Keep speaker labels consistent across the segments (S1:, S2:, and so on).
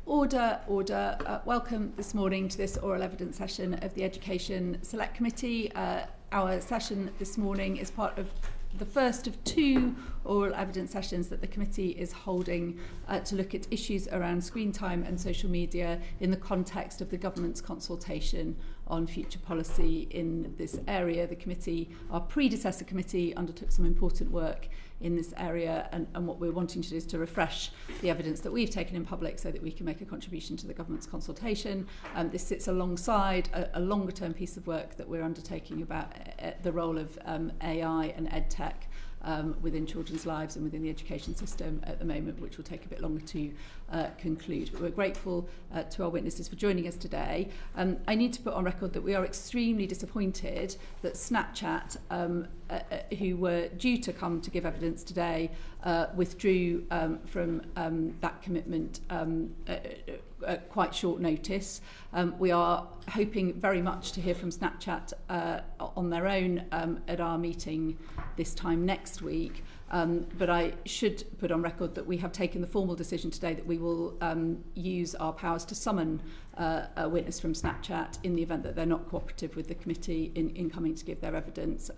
S1: Order. Welcome this morning to this oral evidence session of the Education Select Committee. Our session this morning is part of the first of two oral evidence sessions that the committee is holding to look at issues around screen time and social media in the context of the government's consultation on future policy in this area. The committee, our predecessor committee, undertook some important work in this area, and what we're wanting to do is to refresh the evidence that we've taken in public so that we can make a contribution to the government's consultation. This sits alongside a longer term piece of work that we're undertaking about the role of AI and EdTech within children's lives and within the education system at the moment, which will take a bit longer to conclude. But we're grateful to our witnesses for joining us today. I need to put on record that we are extremely disappointed that Snapchat, who were due to come to give evidence today, withdrew from that commitment at quite short notice. We are hoping very much to hear from Snapchat on their own at our meeting this time next week. But I should put on record that we have taken the formal decision today that we will use our powers to summon a witness from Snapchat in the event that they're not cooperative with the committee in coming to give their evidence.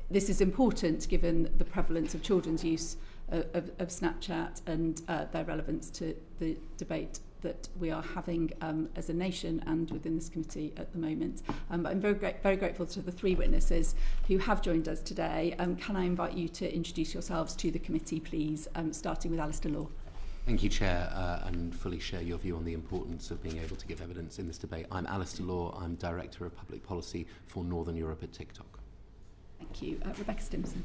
S1: This is important given the prevalence of children's use of Snapchat and their relevance to the debate that we are having as a nation and within this committee at the moment. But I'm very grateful to the three witnesses who have joined us today. Can I invite you to introduce yourselves to the committee, please, starting with Alistair Law.
S2: Thank you, Chair, and fully share your view on the importance of being able to give evidence in this debate. I'm Alistair Law. I'm Director of Public Policy for Northern Europe at TikTok.
S1: Thank you. Rebecca Stimson.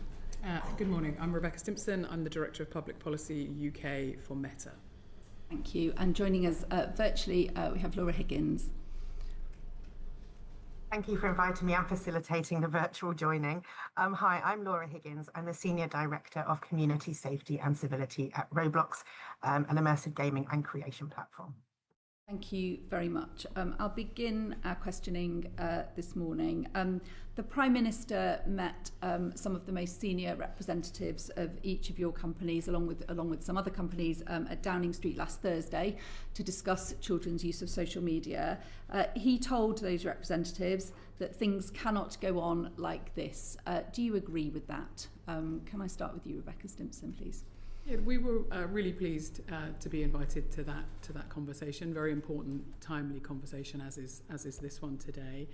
S3: Good morning. I'm Rebecca Stimson. I'm the Director of Public Policy UK for Meta.
S1: Thank you. And joining us virtually, we have Laura Higgins.
S4: Thank you for inviting me and facilitating the virtual joining. Hi, I'm Laura Higgins. I'm the Senior Director of Community Safety and Civility at Roblox, an immersive gaming and creation platform.
S1: Thank you very much. I'll begin our questioning this morning. The Prime Minister met some of the most senior representatives of each of your companies, along with some other companies, at Downing Street last Thursday to discuss children's use of social media. He told those representatives that things cannot go on like this. Do you agree with that? Can I start with you, Rebecca Stimson, please?
S3: Yeah, we were really pleased to be invited to that conversation. Very important, timely conversation, as is this one today.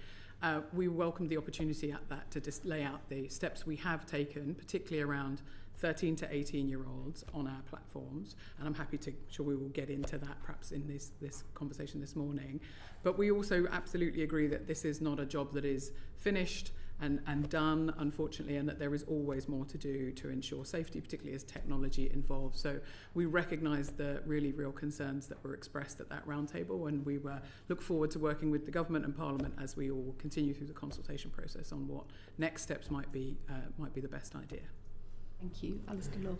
S3: We welcomed the opportunity at that to just lay out the steps we have taken, particularly around 13 to 18-year-olds on our platforms, and I'm happy to, sure we will get into that perhaps in this conversation this morning. But we also absolutely agree that this is not a job that is finished and done, unfortunately, and that there is always more to do to ensure safety, particularly as technology involves. So we recognise the really real concerns that were expressed at that roundtable, and we look forward to working with the government and Parliament as we all continue through the consultation process on what next steps might be the best idea.
S1: Thank you. Alistair Law.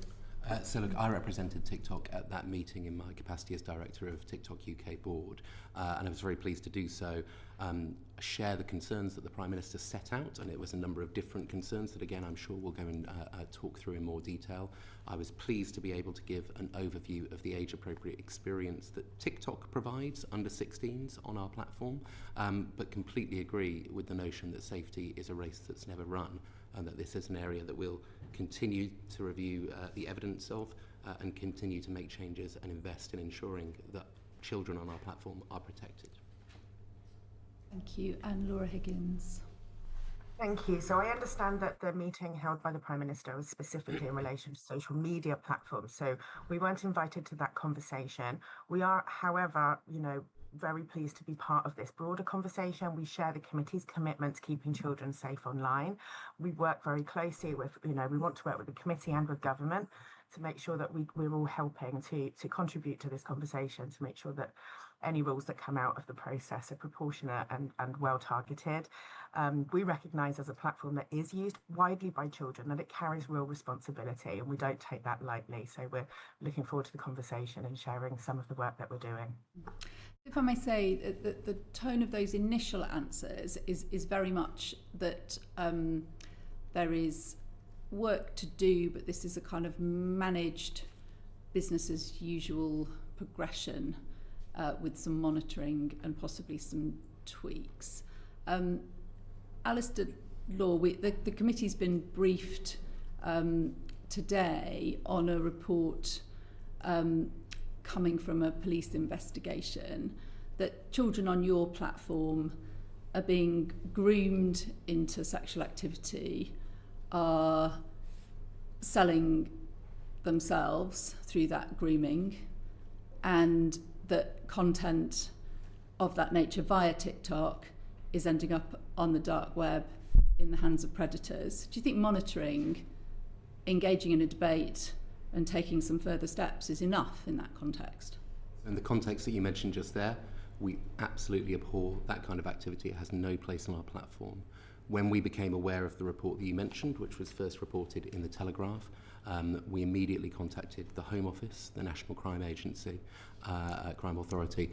S2: So look, I represented TikTok at that meeting in my capacity as Director of TikTok UK Board, and I was very pleased to do so. Share the concerns that the Prime Minister set out, and it was a number of different concerns that, again, I'm sure we'll go and talk through in more detail. I was pleased to be able to give an overview of the age-appropriate experience that TikTok provides under 16s on our platform, but completely agree with the notion that safety is a race that's never run, and that this is an area that we'll continue to review the evidence of and continue to make changes and invest in ensuring that children on our platform are protected.
S1: Thank you. And Laura Higgins.
S4: Thank you. So I understand that the meeting held by the Prime Minister was specifically in relation to social media platforms. So we weren't invited to that conversation. We are, however, very pleased to be part of this broader conversation. We share the committee's commitment to keeping children safe online. We work very closely with, we want to work with the committee and with government to make sure that we're all helping to contribute to this conversation, to make sure that any rules that come out of the process are proportionate and well targeted. We recognise as a platform that is used widely by children that it carries real responsibility, and we don't take that lightly. So we're looking forward to the conversation and sharing some of the work that we're doing.
S1: If I may say, the tone of those initial answers is very much that there is work to do, but this is a kind of managed business as usual progression. with some monitoring and possibly some tweaks. Alistair Law, the committee's been briefed today on a report coming from a police investigation that children on your platform are being groomed into sexual activity, are selling themselves through that grooming, and that content of that nature via TikTok is ending up on the dark web in the hands of predators. Do you think monitoring, engaging in a debate and taking some further steps is enough in that context?
S2: In the context that you mentioned just there, we absolutely abhor that kind of activity. It has no place on our platform. When we became aware of the report that you mentioned, which was first reported in the Telegraph, we immediately contacted the Home Office, the National Crime Agency, Crime Authority,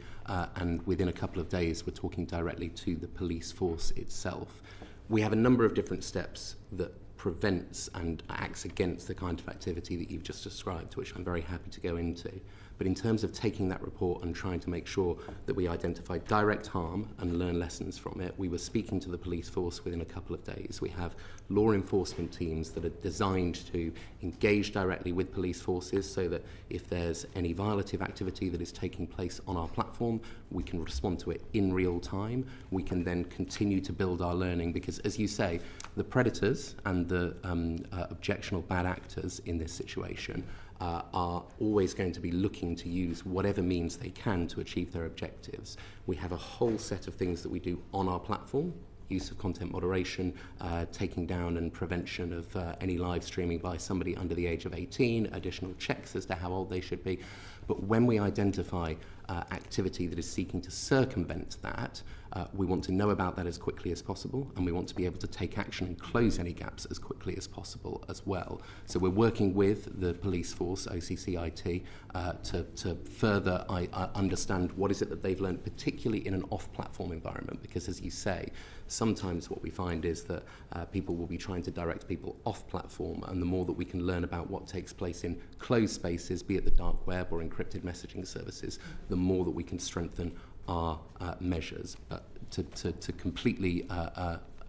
S2: and within a couple of days we're talking directly to the police force itself. We have a number of different steps that prevents and acts against the kind of activity that you've just described, which I'm very happy to go into. But in terms of taking that report and trying to make sure that we identify direct harm and learn lessons from it, we were speaking to the police force within a couple of days. We have law enforcement teams that are designed to engage directly with police forces so that if there's any violative activity that is taking place on our platform, we can respond to it in real time. We can then continue to build our learning because, as you say, the predators and the objectionable bad actors in this situation are always going to be looking to use whatever means they can to achieve their objectives. We have a whole set of things that we do on our platform, use of content moderation, taking down and prevention of any live streaming by somebody under the age of 18, additional checks as to how old they should be. But when we identify activity that is seeking to circumvent that, we want to know about that as quickly as possible, and we want to be able to take action and close any gaps as quickly as possible as well. So we're working with the police force, OCCIT, to further understand what is it that they've learned, particularly in an off-platform environment, because as you say, sometimes what we find is that people will be trying to direct people off-platform, and the more that we can learn about what takes place in closed spaces, be it the dark web or encrypted messaging services, the more that we can strengthen our measures. But to completely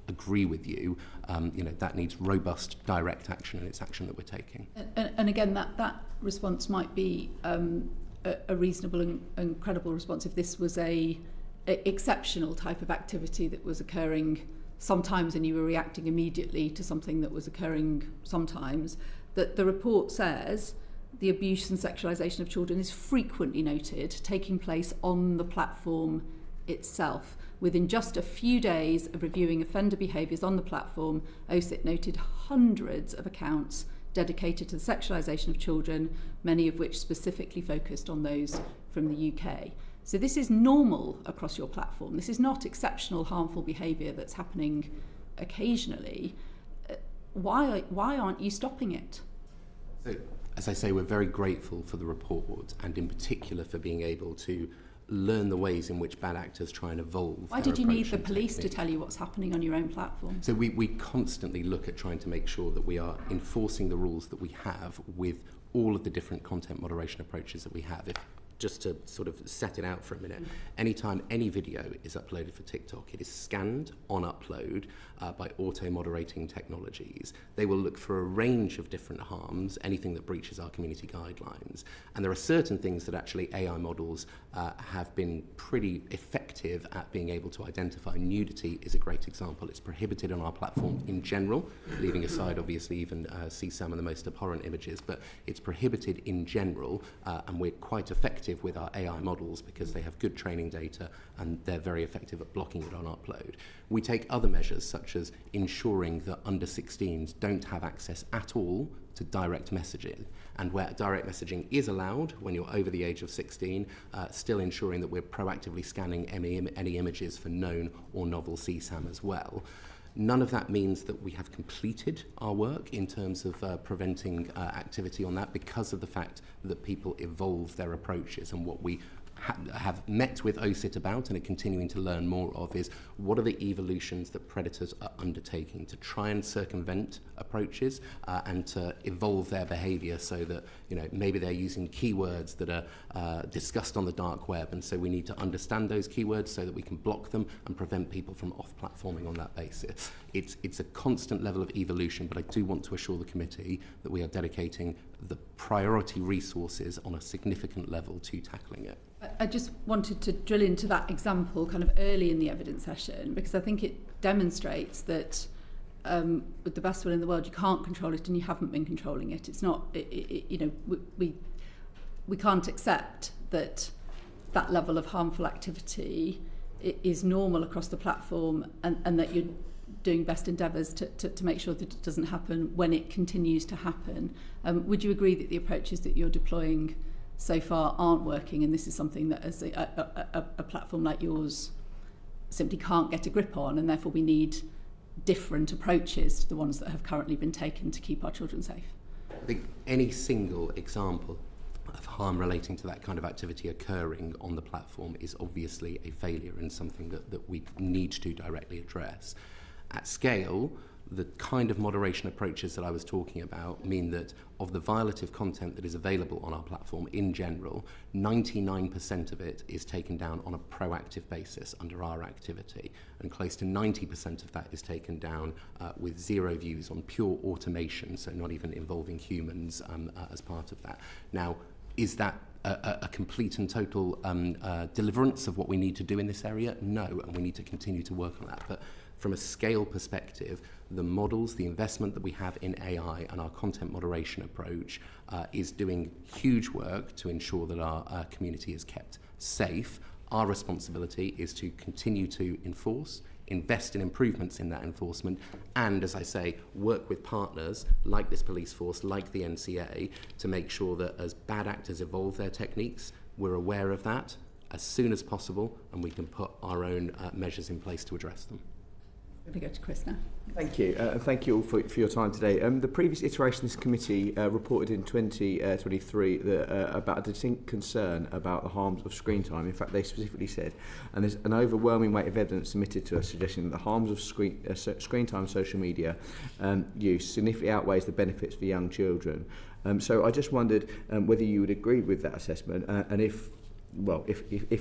S2: agree with you, that needs robust direct action, and it's action that we're taking.
S1: And again, that response might be a reasonable and credible response if this was a exceptional type of activity that was occurring sometimes and you were reacting immediately to something that was occurring sometimes. That the report says the abuse and sexualisation of children is frequently noted taking place on the platform itself. Within just a few days of reviewing offender behaviours on the platform, OSIT noted hundreds of accounts dedicated to the sexualisation of children, many of which specifically focused on those from the UK. So this is normal across your platform. This is not exceptional harmful behaviour that's happening occasionally. Why aren't you stopping it?
S2: So, as I say, we're very grateful for the report, and in particular for being able to learn the ways in which bad actors try and evolve.
S1: Why did you need the police to tell you what's happening on your own platform?
S2: So we constantly look at trying to make sure that we are enforcing the rules that we have with all of the different content moderation approaches that we have. Just to sort of set it out for a minute, anytime any video is uploaded for TikTok, it is scanned on upload by auto-moderating technologies. They will look for a range of different harms, anything that breaches our community guidelines. And there are certain things that actually AI models have been pretty effective at being able to identify. Nudity is a great example. It's prohibited on our platform in general, leaving aside obviously even see some of the most abhorrent images, but it's prohibited in general, and we're quite effective with our AI models because they have good training data and they're very effective at blocking it on upload. We take other measures such as ensuring that under 16s don't have access at all to direct messaging, and where direct messaging is allowed when you're over the age of 16, still ensuring that we're proactively scanning any images for known or novel CSAM as well. None of that means that we have completed our work in terms of preventing activity on that, because of the fact that people evolve their approaches, and what we have met with OSIT about and are continuing to learn more of is what are the evolutions that predators are undertaking to try and circumvent approaches and to evolve their behaviour so that, you know, maybe they're using keywords that are discussed on the dark web, and so we need to understand those keywords so that we can block them and prevent people from off-platforming on that basis. It's a constant level of evolution, but I do want to assure the committee that we are dedicating the priority resources on a significant level to tackling it.
S1: I just wanted to drill into that example kind of early in the evidence session, because I think it demonstrates that with the best will in the world, you can't control it and you haven't been controlling it. It's not, you know, we can't accept that that level of harmful activity is normal across the platform, and that you're doing best endeavours to make sure that it doesn't happen when it continues to happen. Would you agree that the approaches that you're deploying so far aren't working, and this is something that as a platform like yours simply can't get a grip on, and therefore we need different approaches to the ones that have currently been taken to keep our children safe?
S2: I think any single example of harm relating to that kind of activity occurring on the platform is obviously a failure and something that we need to directly address. At scale, the kind of moderation approaches that I was talking about mean that of the violative content that is available on our platform in general, 99% of it is taken down on a proactive basis under our activity, and close to 90% of that is taken down with zero views on pure automation, so not even involving humans as part of that. Now, is that a complete and total deliverance of what we need to do in this area? No, and we need to continue to work on that. But from a scale perspective, the models, the investment that we have in AI and our content moderation approach is doing huge work to ensure that our community is kept safe. Our responsibility is to continue to enforce, invest in improvements in that enforcement, and, as I say, work with partners like this police force, like the NCA, to make sure that as bad actors evolve their techniques, we're aware of that as soon as possible, and we can put our own measures in place to address them.
S1: I'm going to go to Chris now.
S5: Thank you. Thank you all for your time today. The previous iteration of this committee reported in 2023 about a distinct concern about the harms of screen time. In fact, they specifically said, and there's an overwhelming weight of evidence submitted to us suggesting that the harms of screen time and social media use significantly outweighs the benefits for young children. So I just wondered whether you would agree with that assessment, and if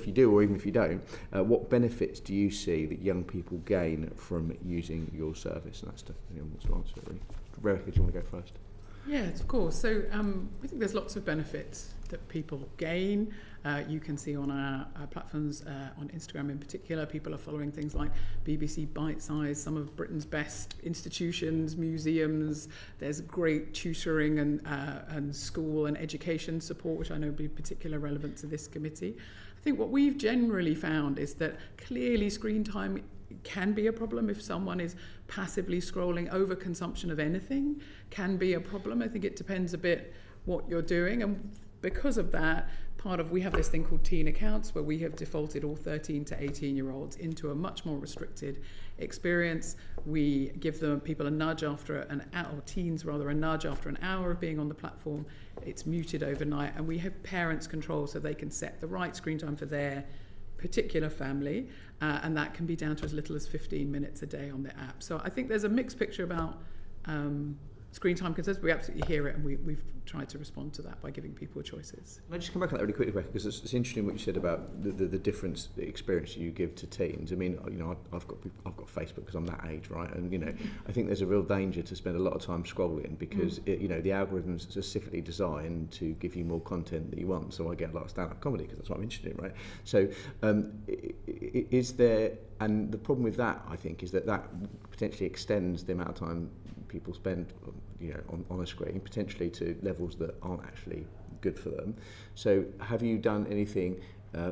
S5: you do, or even if you don't, what benefits do you see that young people gain from using your service? And that's to anyone wants to answer it, really. Rebecca, do you want to go first?
S3: Yes, of course. So I think there's lots of benefits that people gain. You can see on our platforms, on Instagram in particular, people are following things like BBC Bite Size, some of Britain's best institutions, museums. There's great tutoring and school and education support, which I know will be particularly relevant to this committee. I think what we've generally found is that clearly screen time can be a problem if someone is passively scrolling. Overconsumption of anything can be a problem. I think it depends a bit what you're doing, and because of that, we have this thing called teen accounts, where we have defaulted all 13 to 18-year-olds into a much more restricted experience. We give people a nudge after an hour, or teens rather, a nudge after an hour of being on the platform. It's muted overnight, and we have parents control so they can set the right screen time for their particular family, and that can be down to as little as 15 minutes a day on the app. So I think there's a mixed picture about screen time concerns. We absolutely hear it, and we've tried to respond to that by giving people choices.
S5: Can I just come back on that really quickly, Rebecca, because it's interesting what you said about the difference, the experience you give to teens. I mean, you know, I've got Facebook because I'm that age, right? And you know, I think there's a real danger to spend a lot of time scrolling because you know, the algorithms are specifically designed to give you more content that you want. So I get a lot of stand-up comedy because that's what I'm interested in, right? So is there, and the problem with that, I think, is that potentially extends the amount of time people spend, you know, on a screen, potentially to levels that aren't actually good for them. So have you done anything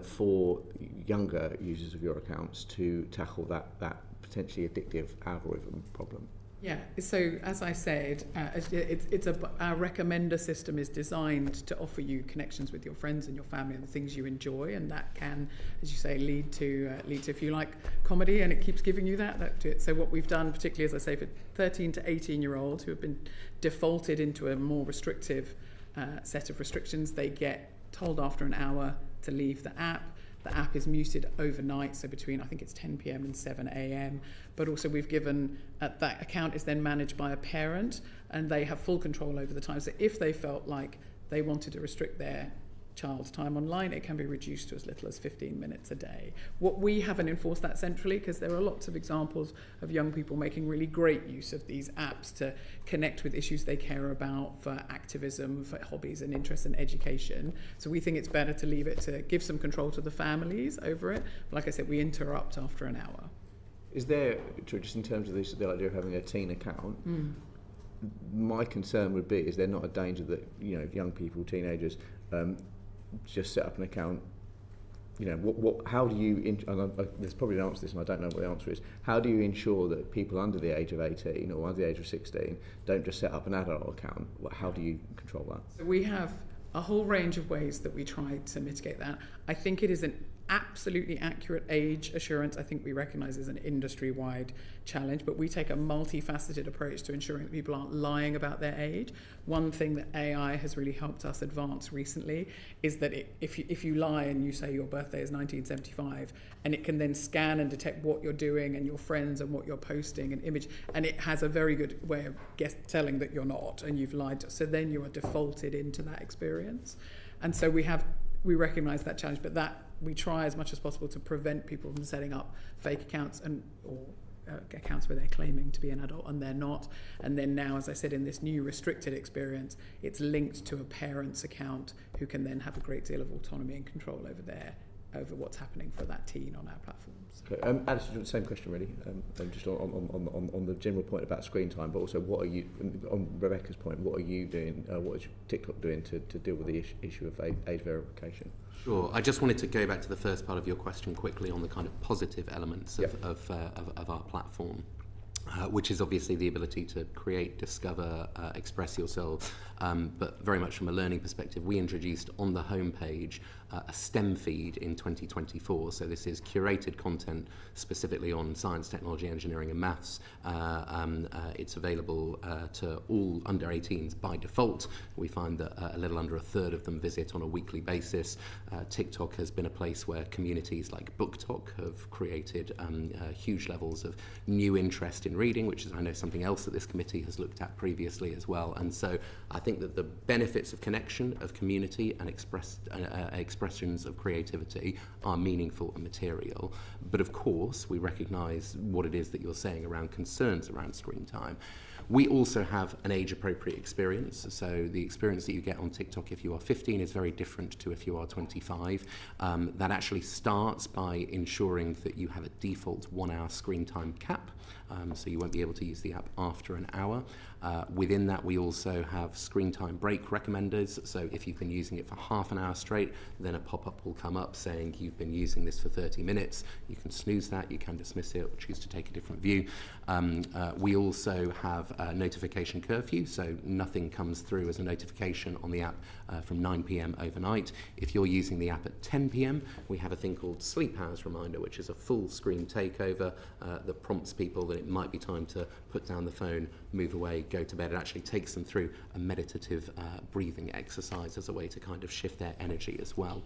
S5: for younger users of your accounts to tackle that potentially addictive algorithm problem?
S3: Yeah, so as I said, our recommender system is designed to offer you connections with your friends and your family and the things you enjoy, and that can, as you say, lead to if you like comedy and it keeps giving you that. So what we've done, particularly as I say, for 13 to 18-year-olds who have been defaulted into a more restrictive set of restrictions, they get told after an hour to leave the app. The app is muted overnight, so between, I think it's 10 p.m. and 7 a.m. But also we've given, that account is then managed by a parent, and they have full control over the time. So if they felt like they wanted to restrict their child's time online, it can be reduced to as little as 15 minutes a day. What we haven't enforced that centrally, because there are lots of examples of young people making really great use of these apps to connect with issues they care about, for activism, for hobbies and interests and education. So we think it's better to leave it, to give some control to the families over it. Like I said, we interrupt after an hour.
S5: Is there, just in terms of the idea of having a teen account, my concern would be, is there not a danger that, you know, young people, teenagers, just set up an account? You know, how do you, there's probably an answer to this and I don't know what the answer is, how do you ensure that people under the age of 18 or under the age of 16 don't just set up an adult account? How do you control that?
S3: So we have a whole range of ways that we try to mitigate that. I think it is an absolutely accurate age assurance. I think we recognise as an industry-wide challenge, but we take a multifaceted approach to ensuring that people aren't lying about their age. One thing that AI has really helped us advance recently is that if you lie and you say your birthday is 1975, and it can then scan and detect what you're doing and your friends and what you're posting and image, and it has a very good way of telling that you're not and you've lied. So then you are defaulted into that experience. And so we recognise that challenge, but that we try as much as possible to prevent people from setting up fake accounts or accounts where they're claiming to be an adult and they're not. And then now, as I said, in this new restricted experience, it's linked to a parent's account who can then have a great deal of autonomy and control over what's happening for that teen on our platforms.
S5: Okay. Alice, same question really, just on the general point about screen time, but also what are you, on Rebecca's point, what are you doing, what is TikTok doing to deal with the issue of age verification?
S2: Sure. I just wanted to go back to the first part of your question quickly on the kind of positive elements of our platform. Which is obviously the ability to create, discover, express yourself, but very much from a learning perspective. We introduced on the homepage a STEM feed in 2024. So this is curated content specifically on science, technology, engineering and maths. It's available to all under 18s by default. We find that a little under a third of them visit on a weekly basis. TikTok has been a place where communities like BookTok have created huge levels of new interest in reading, which is, I know, something else that this committee has looked at previously as well. And so I think that the benefits of connection, of community and expressions of creativity are meaningful and material. But of course, we recognise what it is that you're saying around concerns around screen time. We also have an age-appropriate experience. So the experience that you get on TikTok if you are 15 is very different to if you are 25. That actually starts by ensuring that you have a default 1 hour screen time cap. So you won't be able to use the app after an hour. Within that, we also have screen time break recommenders. So if you've been using it for half an hour straight, then a pop-up will come up saying you've been using this for 30 minutes. You can snooze that, you can dismiss it, or choose to take a different view. We also have a notification curfew, so nothing comes through as a notification on the app from 9 p.m. overnight. If you're using the app at 10 p.m, we have a thing called Sleep Hours Reminder, which is a full screen takeover that prompts people that it might be time to put down the phone, move away, go to bed. It actually takes them through a meditative breathing exercise as a way to kind of shift their energy as well.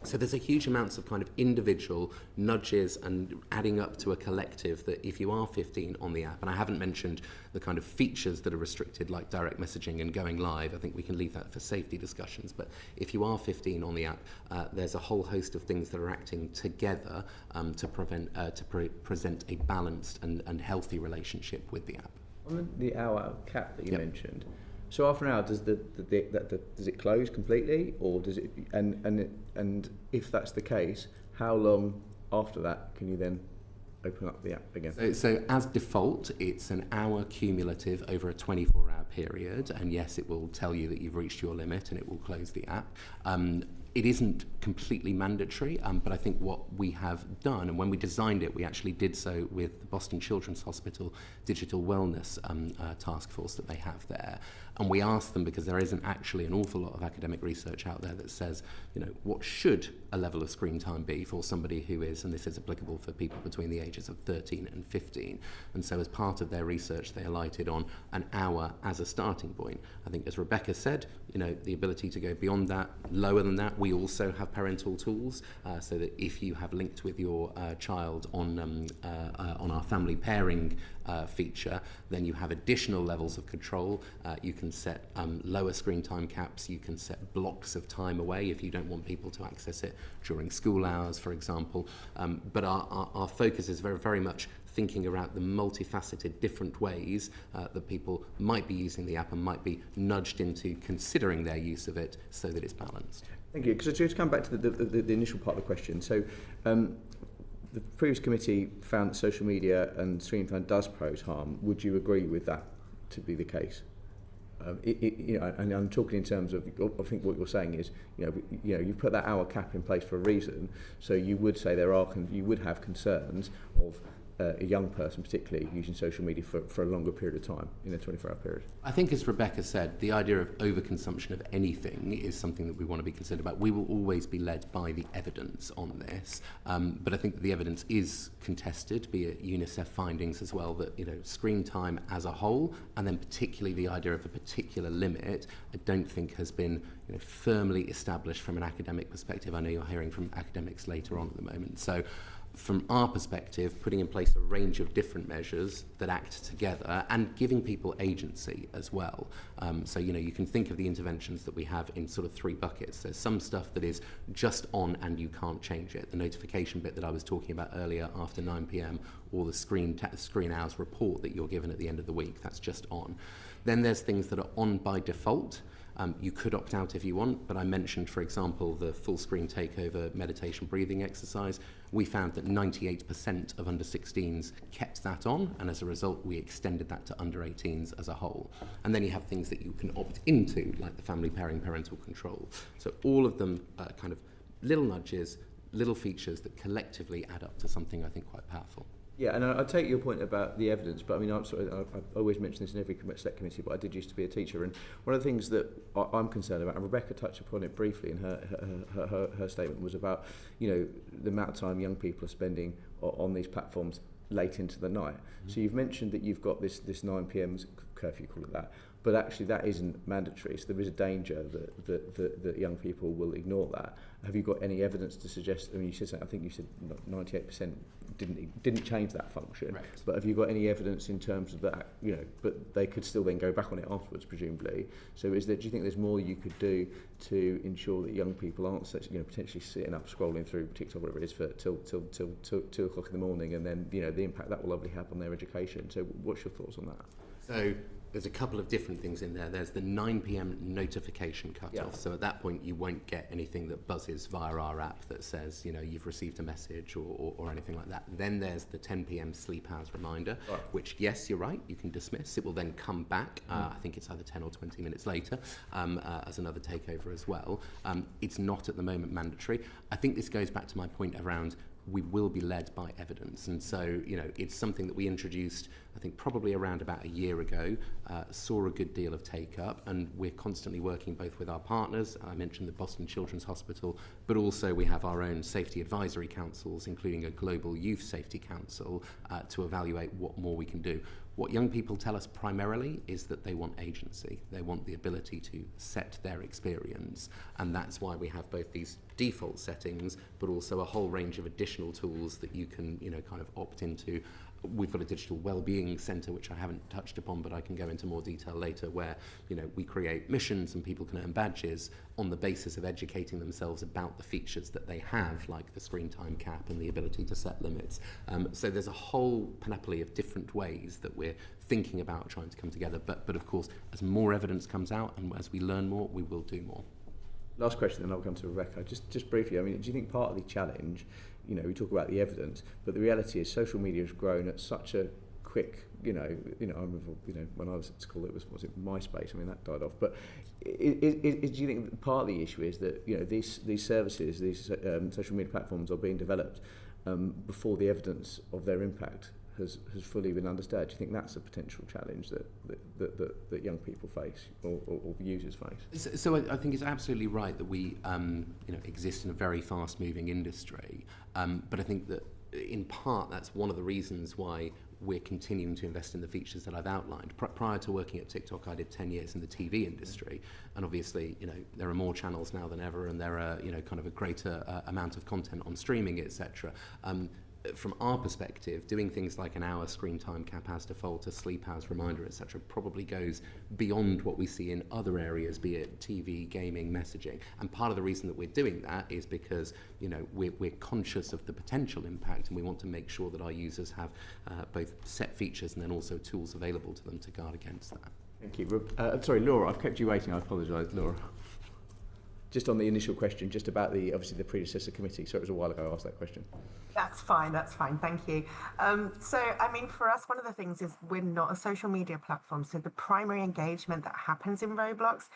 S2: So there's a huge amounts of kind of individual nudges and adding up to a collective that if you are 15 on the app, and I haven't mentioned the kind of features that are restricted like direct messaging and going live, I think we can leave that for safety discussions, but if you are 15 on the app, there's a whole host of things that are acting together to present a balanced and healthy relationship with the app.
S5: On the hour cap that you mentioned, so after an hour, does does it close completely, or does it? And if that's the case, how long after that can you then open up the app again?
S2: So as default, it's an hour cumulative over a 24-hour period, and yes, it will tell you that you've reached your limit, and it will close the app. It isn't completely mandatory, but I think what we have done, and when we designed it, we actually did so with the Boston Children's Hospital Digital Wellness Task Force that they have there. And we asked them because there isn't actually an awful lot of academic research out there that says, what should a level of screen time be for somebody who is, and this is applicable for people between the ages of 13 and 15. And so as part of their research, they alighted on an hour as a starting point. I think, as Rebecca said, the ability to go beyond that, lower than that. We also have parental tools, so that if you have linked with your child on our family pairing feature, then you have additional levels of control. You can set lower screen time caps. You can set blocks of time away if you don't want people to access it during school hours, for example. But our focus is very, very much thinking about the multifaceted different ways that people might be using the app and might be nudged into considering their use of it so that it's balanced.
S5: Thank you. Because to come back to the initial part of the question, so the previous committee found that social media and screen time does pose harm. Would you agree with that to be the case? And I'm talking in terms of, I think what you're saying is, you put that hour cap in place for a reason. So you would say you would have concerns of a young person particularly using social media for a longer period of time in a 24-hour period.
S2: I think, as Rebecca said, the idea of overconsumption of anything is something that we want to be concerned about. We will always be led by the evidence on this, but I think that the evidence is contested, be it UNICEF findings as well, that screen time as a whole, and then particularly the idea of a particular limit, I don't think has been firmly established from an academic perspective. I know you're hearing from academics later on at the moment. So from our perspective, putting in place a range of different measures that act together and giving people agency as well. So, you can think of the interventions that we have in sort of three buckets. There's some stuff that is just on and you can't change it. The notification bit that I was talking about earlier after 9 p.m. or the screen hours report that you're given at the end of the week, that's just on. Then there's things that are on by default. You could opt out if you want, but I mentioned, for example, the full screen takeover meditation breathing exercise. We found that 98% of under 16s kept that on, and as a result, we extended that to under 18s as a whole. And then you have things that you can opt into, like the family pairing parental control. So all of them are kind of little nudges, little features that collectively add up to something I think quite powerful.
S5: Yeah, and I take your point about the evidence, but I mean, I always mention this in every select committee, but I did used to be a teacher, and one of the things that I'm concerned about, and Rebecca touched upon it briefly in her statement, was about, the amount of time young people are spending on these platforms late into the night. Mm-hmm. So you've mentioned that you've got this 9 p.m. curfew, call it that, but actually that isn't mandatory, so there is a danger that young people will ignore that. Have you got any evidence to suggest? I mean, you said, I think you said 98% didn't change that function. Right. But have you got any evidence in terms of that? But they could still then go back on it afterwards, presumably. So do you think there's more you could do to ensure that young people aren't potentially sitting up scrolling through TikTok, whatever it is, for till 2 o'clock in the morning, and then the impact that will obviously have on their education? So what's your thoughts on that?
S2: So there's a couple of different things in there. There's the 9 p.m. notification cutoff. Yeah. So at that point, you won't get anything that buzzes via our app that says, you've received a message or anything like that. Then there's the 10 p.m. sleep hours reminder, right, which, yes, you're right, you can dismiss. It will then come back. I think it's either 10 or 20 minutes later as another takeover as well. It's not at the moment mandatory. I think this goes back to my point around we will be led by evidence. And so, it's something that we introduced, I think, probably around about a year ago, saw a good deal of take-up, and we're constantly working both with our partners. I mentioned the Boston Children's Hospital, but also we have our own safety advisory councils, including a global youth safety council, to evaluate what more we can do. What young people tell us primarily is that they want agency. They want the ability to set their experience. And that's why we have both these default settings, but also a whole range of additional tools that you can, kind of opt into. We've got a digital wellbeing centre, which I haven't touched upon, but I can go into more detail later, where we create missions and people can earn badges on the basis of educating themselves about the features that they have, like the screen time cap and the ability to set limits. So there's a whole panoply of different ways that we're thinking about trying to come together. But of course, as more evidence comes out and as we learn more, we will do more.
S5: Last question, then I'll come to Rebecca. Just briefly, I mean, do you think part of the challenge, we talk about the evidence, but the reality is social media has grown at such a quick, I remember, when I was at school, was it MySpace? I mean, that died off. But do you think part of the issue is that, these services, these social media platforms are being developed before the evidence of their impact has fully been understood? Do you think that's a potential challenge that young people face or users face?
S2: So I think it's absolutely right that we exist in a very fast-moving industry, but I think that in part that's one of the reasons why we're continuing to invest in the features that I've outlined. Prior to working at TikTok, I did 10 years in the TV industry, and obviously, there are more channels now than ever, and there are, kind of a greater amount of content on streaming, etc. From our perspective, doing things like an hour screen time cap as default, a sleep hours reminder, etc., probably goes beyond what we see in other areas, be it TV, gaming, messaging. And part of the reason that we're doing that is because we're conscious of the potential impact, and we want to make sure that our users have both set features and then also tools available to them to guard against that.
S5: Thank you. Sorry, Laura, I've kept you waiting. I apologise, Laura. Just on the initial question, just about the predecessor committee. So it was a while ago I asked that question.
S4: That's fine, thank you. For us, one of the things is we're not a social media platform, so the primary engagement that happens in Roblox,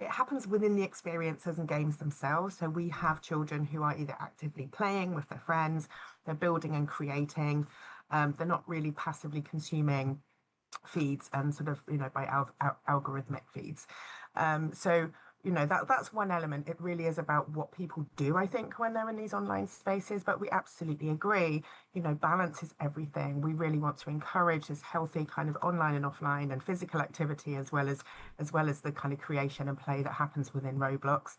S4: it happens within the experiences and games themselves. So we have children who are either actively playing with their friends, they're building and creating, they're not really passively consuming feeds and by algorithmic feeds. That's one element. It really is about what people do, I think, when they're in these online spaces. But we absolutely agree, balance is everything. We really want to encourage this healthy kind of online and offline and physical activity, as well as the kind of creation and play that happens within Roblox.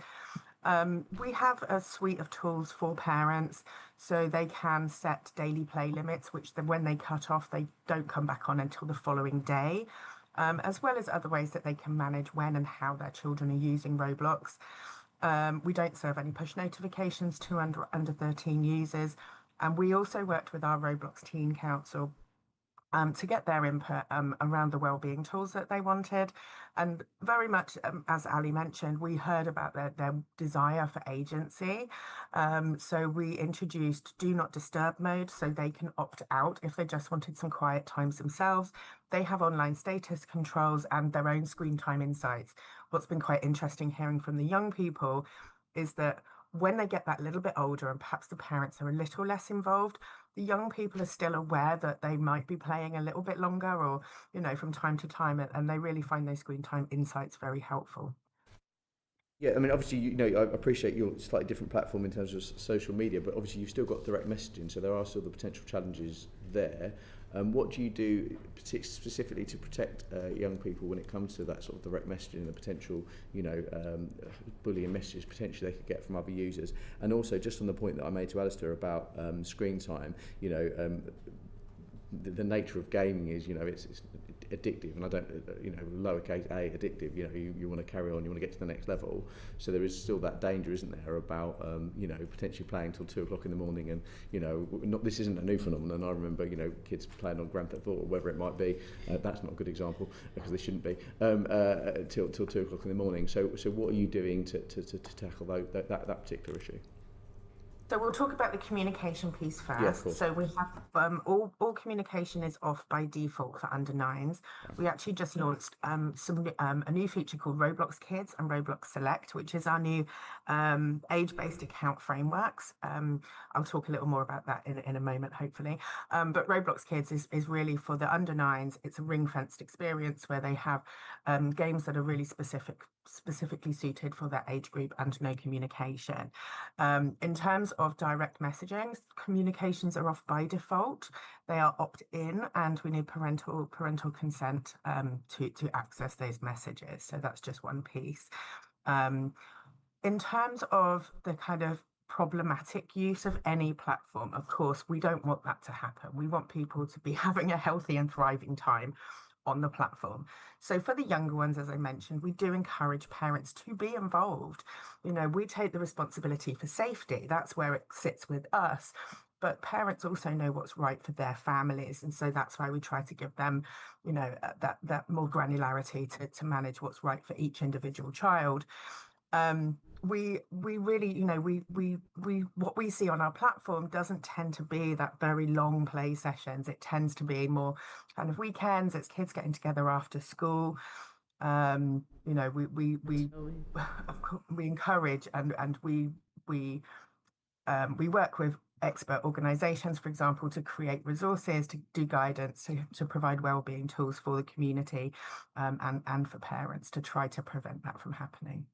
S4: We have a suite of tools for parents, so they can set daily play limits, which then when they cut off, they don't come back on until the following day. As well as other ways that they can manage when and how their children are using Roblox. We don't serve any push notifications to under 13 users. And we also worked with our Roblox Teen Council to get their input around the wellbeing tools that they wanted. And very much, as Ali mentioned, we heard about their desire for agency. So we introduced do not disturb mode, so they can opt out if they just wanted some quiet times themselves. They have online status controls and their own screen time insights. What's been quite interesting hearing from the young people is that when they get that little bit older and perhaps the parents are a little less involved, the young people are still aware that they might be playing a little bit longer or, from time to time, and they really find those screen time insights very helpful.
S5: Yeah, obviously, I appreciate your slightly different platform in terms of social media, but obviously you've still got direct messaging, so there are still the potential challenges there. What do you do specifically to protect young people when it comes to that sort of direct messaging and the potential, bullying messages potentially they could get from other users? And also, just on the point that I made to Alistair about screen time, the nature of gaming is, it's addictive, and I don't, lowercase a addictive. You want to carry on, you want to get to the next level. So there is still that danger, isn't there, about potentially playing till 2 o'clock in the morning, and this isn't a new phenomenon. I remember kids playing on Grand Theft Auto, or whatever it might be. That's not a good example because they shouldn't be till 2 o'clock in the morning. So what are you doing to tackle that particular issue?
S4: So we'll talk about the communication piece first.
S5: Yeah, of course.
S4: So we have all communication is off by default for under 9s. We actually just launched a new feature called Roblox Kids and Roblox Select, which is our new age-based account frameworks. I'll talk a little more about that in a moment, hopefully. But Roblox Kids is really for the under 9s. It's a ring-fenced experience where they have games that are really specifically suited for that age group and no communication. In terms of direct messaging, communications are off by default. They are opt-in, and we need parental consent to access those messages. So that's just one piece. In terms of the kind of problematic use of any platform, of course, we don't want that to happen. We want people to be having a healthy and thriving time on the platform. So for the younger ones, as I mentioned, we do encourage parents to be involved. We take the responsibility for safety. That's where it sits with us. But parents also know what's right for their families. And so that's why we try to give them, that more granularity to manage what's right for each individual child. We really, what we see on our platform doesn't tend to be that very long play sessions. It tends to be more kind of weekends. It's kids getting together after school. We of course, we encourage and we work with expert organisations, for example, to create resources, to do guidance, to provide wellbeing tools for the community and for parents to try to prevent that from happening.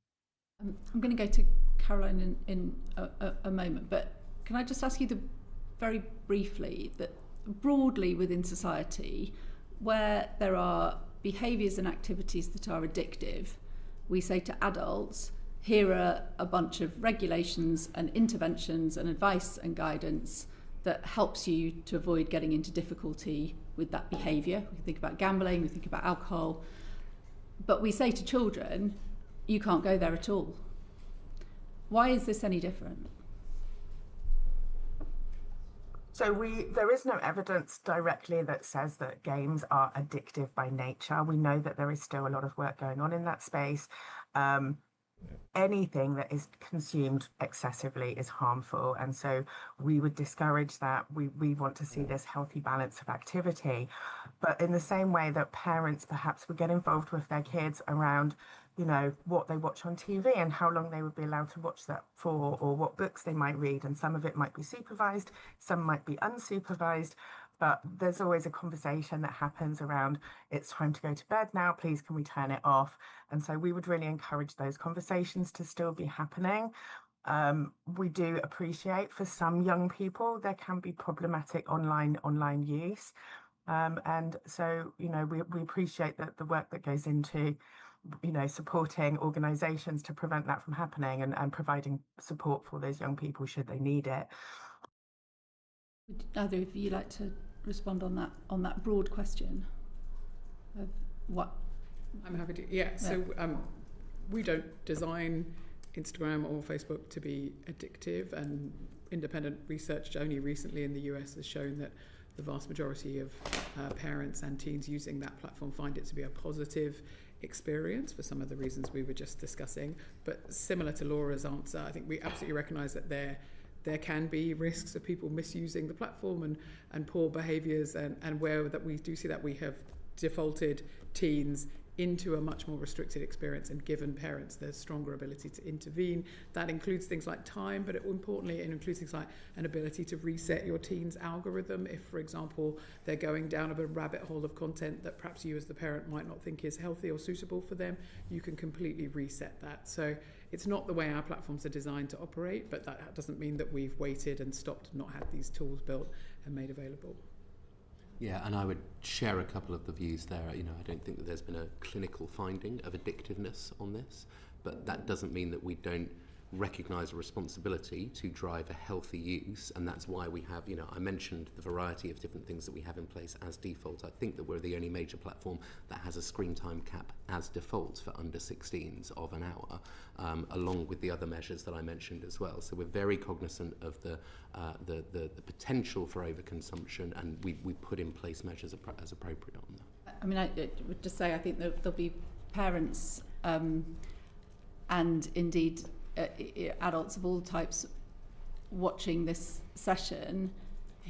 S1: I'm going to go to Caroline in a moment, but can I just ask you very briefly that broadly within society, where there are behaviours and activities that are addictive, we say to adults, here are a bunch of regulations and interventions and advice and guidance that helps you to avoid getting into difficulty with that behaviour. We think about gambling, we think about alcohol, but we say to children, you can't go there at all. Why is this any different?
S4: So there is no evidence directly that says that games are addictive by nature. We know that there is still a lot of work going on in that space. Anything that is consumed excessively is harmful, and so we would discourage that. We want to see this healthy balance of activity, but in the same way that parents perhaps would get involved with their kids around, you know, what they watch on TV and how long they would be allowed to watch that for, or what books they might read, and some of it might be supervised, some might be unsupervised. But there's always a conversation that happens around, it's time to go to bed now, please can we turn it off? And so we would really encourage those conversations to still be happening. We do appreciate for some young people there can be problematic online use. And so, you know, we appreciate that the work that goes into, you know, supporting organisations to prevent that from happening and providing support for those young people should they need it.
S1: Would either of you like to respond on that broad question of what?
S3: I'm happy to. Yeah. So we don't design Instagram or Facebook to be addictive, and independent research only recently in the US has shown that the vast majority of parents and teens using that platform find it to be a positive experience for some of the reasons we were just discussing. But similar to Laura's answer, I think we absolutely recognise that there can be risks of people misusing the platform and poor behaviours, and where that we do see that we have defaulted teens into a much more restricted experience and given parents the stronger ability to intervene. That includes things like time, but importantly it includes things like an ability to reset your teen's algorithm. If, for example, they're going down a rabbit hole of content that perhaps you as the parent might not think is healthy or suitable for them, you can completely reset that. So it's not the way our platforms are designed to operate, but that doesn't mean that we've waited and stopped, not had these tools built and made available.
S2: Yeah, and I would share a couple of the views there. You know, I don't think that there's been a clinical finding of addictiveness on this, but that doesn't mean that we don't recognise a responsibility to drive a healthy use, and that's why we have, you know, I mentioned the variety of different things that we have in place as default. I think that we're the only major platform that has a screen time cap as default for under 16s of an hour, along with the other measures that I mentioned as well. So we're very cognizant of the potential for overconsumption, and we put in place measures as appropriate on that.
S1: I mean, I would just say I think there'll be parents and indeed adults of all types watching this session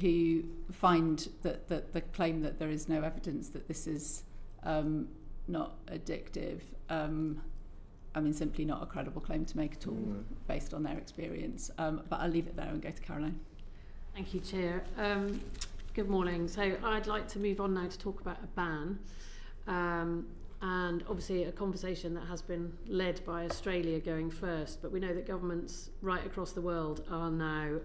S1: who find that the claim that there is no evidence that this is not addictive, I mean, simply not a credible claim to make at all based on their experience. But I'll leave it there and go to Caroline.
S6: Thank you, Chair. Good morning. So I'd like to move on now to talk about a ban. And obviously a conversation that has been led by Australia going first, but we know that governments right across the world are now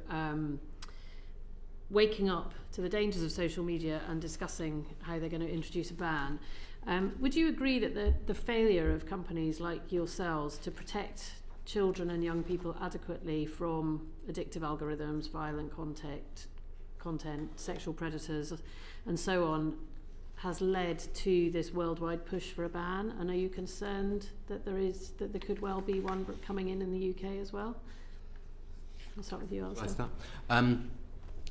S6: waking up to the dangers of social media and discussing how they're going to introduce a ban. Would you agree that the failure of companies like yourselves to protect children and young people adequately from addictive algorithms, violent content, sexual predators, and so on, has led to this worldwide push for a ban? And are you concerned that there could well be one coming in the UK as well? I'll start with you, Elsa.
S2: Shall I start?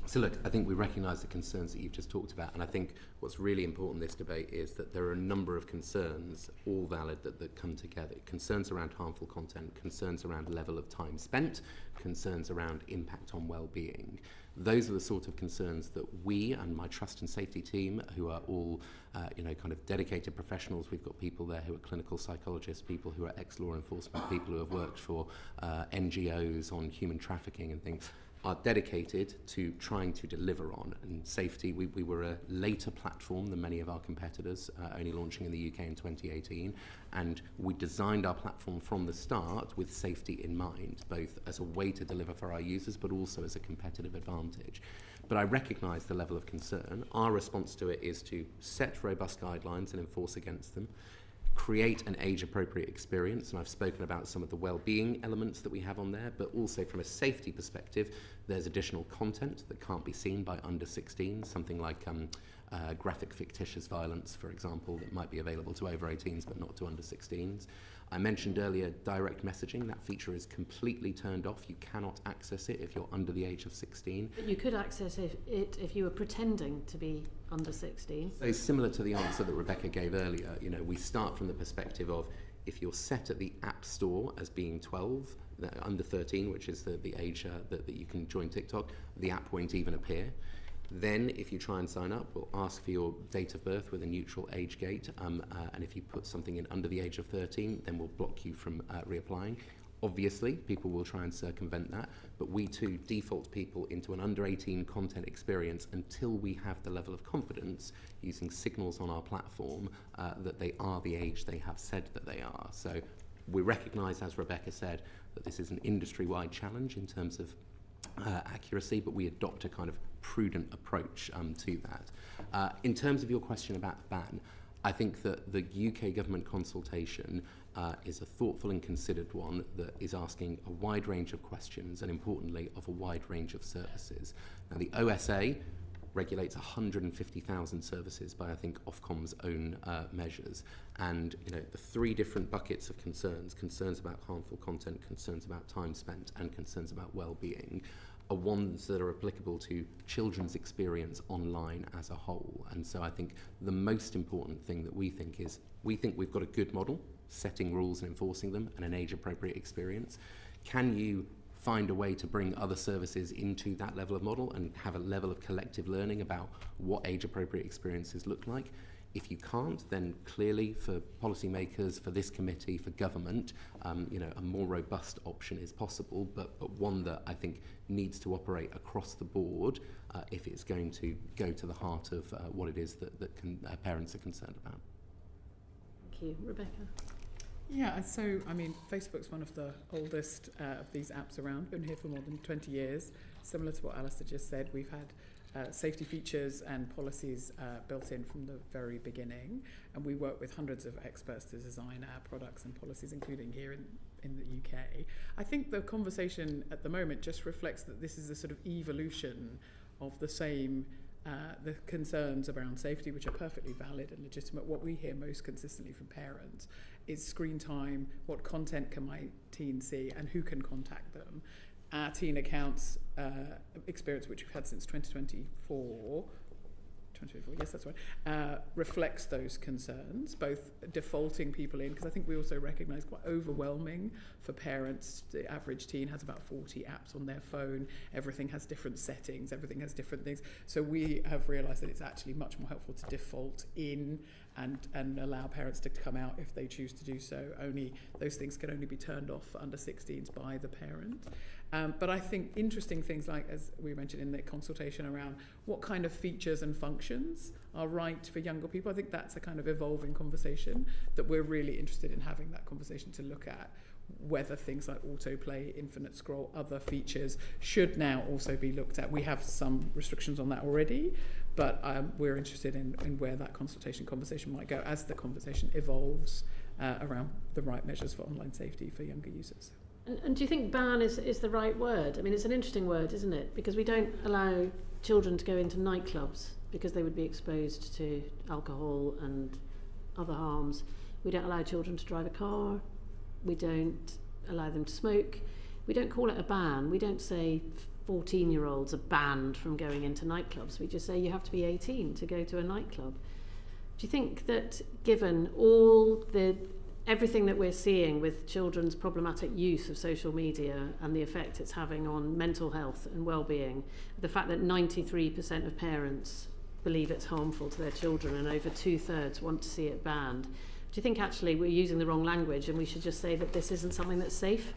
S2: So look, I think we recognise the concerns that you've just talked about, and I think what's really important in this debate is that there are a number of concerns, all valid, that come together. Concerns around harmful content, concerns around level of time spent, concerns around impact on well-being. Those are the sort of concerns that we and my trust and safety team, who are all kind of dedicated professionals. We've got people there who are clinical psychologists, people who are ex-law enforcement, people who have worked for NGOs on human trafficking and things, are dedicated to trying to deliver on. And safety, we were a later platform than many of our competitors, only launching in the UK in 2018, and we designed our platform from the start with safety in mind, both as a way to deliver for our users, but also as a competitive advantage. But I recognise the level of concern. Our response to it is to set robust guidelines and enforce against them, create an age-appropriate experience, and I've spoken about some of the well-being elements that we have on there, but also from a safety perspective, there's additional content that can't be seen by under 16, something like graphic fictitious violence, for example, that might be available to over 18s but not to under 16s. I mentioned earlier direct messaging. That feature is completely turned off. You cannot access it if you're under the age of 16.
S6: But you could access it if you were pretending to be under 16.
S2: So similar to the answer that Rebecca gave earlier, you know, we start from the perspective of if you're set at the App Store as being 12, under 13, which is the age that you can join TikTok, the app won't even appear. Then, if you try and sign up, we'll ask for your date of birth with a neutral age gate, and if you put something in under the age of 13, then we'll block you from reapplying. Obviously, people will try and circumvent that, but we too default people into an under 18 content experience until we have the level of confidence using signals on our platform that they are the age they have said that they are. So we recognise, as Rebecca said, that this is an industry-wide challenge in terms of accuracy, but we adopt a kind of prudent approach to that. In terms of your question about the ban, I think that the UK government consultation is a thoughtful and considered one that is asking a wide range of questions and, importantly, of a wide range of services. Now, the OSA regulates 150,000 services by, I think, Ofcom's own measures. And, you know, the three different buckets of concerns about harmful content, concerns about time spent, and concerns about well-being, are ones that are applicable to children's experience online as a whole. And so I think the most important thing that we think is, we think we've got a good model, setting rules and enforcing them, and an age-appropriate experience. Can you find a way to bring other services into that level of model and have a level of collective learning about what age-appropriate experiences look like? If you can't, then clearly for policymakers, for this committee, for government, you know, a more robust option is possible, but one that I think needs to operate across the board if it's going to go to the heart of what it is that parents are concerned about.
S6: Thank you. Rebecca?
S3: Yeah, so, I mean, Facebook's one of the oldest of these apps around, been here for more than 20 years. Similar to what Alistair just said, we've had safety features and policies built in from the very beginning, and we work with hundreds of experts to design our products and policies, including here in the UK. I think the conversation at the moment just reflects that this is a sort of evolution of the same the concerns around safety, which are perfectly valid and legitimate. What we hear most consistently from parents is screen time, what content can my teen see, and who can contact them. Our teen accounts experience, which we've had since 2024, yes, that's right, reflects those concerns, both defaulting people in, because I think we also recognise quite overwhelming for parents. The average teen has about 40 apps on their phone. Everything has different settings. Everything has different things. So we have realised that it's actually much more helpful to default in and allow parents to come out if they choose to do so. Only those things can only be turned off for under 16s by the parent. But I think interesting things like, as we mentioned in the consultation, around what kind of features and functions are right for younger people. I think that's a kind of evolving conversation that we're really interested in having that conversation to look at whether things like autoplay, infinite scroll, other features should now also be looked at. We have some restrictions on that already, but we're interested in where that conversation might go as the conversation evolves around the right measures for online safety for younger users.
S6: And do you think ban is the right word? I mean, it's an interesting word, isn't it? Because we don't allow children to go into nightclubs because they would be exposed to alcohol and other harms. We don't allow children to drive a car. We don't allow them to smoke. We don't call it a ban. We don't say 14-year-olds are banned from going into nightclubs. We just say you have to be 18 to go to a nightclub. Do you think that given all everything that we're seeing with children's problematic use of social media and the effect it's having on mental health and well-being, the fact that 93% of parents believe it's harmful to their children and over 2/3 want to see it banned, do you think actually we're using the wrong language and we should just say that this isn't something that's safe?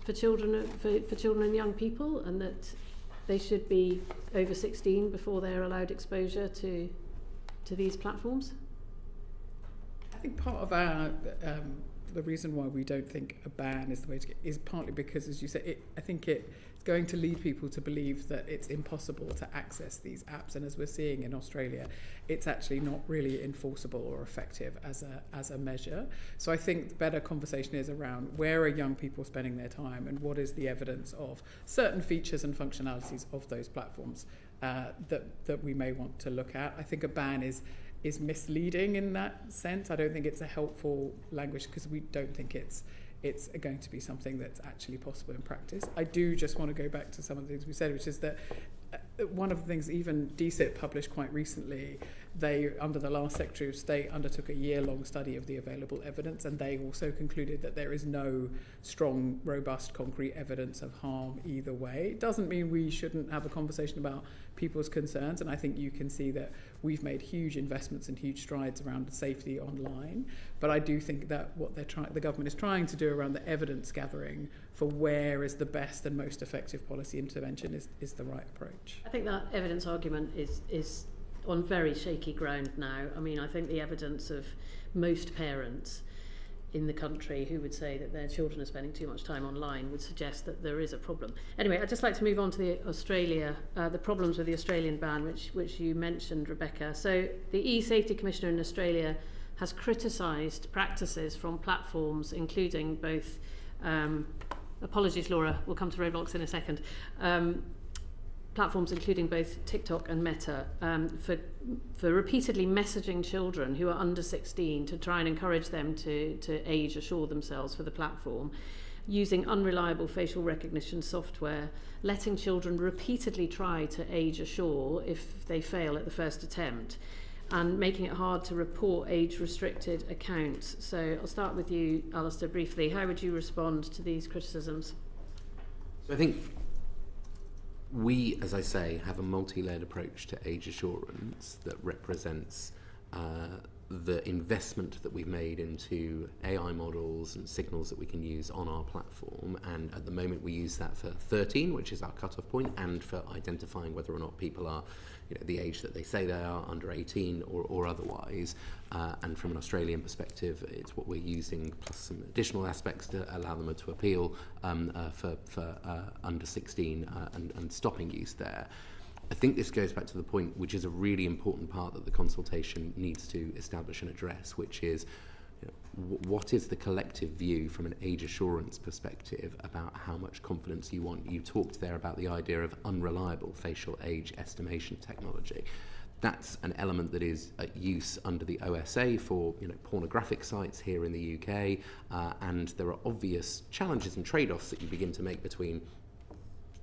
S6: for children and young people, and that they should be over 16 before they're allowed exposure to these platforms?
S3: I think part of our the reason why we don't think a ban is the way to get is partly because, as you say, I think it's going to lead people to believe that it's impossible to access these apps, and as we're seeing in Australia, it's actually not really enforceable or effective as a measure. So I think the better conversation is around where are young people spending their time, and what is the evidence of certain features and functionalities of those platforms that we may want to look at. I think a ban is misleading in that sense. I don't think it's a helpful language because we don't think it's going to be something that's actually possible in practice. I do just want to go back to some of the things we said, which is that one of the things even DSIT published quite recently, they, under the last Secretary of State, undertook a year-long study of the available evidence, and they also concluded that there is no strong, robust, concrete evidence of harm either way. It doesn't mean we shouldn't have a conversation about people's concerns, and I think you can see that we've made huge investments and huge strides around safety online, but I do think that what the government is trying to do around the evidence gathering for where is the best and most effective policy intervention is the right approach.
S6: I think that evidence argument is on very shaky ground now. I mean, I think the evidence of most parents in the country who would say that their children are spending too much time online would suggest that there is a problem. Anyway, I'd just like to move on to the problems with the Australian ban, which you mentioned, Rebecca. So the E-Safety Commissioner in Australia has criticised practices from platforms, including both, apologies Laura, we'll come to Roblox in a second, platforms including both TikTok and Meta, for repeatedly messaging children who are under 16 to try and encourage them to age assure themselves for the platform, using unreliable facial recognition software, letting children repeatedly try to age assure if they fail at the first attempt, and making it hard to report age-restricted accounts. So I'll start with you, Alistair, briefly. How would you respond to these criticisms?
S2: So I think we, as I say, have a multi-layered approach to age assurance that represents the investment that we've made into AI models and signals that we can use on our platform. And at the moment we use that for 13, which is our cutoff point, and for identifying whether or not people are the age that they say they are, under 18 or otherwise. And from an Australian perspective, it's what we're using, plus some additional aspects to allow them to appeal for under 16 and stopping use there. I think this goes back to the point, which is a really important part that the consultation needs to establish and address, which is what is the collective view from an age assurance perspective about how much confidence you want. You talked there about the idea of unreliable facial age estimation technology. That's an element that is at use under the OSA for pornographic sites here in the UK, and there are obvious challenges and trade-offs that you begin to make between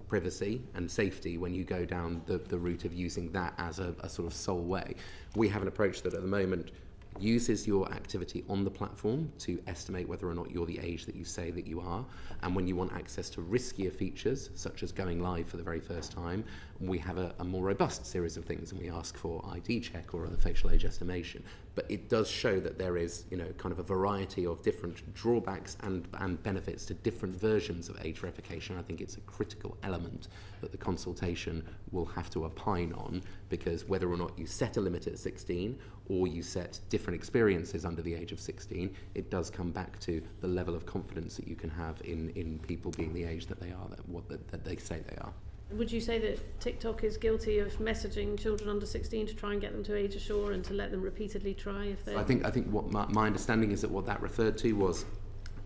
S2: privacy and safety when you go down the route of using that as a sort of sole way. We have an approach that at the moment uses your activity on the platform to estimate whether or not you're the age that you say that you are, and when you want access to riskier features such as going live for the very first time, we have a more robust series of things, and we ask for ID check or other facial age estimation. But it does show that there is kind of a variety of different drawbacks and benefits to different versions of age verification. I think it's a critical element that the consultation will have to opine on, because whether or not you set a limit at 16 or you set different experiences under the age of 16, it does come back to the level of confidence that you can have in people being the age that they are, that they say they are.
S6: Would you say that TikTok is guilty of messaging children under 16 to try and get them to age assure and to let them repeatedly try if they...
S2: I think what my understanding is that what that referred to was,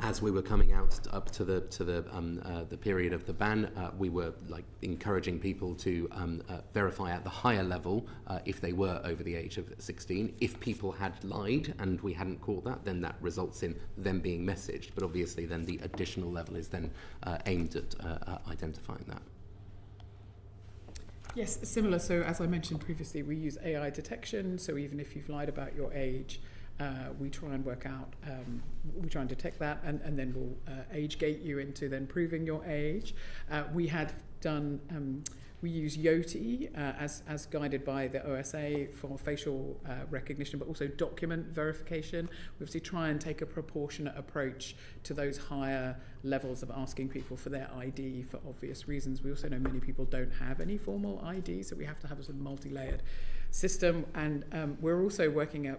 S2: as we were coming out up to the period of the ban, we were encouraging people to verify at the higher level if they were over the age of 16. If people had lied and we hadn't caught that, then that results in them being messaged. But obviously then the additional level is then aimed at identifying that.
S3: Yes, similar. So as I mentioned previously, we use AI detection. So even if you've lied about your age, we try and work out, we try and detect that, and then we'll age gate you into then proving your age. We had done, we use Yoti as guided by the OSA for facial recognition, but also document verification. We obviously try and take a proportionate approach to those higher levels of asking people for their ID for obvious reasons. We also know many people don't have any formal ID, so we have to have a sort of multi-layered system. And we're also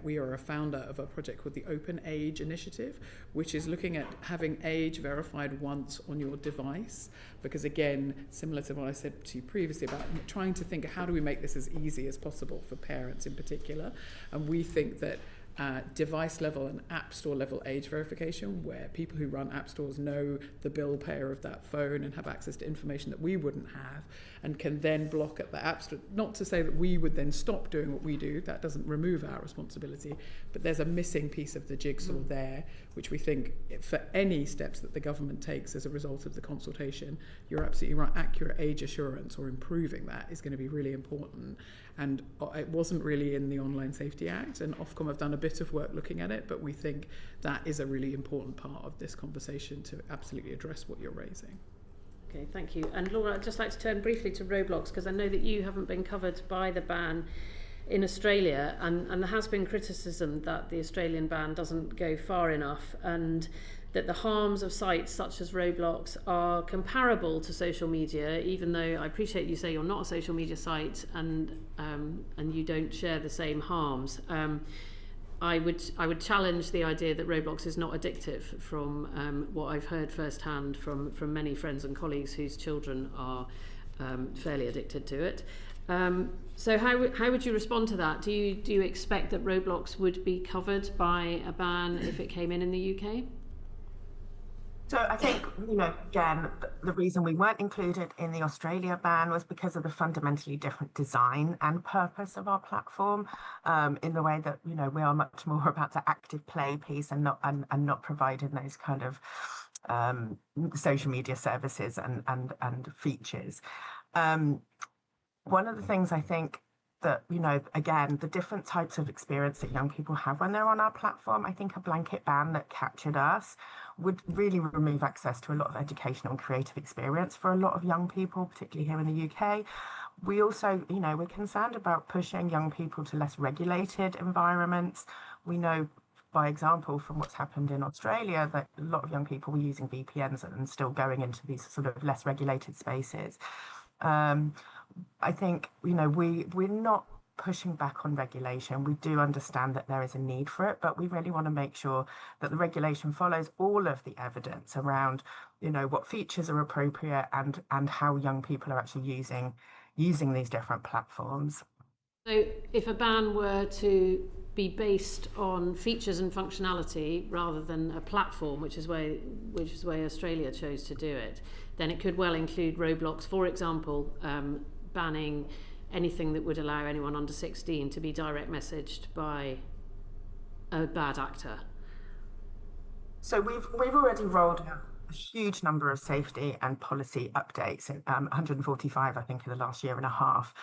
S3: we are a founder of a project called the Open Age Initiative, which is looking at having age verified once on your device. Because again, similar to what I said to you previously about trying to think, how do we make this as easy as possible for parents in particular? And we think that device level and app store level age verification, where people who run app stores know the bill payer of that phone and have access to information that we wouldn't have, and can then block at the app store. Not to say that we would then stop doing what we do, that doesn't remove our responsibility, but there's a missing piece of the jigsaw there, which we think for any steps that the government takes as a result of the consultation, you're absolutely right, accurate age assurance or improving that is going to be really important. And it wasn't really in the Online Safety Act, and Ofcom have done a bit of work looking at it, but we think that is a really important part of this conversation to absolutely address what you're raising.
S6: Okay, thank you. And Laura, I'd just like to turn briefly to Roblox, because I know that you haven't been covered by the ban in Australia, and there has been criticism that the Australian ban doesn't go far enough, and that the harms of sites such as Roblox are comparable to social media, even though I appreciate you say you're not a social media site and you don't share the same harms. I would challenge the idea that Roblox is not addictive from what I've heard firsthand from many friends and colleagues whose children are fairly addicted to it. So how would you respond to that? Do you expect that Roblox would be covered by a ban if it came in the UK?
S4: So I think, again, the reason we weren't included in the Australia ban was because of the fundamentally different design and purpose of our platform, in the way that, we are much more about the active play piece and not providing those kind of social media services and features. One of the things I think that, again, the different types of experience that young people have when they're on our platform, I think a blanket ban that captured us would really remove access to a lot of educational and creative experience for a lot of young people, particularly here in the UK. We also, we're concerned about pushing young people to less regulated environments. We know, by example, from what's happened in Australia, that a lot of young people were using VPNs and still going into these sort of less regulated spaces. I think, we're not pushing back on regulation. We do understand that there is a need for it, but we really want to make sure that the regulation follows all of the evidence around, what features are appropriate and how young people are actually using these different platforms.
S6: So if a ban were to be based on features and functionality rather than a platform, which is why Australia chose to do it, then it could well include Roblox, for example, banning anything that would allow anyone under 16 to be direct messaged by a bad actor. So
S4: we've already rolled out a huge number of safety and policy updates, 145 I think in the last year and a half.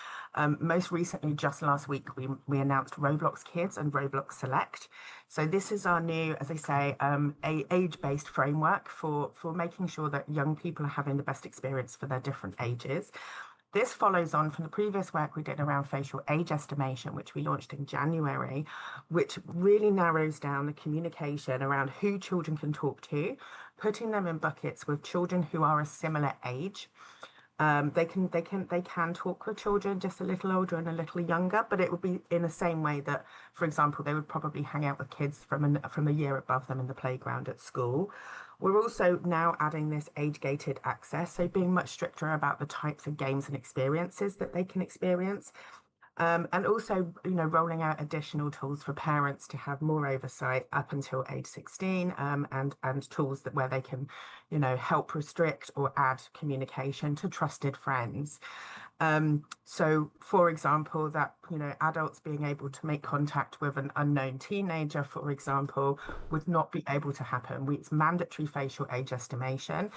S4: Most recently, just last week, we announced Roblox Kids and Roblox Select. So this is our new, as I say, a age-based framework for making sure that young people are having the best experience for their different ages. This follows on from the previous work we did around facial age estimation, which we launched in January, which really narrows down the communication around who children can talk to, putting them in buckets with children who are a similar age. They can talk with children just a little older and a little younger, but it would be in the same way that, for example, they would probably hang out with kids from a year above them in the playground at school. We're also now adding this age-gated access, so being much stricter about the types of games and experiences that they can experience. And also, rolling out additional tools for parents to have more oversight up until age 16, and tools where they can, help restrict or add communication to trusted friends. So, for example, that, adults being able to make contact with an unknown teenager, for example, would not be able to happen. It's mandatory facial age estimation.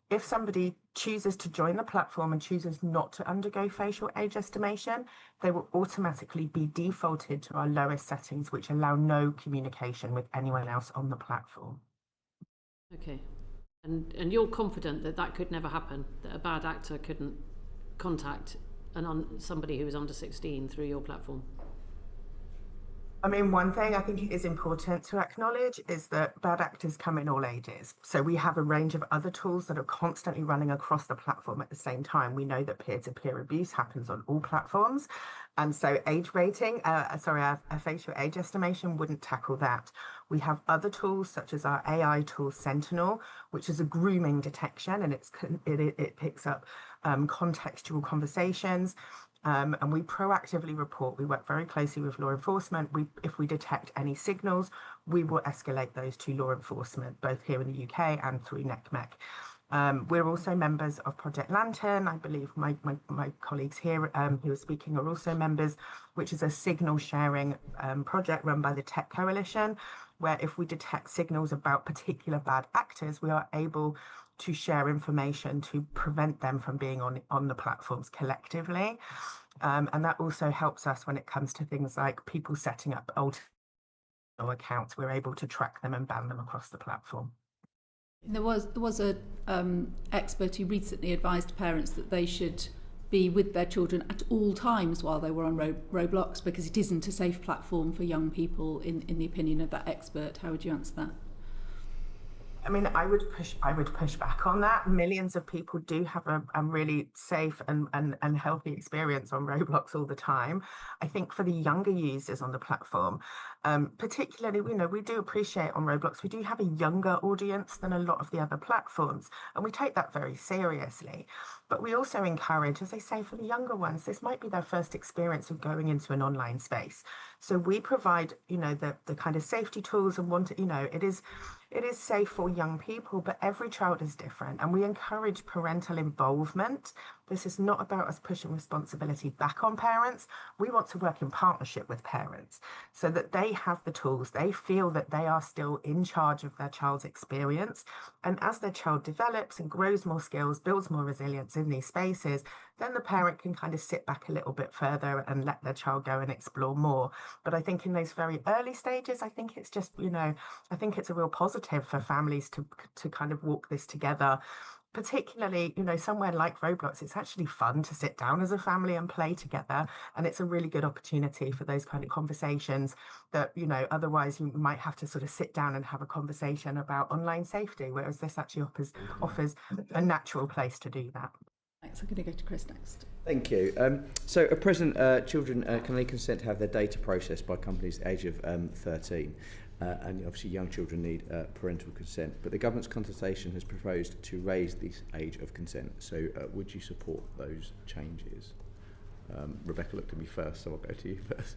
S4: If somebody chooses to join the platform and chooses not to undergo facial age estimation, they will automatically be defaulted to our lowest settings, which allow no communication with anyone else on the platform.
S6: Okay. And you're confident that that could never happen, that a bad actor couldn't contact somebody who was under 16 through your platform?
S4: I mean, one thing I think it is important to acknowledge is that bad actors come in all ages. So we have a range of other tools that are constantly running across the platform at the same time. We know that peer-to-peer abuse happens on all platforms. And so age rating, a facial age estimation wouldn't tackle that. We have other tools such as our AI tool Sentinel, which is a grooming detection, and it picks up contextual conversations. And we proactively report. We work very closely with law enforcement. If we detect any signals, we will escalate those to law enforcement, both here in the UK and through NECMEC. We're also members of Project Lantern. I believe my colleagues here who are speaking are also members, which is a signal sharing project run by the Tech Coalition, where if we detect signals about particular bad actors, we are able to share information to prevent them from being on the platforms collectively. And that also helps us when it comes to things like people setting up old accounts. We're able to track them and ban them across the platform.
S1: There was a expert who recently advised parents that they should be with their children at all times while they were on Roblox, because it isn't a safe platform for young people, in the opinion of that expert. How would you answer that?
S4: I mean, I would push back on that. Millions of people do have a really safe and healthy experience on Roblox all the time. I think for the younger users on the platform, particularly, we do appreciate on Roblox, we do have a younger audience than a lot of the other platforms, and we take that very seriously. But we also encourage, as I say, for the younger ones, this might be their first experience of going into an online space. So we provide, the kind of safety tools and it is safe for young people, but every child is different, and we encourage parental involvement. This is not about us pushing responsibility back on parents. We want to work in partnership with parents so that they have the tools. They feel that they are still in charge of their child's experience. And as their child develops and grows more skills, builds more resilience in these spaces, then the parent can kind of sit back a little bit further and let their child go and explore more. But I think in those very early stages, I think it's just, I think it's a real positive for families to kind of walk this together. Particularly, somewhere like Roblox, it's actually fun to sit down as a family and play together. And it's a really good opportunity for those kind of conversations that, otherwise you might have to sort of sit down and have a conversation about online safety, whereas this actually offers a natural place to do that.
S1: Thanks. I'm going to go to Chris next.
S5: Thank you. So at present, children can only consent to have their data processed by companies at the age of 13. And obviously young children need parental consent, but the government's consultation has proposed to raise this age of consent. So would you support those changes? Rebecca looked at me first, so I'll go to you first.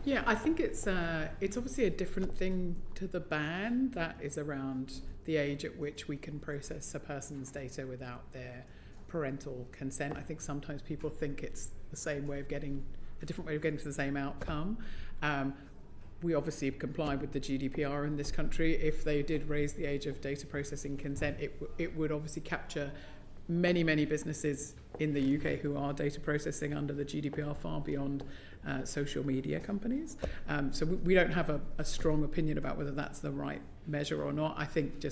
S3: Yeah, I think it's obviously a different thing to the ban that is around the age at which we can process a person's data without their parental consent. I think sometimes people think it's a different way of getting to the same outcome. We obviously comply with the GDPR in this country. If they did raise the age of data processing consent, it would obviously capture many, many businesses in the UK who are data processing under the GDPR far beyond social media companies. So we don't have a strong opinion about whether that's the right measure or not. I think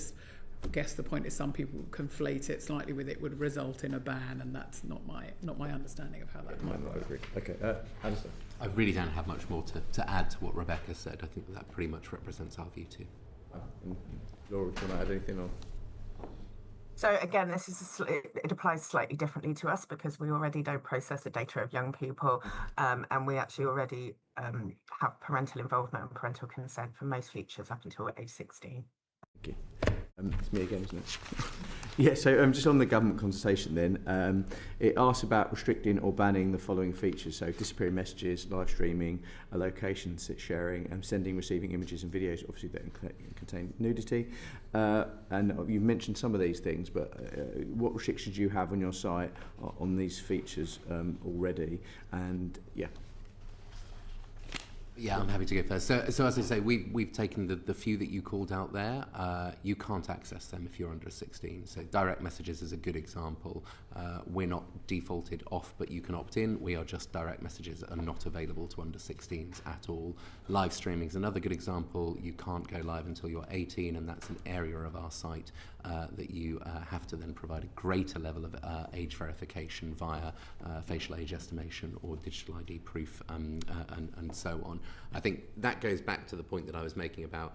S3: I guess the point is some people conflate it slightly with it would result in a ban, and that's not my understanding of how that might work.
S5: Okay, Alistair.
S2: I really don't have much more to add to what Rebecca said. I think that pretty much represents our view too.
S5: Laura, do you want to add anything on?
S4: So again, it applies slightly differently to us because we already don't process the data of young people, and we actually already have parental involvement and parental consent for most features up until age 16.
S5: Thank you. It's me again, isn't it? Yeah, so just on the government consultation then, it asks about restricting or banning the following features. So disappearing messages, live streaming, location sharing, sending, receiving images and videos, obviously that contain nudity. And you've mentioned some of these things, but what restrictions do you have on your site on these features already? And yeah.
S2: Yeah, I'm happy to go first. So as I say, we've taken the few that you called out there. You can't access them if you're under 16. So direct messages is a good example. We're not defaulted off, but you can opt in. We are just direct messages that are not available to under 16s at all. Live streaming is another good example. You can't go live until you're 18, and that's an area of our site that you have to then provide a greater level of age verification via facial age estimation or digital ID proof and so on. I think that goes back to the point that I was making about,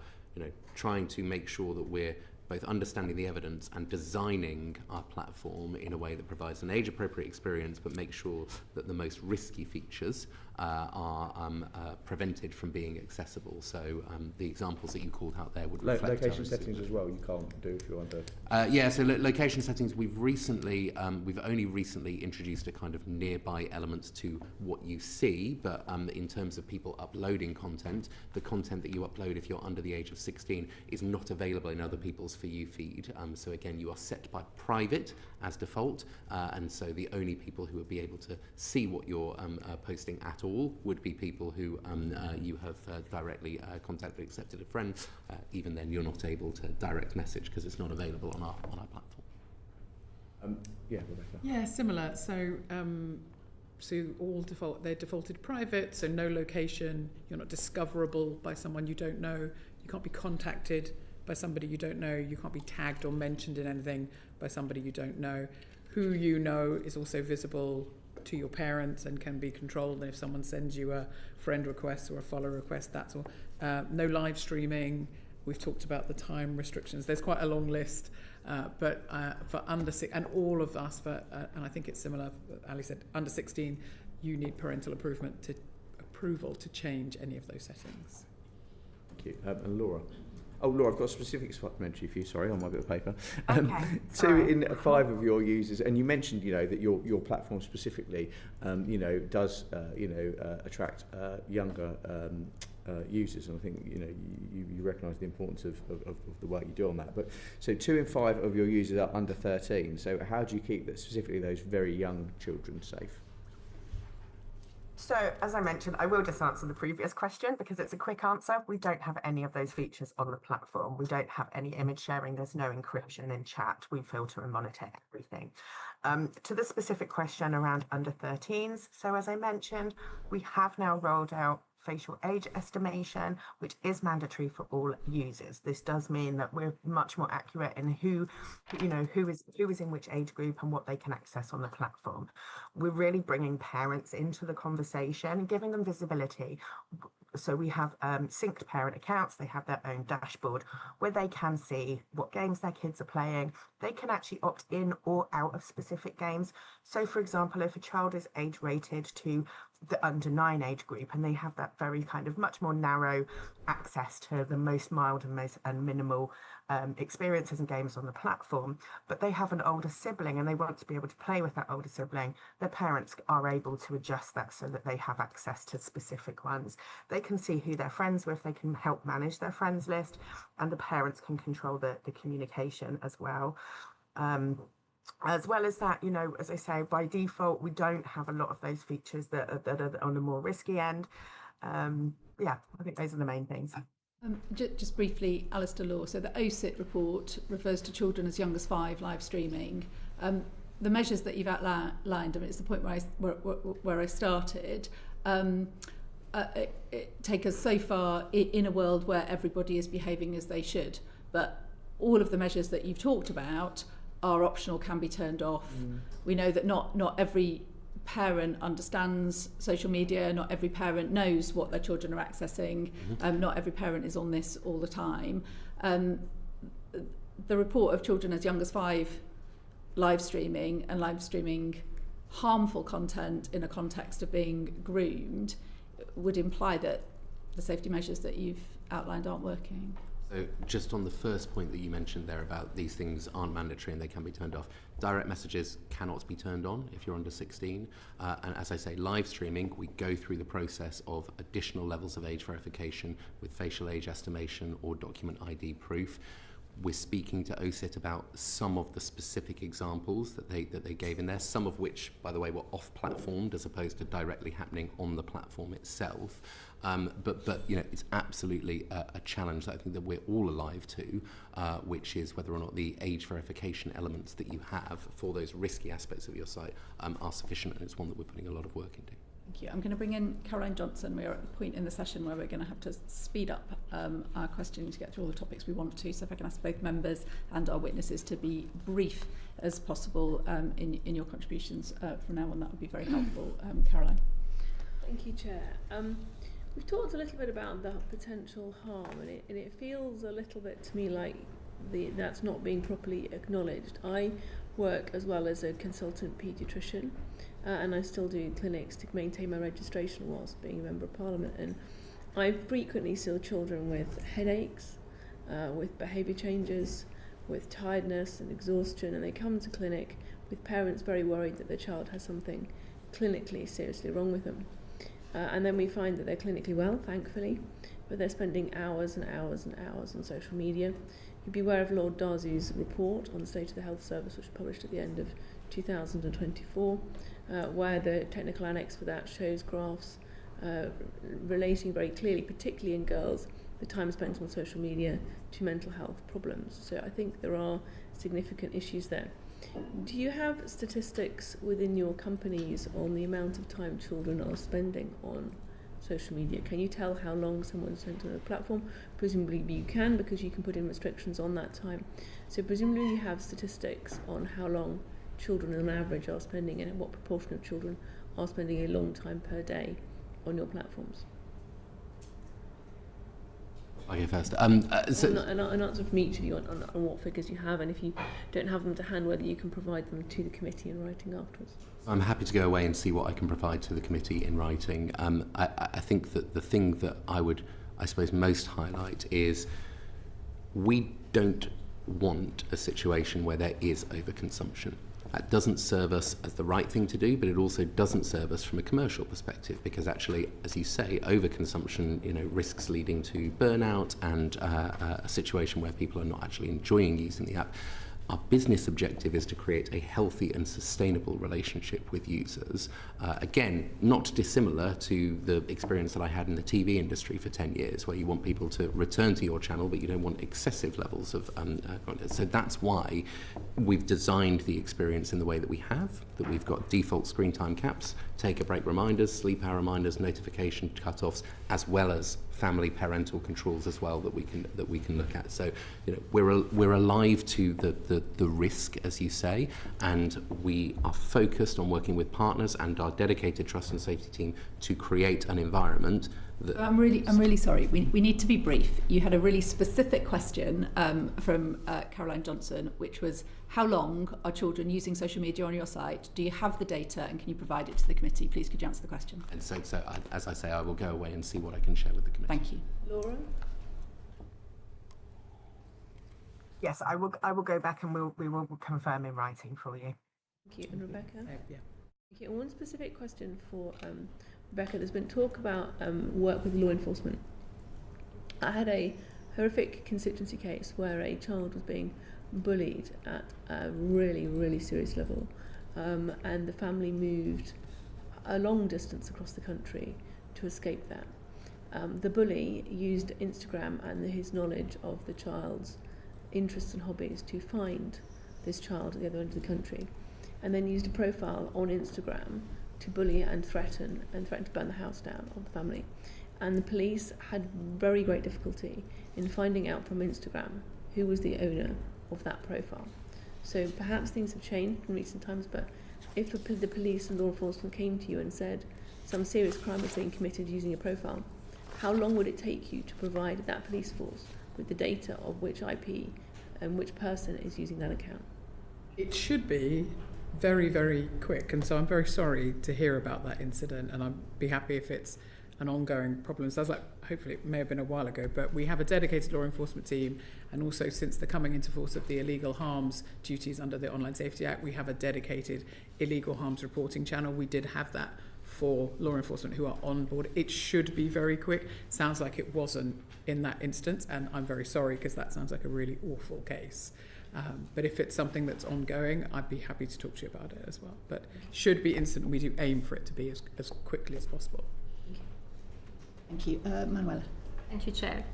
S2: trying to make sure that we're both understanding the evidence and designing our platform in a way that provides an age-appropriate experience, but make sure that the most risky features are prevented from being accessible. So the examples that you called out there would reflect
S5: location settings as well. You can't do if you're under.
S2: So location settings. We've only recently introduced a kind of nearby element to what you see, but in terms of people uploading content, the content that you upload if you're under the age of 16 is not available in other people's For You feed. So again, you are set by private as default, and so the only people who would be able to see what you're posting at all would be people who you have directly contacted, accepted a friend. Even then, you're not able to direct message because it's not available on our platform.
S5: Rebecca.
S3: Yeah, similar. So all they're defaulted private, so no location. You're not discoverable by someone you don't know. You can't be contacted by somebody you don't know. You can't be tagged or mentioned in anything by somebody you don't know. Who you know is also visible to your parents and can be controlled. And if someone sends you a friend request or a follow request, that's all. No live streaming. We've talked about the time restrictions. There's quite a long list, but for under 6, and all of us, and I think it's similar, Ali said, under 16, you need parental approval to change any of those settings.
S5: Thank you. And Laura? Oh, Laura, I've got a specific supplementary for you, sorry, on my bit of paper.
S4: Okay,
S5: 2 in 5 of your users, and you mentioned, that your platform specifically, does, attract younger users, and I think, you recognise the importance of the work you do on that. But so 2 in 5 of your users are under 13, so how do you keep specifically those very young children safe?
S4: So, as I mentioned, I will just answer the previous question because it's a quick answer. We don't have any of those features on the platform. We don't have any image sharing. There's no encryption in chat. We filter and monitor everything. To the specific question around under 13s, so as I mentioned, we have now rolled out facial age estimation, which is mandatory for all users. This does mean that we're much more accurate in who is in which age group and what they can access on the platform. We're really bringing parents into the conversation, giving them visibility. So we have synced parent accounts. They have their own dashboard where they can see what games their kids are playing. They can actually opt in or out of specific games. So, for example, if a child is age rated to the under 9 age group and they have that very kind of much more narrow access to the most mild and minimal experiences and games on the platform, but they have an older sibling and they want to be able to play with that older sibling, their parents are able to adjust that so that they have access to specific ones. They can see who they're friends with, they can help manage their friends list, and the parents can control the communication as well. As well as that, as I say, by default, we don't have a lot of those features that are on the more risky end. I think those are the main things.
S1: Just briefly, Alistair Law. So the OSIT report refers to children as young as 5 live streaming. The measures that you've outlined, it's the point where I started, take us so far in a world where everybody is behaving as they should. But all of the measures that you've talked about are optional, can be turned off. We know that not every parent understands social media, not every parent knows what their children are accessing, not every parent is on this all the time. The report of children as young as 5 live streaming harmful content in a context of being groomed would imply that the safety measures that you've outlined aren't working.
S2: So just on the first point that you mentioned there about these things aren't mandatory and they can be turned off, direct messages cannot be turned on if you're under 16. And as I say, live streaming, we go through the process of additional levels of age verification with facial age estimation or document ID proof. we're speaking to OSIT about some of the specific examples that they gave in there, some of which, by the way, were off-platformed as opposed to directly happening on the platform itself. But you know, it's absolutely a challenge that I think that we're all alive to, which is whether or not the age verification elements that you have for those risky aspects of your site are sufficient, and it's one that we're putting a lot of work into.
S1: Thank you. I'm going to bring in Caroline Johnson. We are at the point in the session where we're going to have to speed up our questioning to get through all the topics we want to. So if I can ask both members and our witnesses to be brief as possible in your contributions from now on, that would be very helpful. Caroline.
S7: Thank you, Chair. We've talked a little bit about the potential harm, and it feels a little bit to me like that's not being properly acknowledged. I work as well as a consultant paediatrician, and I still do clinics to maintain my registration whilst being a Member of Parliament, and I frequently see children with headaches, with behaviour changes, with tiredness and exhaustion, and they come to clinic with parents very worried that their child has something clinically seriously wrong with them. And then we find that they're clinically well, thankfully, but they're spending hours and hours and hours on social media. You'd be aware of Lord Darcy's report on the state of the health service, which was published at the end of 2024, where the technical annex for that shows graphs relating very clearly, particularly in girls, the time spent on social media to mental health problems. So I think there are significant issues there. Do you have statistics within your companies on the amount of time children are spending on social media? Can you tell how long someone's spent on a platform? Presumably you can, because you can put in restrictions on that time. So presumably you have statistics on how long children on average are spending and what proportion of children are spending a long time per day on your platforms.
S2: Okay, first.
S7: So an answer from each of you on what figures you have, and if you don't have them to hand, whether you can provide them to the committee in writing afterwards.
S2: I'm happy to go away and see what I can provide to the committee in writing. I think that the thing that I would, I suppose, most highlight is we don't want a situation where there is overconsumption. That doesn't serve us as the right thing to do, but it also doesn't serve us from a commercial perspective, because actually, as you say, overconsumption, you know, risks leading to burnout and a situation where people are not actually enjoying using the app. Our business objective is to create a healthy and sustainable relationship with users. Again, not dissimilar to the experience that I had in the TV industry for 10 years, where you want people to return to your channel, but you don't want excessive levels of content. So that's why we've designed the experience in the way that we have, that we've got default screen time caps, take a break reminders, sleep hour reminders, notification cutoffs, as well as family parental controls as well that we can look at. So, you know, we're alive to the risk, as you say, and we are focused on working with partners and our dedicated trust and safety team to create an environment that...
S1: I'm really sorry. We need to be brief. You had a really specific question from Caroline Johnson, which was, how long are children using social media on your site? Do you have the data, and can you provide it to the committee? Please, could you answer the question?
S2: And so as I say, I will go away and see what I can share with the committee.
S1: Thank you.
S7: Laura?
S4: Yes, I will go back and we will confirm in writing for you.
S7: Thank you. And Rebecca?
S3: Yeah.
S7: Thank you. And one specific question for Rebecca. There's been talk about work with law enforcement. I had a horrific constituency case where a child was being bullied at a really, really serious level, and the family moved a long distance across the country to escape that. The bully used Instagram and his knowledge of the child's interests and hobbies to find this child at the other end of the country, and then used a profile on Instagram to bully and threaten to burn the house down of the family. And the police had very great difficulty in finding out from Instagram who was the owner of that profile. So perhaps things have changed in recent times, but if the police and law enforcement came to you and said some serious crime was being committed using a profile, how long would it take you to provide that police force with the data of which IP and which person is using that account?
S3: It should be very, very quick, and so I'm very sorry to hear about that incident, and I'd be happy if it's an ongoing problem. Sounds like hopefully it may have been a while ago, but we have a dedicated law enforcement team, and also since the coming into force of the illegal harms duties under the Online Safety Act, we have a dedicated illegal harms reporting channel. We did have that for law enforcement who are on board. It should be very quick. Sounds like it wasn't in that instance, and I'm very sorry because that sounds like a really awful case. But if it's something that's ongoing, I'd be happy to talk to you about it as well. But should be instant, and we do aim for it to be as quickly as possible.
S1: Thank you. Manuela.
S8: Thank you, Chair.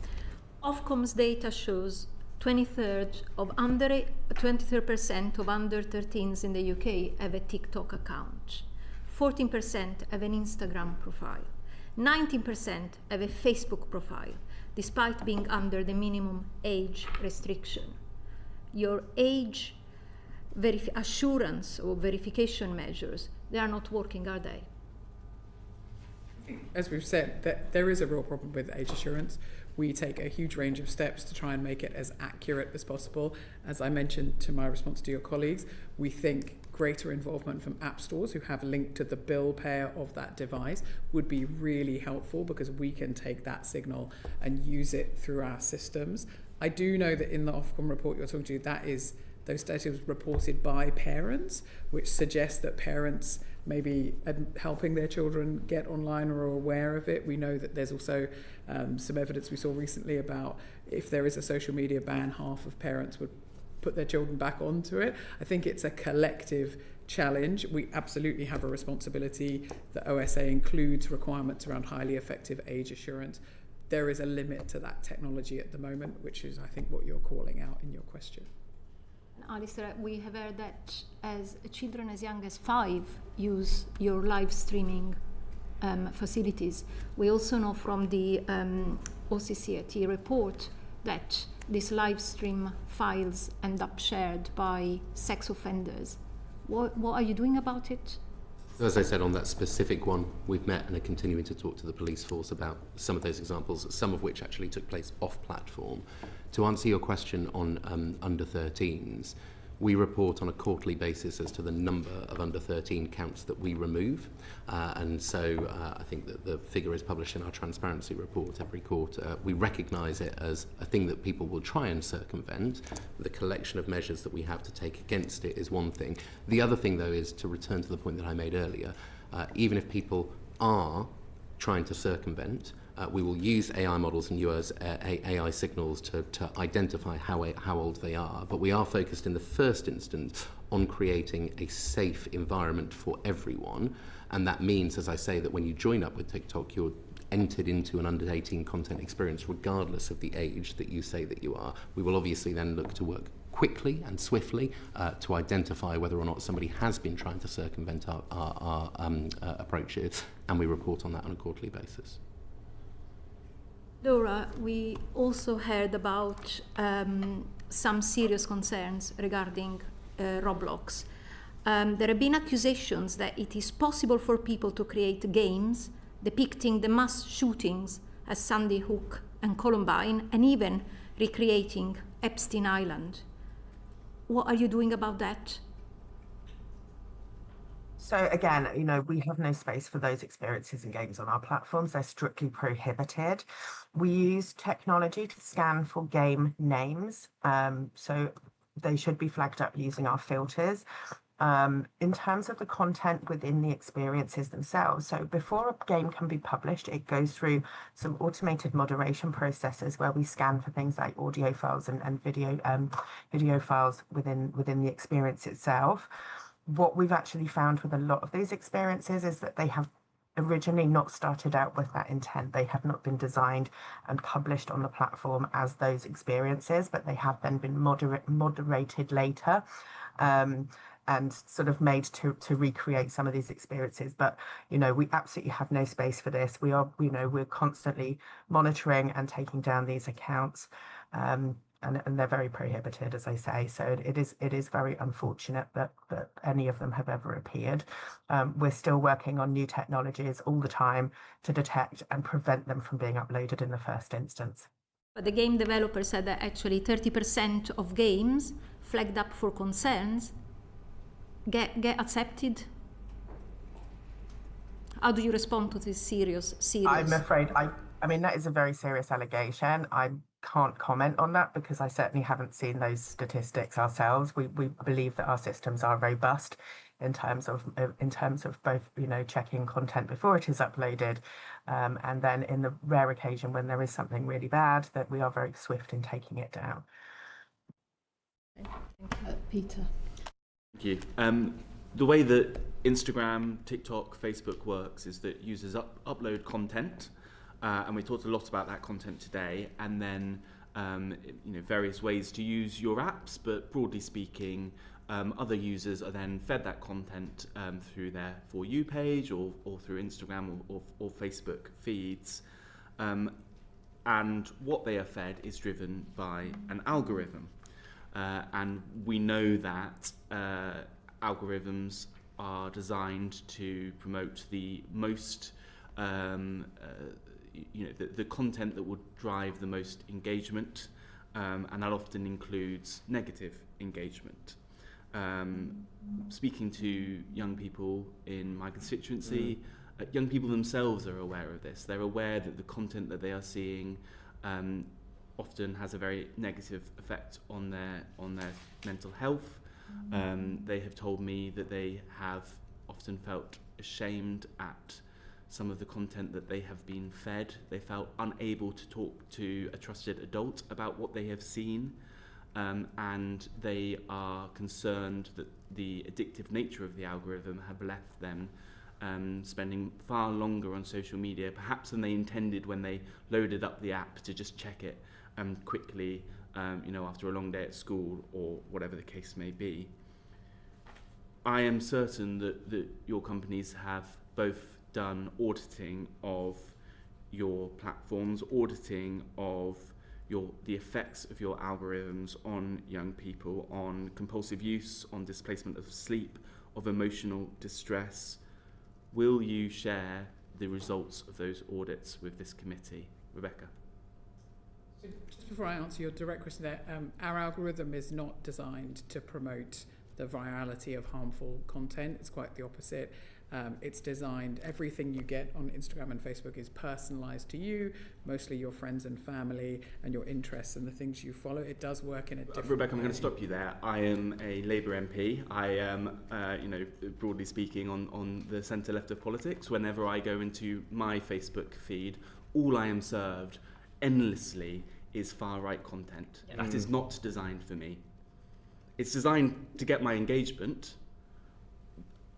S8: Ofcom's data shows 23% of under 13s in the UK have a TikTok account. 14% have an Instagram profile. 19% have a Facebook profile, despite being under the minimum age restriction. Your age assurance or verification measures, they are not working, are they?
S3: As we've said, there is a real problem with age assurance. We take a huge range of steps to try and make it as accurate as possible. As I mentioned to my response to your colleagues, we think greater involvement from app stores who have linked to the bill payer of that device would be really helpful, because we can take that signal and use it through our systems. I do know that in the Ofcom report you're talking to, those data was reported by parents, which suggests that parents maybe helping their children get online or are aware of it. We know that there's also some evidence we saw recently about if there is a social media ban, half of parents would put their children back onto it. I think it's a collective challenge. We absolutely have a responsibility. The OSA includes requirements around highly effective age assurance. There is a limit to that technology at the moment, which is, I think, what you're calling out in your question.
S8: Alistair, we have heard that as children as young as 5 use your live streaming facilities. We also know from the OCCAT report that these live stream files end up shared by sex offenders. What are you doing about it?
S2: As I said, on that specific one, we've met and are continuing to talk to the police force about some of those examples, some of which actually took place off-platform. To answer your question on under 13s, we report on a quarterly basis as to the number of under 13 counts that we remove. And so I think that the figure is published in our transparency report every quarter. We recognise it as a thing that people will try and circumvent. The collection of measures that we have to take against it is one thing. The other thing, though, is to return to the point that I made earlier. Even if people are trying to circumvent, we will use AI models and use AI signals to identify how old they are. But we are focused in the first instance on creating a safe environment for everyone. And that means, as I say, that when you join up with TikTok, you're entered into an under 18 content experience regardless of the age that you say that you are. We will obviously then look to work quickly and swiftly to identify whether or not somebody has been trying to circumvent our approaches, and we report on that on a quarterly basis.
S8: Laura, we also heard about some serious concerns regarding Roblox. There have been accusations that it is possible for people to create games depicting the mass shootings at Sandy Hook and Columbine, and even recreating Epstein Island. What are you doing about that?
S4: So again, we have no space for those experiences and games on our platforms. They're strictly prohibited. We use technology to scan for game names. So they should be flagged up using our filters. In terms of the content within the experiences themselves, so before a game can be published, it goes through some automated moderation processes where we scan for things like audio files and video files within the experience itself. What we've actually found with a lot of these experiences is that they have originally not started out with that intent. They have not been designed and published on the platform as those experiences, but they have then been moderated later. And sort of made to recreate some of these experiences. But, we absolutely have no space for this. We're constantly monitoring and taking down these accounts. And they're very prohibited, as I say. So it is very unfortunate that any of them have ever appeared. We're still working on new technologies all the time to detect and prevent them from being uploaded in the first instance.
S8: But the game developer said that actually 30% of games flagged up for concerns get accepted. How do you respond to this serious?
S4: I'm afraid, I mean, that is a very serious allegation. I'm can't comment on that because I certainly haven't seen those statistics ourselves. We believe that our systems are robust in terms of both, you know, checking content before it is uploaded, and then in the rare occasion when there is something really bad, that we are very swift in taking it down.
S1: Peter.
S9: Thank you. The way that Instagram, TikTok, Facebook works is that users upload content, and we talked a lot about that content today, and then you know, various ways to use your apps, but broadly speaking, other users are then fed that content through their For You page or through Instagram or Facebook feeds, and what they are fed is driven by an algorithm, and we know that algorithms are designed to promote the most, you know, the content that would drive the most engagement, and that often includes negative engagement. Speaking to young people in my constituency, young people themselves are aware of this. They're aware that the content that they are seeing often has a very negative effect on their mental health. They have told me that they have often felt ashamed at some of the content that they have been fed. They felt unable to talk to a trusted adult about what they have seen, and they are concerned that the addictive nature of the algorithm have left them spending far longer on social media, perhaps than they intended when they loaded up the app to just check it quickly, you know, after a long day at school or whatever the case may be. I am certain that your companies have both done auditing of your platforms, auditing of the effects of your algorithms on young people, on compulsive use, on displacement of sleep, of emotional distress. Will you share the results of those audits with this committee? Rebecca.
S3: So just before I answer your direct question there, our algorithm is not designed to promote the virality of harmful content. It's quite the opposite. It's designed, everything you get on Instagram and Facebook is personalised to you, mostly your friends and family and your interests and the things you follow. It does work in a different
S9: Rebecca,
S3: way.
S9: I'm going to stop you there. I am a Labour MP. I am, you know, broadly speaking, on the centre left of politics. Whenever I go into my Facebook feed, all I am served endlessly is far-right content. Yeah. That is not designed for me. It's designed to get my engagement.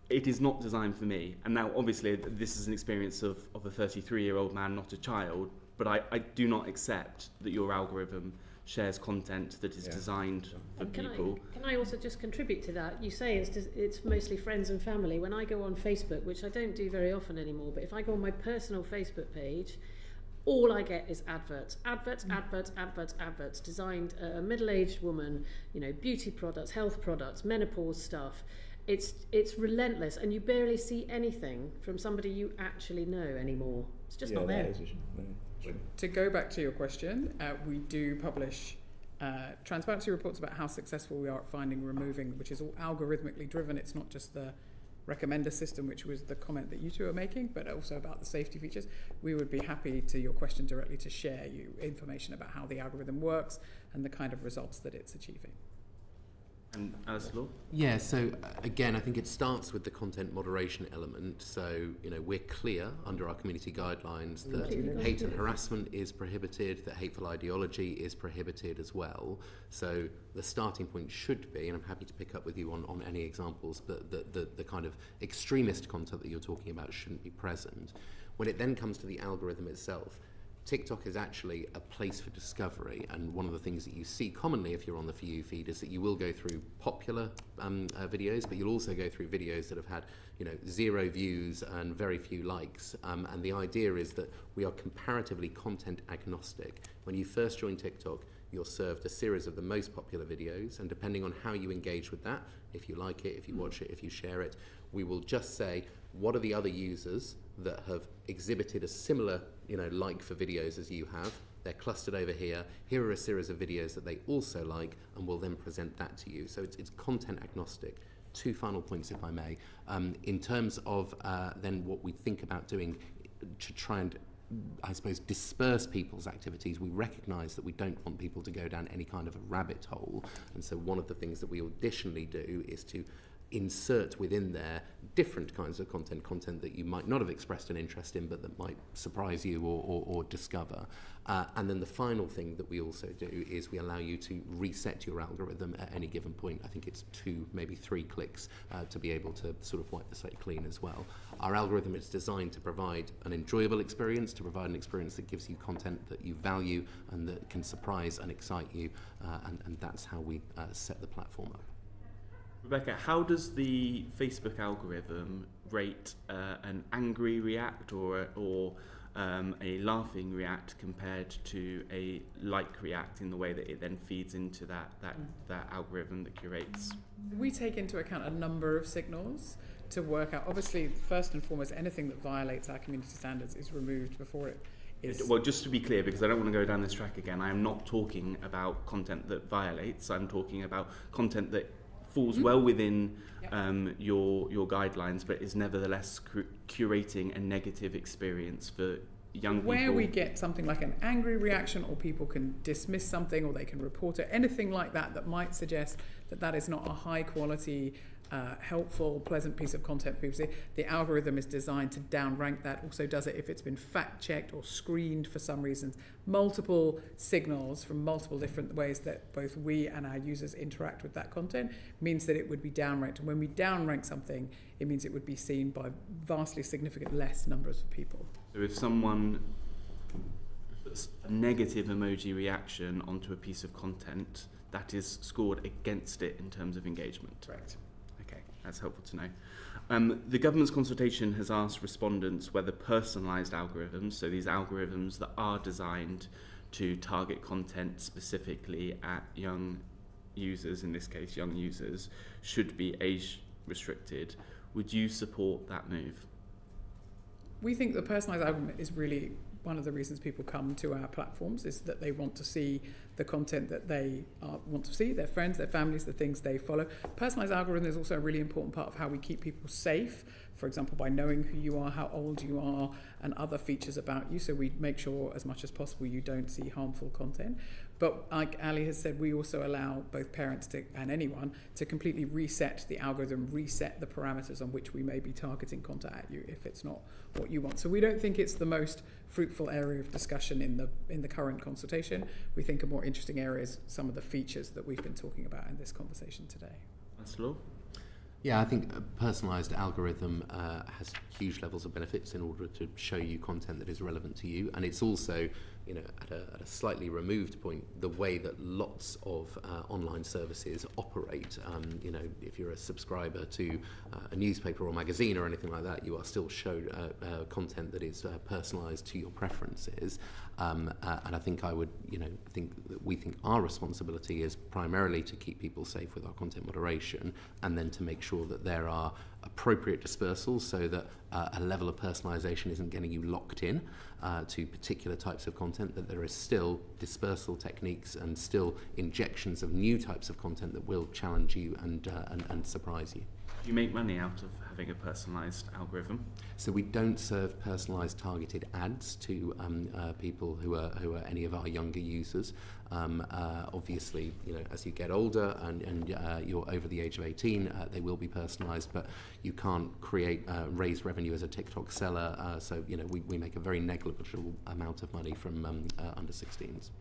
S9: It is not designed for me. And now, obviously, this is an experience of a 33-year-old man, not a child, but I do not accept that your algorithm shares content that is designed for people.
S6: Can I also just contribute to that? You say it's mostly friends and family. When I go on Facebook, which I don't do very often anymore, but if I go on my personal Facebook page, all I get is adverts, designed a middle-aged woman, you know, beauty products, health products, menopause stuff. It's relentless, and you barely see anything from somebody you actually know anymore. It's just not there.
S3: To go back to your question, we do publish transparency reports about how successful we are at finding and removing, which is all algorithmically driven. It's not just the recommender system, which was the comment that you two are making, but also about the safety features. We would be happy, to your question directly, to share you information about how the algorithm works and the kind of results that it's achieving.
S9: And Alistair Law?
S2: Yeah, so again, I think it starts with the content moderation element. So, you know, we're clear under our community guidelines that hate and harassment is prohibited, that hateful ideology is prohibited as well. So the starting point should be, and I'm happy to pick up with you on any examples, but the kind of extremist content that you're talking about shouldn't be present. When it then comes to the algorithm itself, TikTok is actually a place for discovery, and one of the things that you see commonly if you're on the For You feed is that you will go through popular videos, but you'll also go through videos that have had, you know, 0 views and very few likes. And the idea is that we are comparatively content agnostic. When you first join TikTok, you're served a series of the most popular videos, and depending on how you engage with that, if you like it, if you watch it, if you share it, we will just say, what are the other users that have exhibited a similar, you know, like for videos as you have? They're clustered over here. Here are a series of videos that they also like, and we'll then present that to you. So it's content agnostic. 2 final points, if I may. In terms of then what we think about doing to try and I suppose, disperse people's activities, we recognise that we don't want people to go down any kind of a rabbit hole. And so one of the things that we additionally do is to insert within there different kinds of content that you might not have expressed an interest in but that might surprise you or discover. And then the final thing that we also do is we allow you to reset your algorithm at any given point. I think it's 2, maybe 3 clicks to be able to sort of wipe the slate clean as well. Our algorithm is designed to provide an enjoyable experience, to provide an experience that gives you content that you value and that can surprise and excite you, and that's how we set the platform up.
S9: Rebecca, how does the Facebook algorithm rate an angry react or a laughing react compared to a like react in the way that it then feeds into that algorithm that curates?
S3: We take into account a number of signals to work out. Obviously, first and foremost, anything that violates our community standards is removed before it is.
S9: Well, just to be clear, because I don't want to go down this track again, I am not talking about content that violates. I'm talking about content that falls well within your guidelines, but is nevertheless curating a negative experience for young people.
S3: Where we get something like an angry reaction, or people can dismiss something, or they can report it, anything like that that might suggest that that is not a high quality, helpful, pleasant piece of content for people to see. The algorithm is designed to downrank that, also does it if it's been fact checked or screened for some reasons. Multiple signals from multiple different ways that both we and our users interact with that content means that it would be downranked. And when we downrank something, it means it would be seen by vastly significant less numbers of people.
S9: So if someone puts a negative emoji reaction onto a piece of content, that is scored against it in terms of engagement.
S3: Correct.
S9: Okay, that's helpful to know. The government's consultation has asked respondents whether personalised algorithms, so these algorithms that are designed to target content specifically at young users, in this case young users, should be age restricted. Would you support that move?
S3: We think the personalised algorithm is really one of the reasons people come to our platforms, is that they want to see the content that they want to see, their friends, their families, the things they follow. Personalised algorithm is also a really important part of how we keep people safe, for example, by knowing who you are, how old you are, and other features about you. So we make sure as much as possible you don't see harmful content. But like Ali has said, we also allow both parents and anyone to completely reset the algorithm, reset the parameters on which we may be targeting content at you if it's not what you want. So we don't think it's the most fruitful area of discussion in the current consultation. We think a more interesting area is some of the features that we've been talking about in this conversation today.
S9: That's law.
S2: Yeah, I think a personalised algorithm has huge levels of benefits in order to show you content that is relevant to you, and it's also, at a slightly removed point, the way that lots of online services operate. If you're a subscriber to a newspaper or magazine or anything like that, you are still showed content that is personalised to your preferences. And I think we think our responsibility is primarily to keep people safe with our content moderation, and then to make sure that there are appropriate dispersals so that a level of personalisation isn't getting you locked in to particular types of content, that there is still dispersal techniques and still injections of new types of content that will challenge you and surprise you.
S9: Do you make money out of having a personalised algorithm?
S2: So we don't serve personalised targeted ads to people who are any of our younger users. Obviously, as you get older and you're over the age of 18, they will be personalised, but you can't raise revenue as a TikTok seller. So we make a very negligible amount of money from under 16s.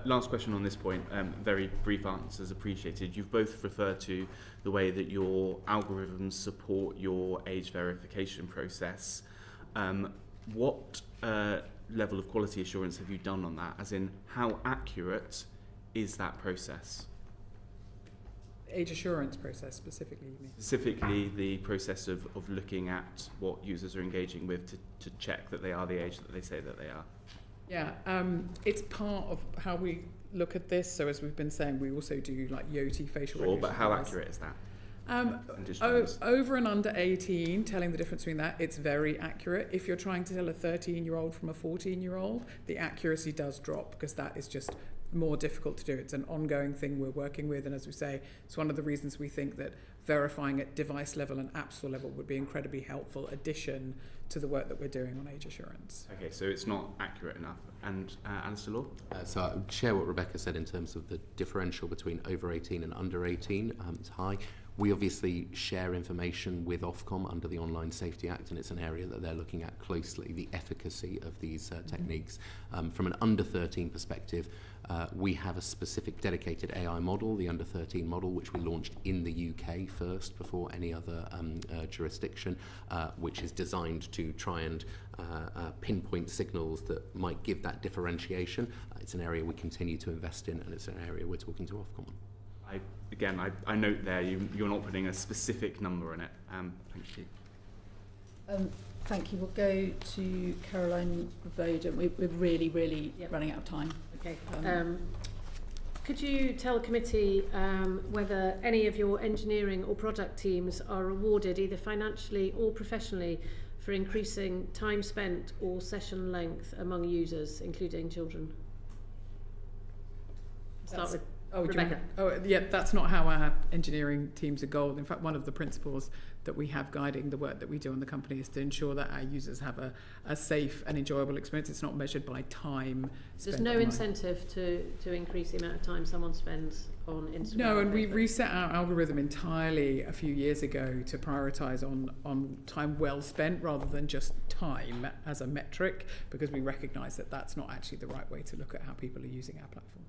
S9: Last question on this point, very brief answers appreciated. You've both referred to the way that your algorithms support your age verification process. What level of quality assurance have you done on that? As in, how accurate is that process?
S3: Age assurance process specifically, you mean?
S9: Specifically the process of looking at what users are engaging with to check that they are the age that they say that they are.
S3: Yeah, it's part of how we look at this. So as we've been saying, we also do like Yoti facial recognition.
S9: But how accurate is that?
S3: Over and under 18, telling the difference between that, it's very accurate. If you're trying to tell a 13-year-old from a 14-year-old, the accuracy does drop, because that is just more difficult to do. It's an ongoing thing we're working with, and as we say, it's one of the reasons we think that verifying at device level and app store level would be incredibly helpful addition to the work that we're doing on age assurance.
S9: Okay, so it's not accurate enough. And Alistair Law?
S2: So I would share what Rebecca said in terms of the differential between over 18 and under 18. It's high. We obviously share information with Ofcom under the Online Safety Act, and it's an area that they're looking at closely, the efficacy of these techniques. From an under 13 perspective, we have a specific dedicated AI model, the under 13 model, which we launched in the UK first before any other jurisdiction, which is designed to try and pinpoint signals that might give that differentiation. It's an area we continue to invest in, and it's an area we're talking to Ofcom on.
S9: I note there you're not putting a specific number on it. Thank you.
S1: Thank you. We'll go to Caroline Bowden. We're really running out of time.
S6: Okay. Could you tell the committee whether any of your engineering or product teams are rewarded either financially or professionally for increasing time spent or session length among users, including children? Start with Rebecca.
S3: That's not how our engineering teams are goaled. In fact, one of the principles that we have guiding the work that we do in the company is to ensure that our users have a safe and enjoyable experience. It's not measured by time spent.
S6: There's no
S3: online.
S6: incentive to increase the amount of time someone spends on Instagram.
S3: No, and we reset our algorithm entirely a few years ago to prioritise on time well spent rather than just time as a metric, because we recognise that that's not actually the right way to look at how people are using our platform.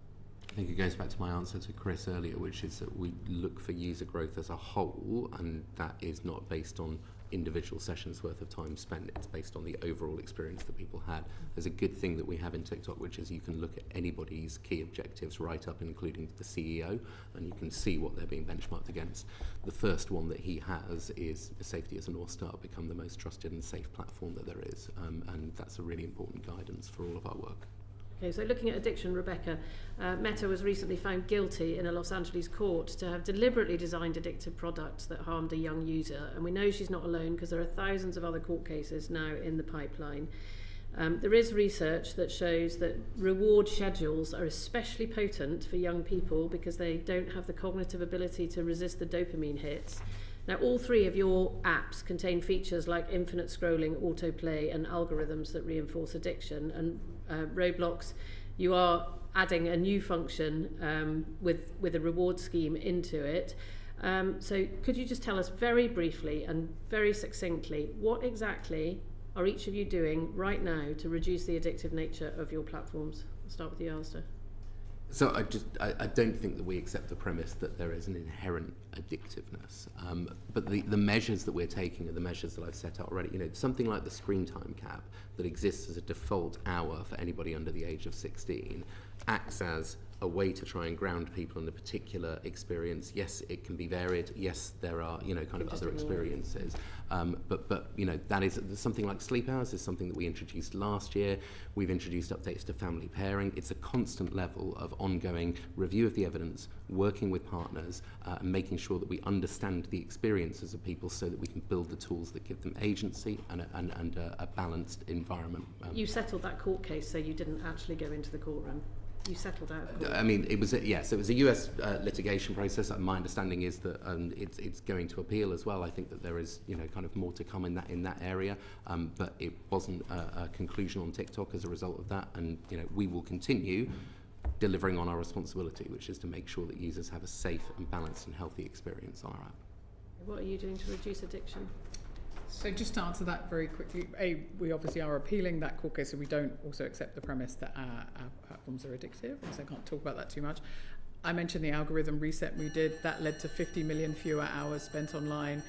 S2: I think it goes back to my answer to Chris earlier, which is that we look for user growth as a whole, and that is not based on individual sessions worth of time spent. It's based on the overall experience that people had. There's a good thing that we have in TikTok, which is you can look at anybody's key objectives right up, including the CEO, and you can see what they're being benchmarked against. The first one that he has is safety as a North Star, become the most trusted and safe platform that there is, and that's a really important guidance for all of our work.
S6: Okay, so looking at addiction, Rebecca, Meta was recently found guilty in a Los Angeles court to have deliberately designed addictive products that harmed a young user. And we know she's not alone because there are thousands of other court cases now in the pipeline. There is research that shows that reward schedules are especially potent for young people because they don't have the cognitive ability to resist the dopamine hits. Now, all three of your apps contain features like infinite scrolling, autoplay, and algorithms that reinforce addiction. And Roblox, you are adding a new function with a reward scheme into it. So could you just tell us very briefly and very succinctly what exactly are each of you doing right now to reduce the addictive nature of your platforms? I'll start with you, Alistair.
S2: So I don't think that we accept the premise that there is an inherent addictiveness, but the measures that we're taking are the measures that I've set out already. You know, something like the screen time cap that exists as a default hour for anybody under the age of 16 acts as a way to try and ground people in a particular experience. Yes, it can be varied. Yes, there are, you know, kind of other experiences. But you know, that is something like sleep hours is something that we introduced last year. We've introduced updates to family pairing. It's a constant level of ongoing review of the evidence, working with partners, and making sure that we understand the experiences of people so that we can build the tools that give them agency and a balanced environment.
S6: You settled that court case, so you didn't actually go into the courtroom. You settled out.
S2: I mean, it was a US litigation process. My understanding is that it's going to appeal as well. I think that there is, you know, kind of more to come in that area. But it wasn't a conclusion on TikTok as a result of that. And you know, we will continue delivering on our responsibility, which is to make sure that users have a safe and balanced and healthy experience on our app.
S6: What are you doing to reduce addiction?
S3: So just to answer that very quickly, we obviously are appealing that court case, so we don't also accept the premise that our platforms are addictive, so I can't talk about that too much. I mentioned the algorithm reset we did. That led to 50 million fewer hours spent online.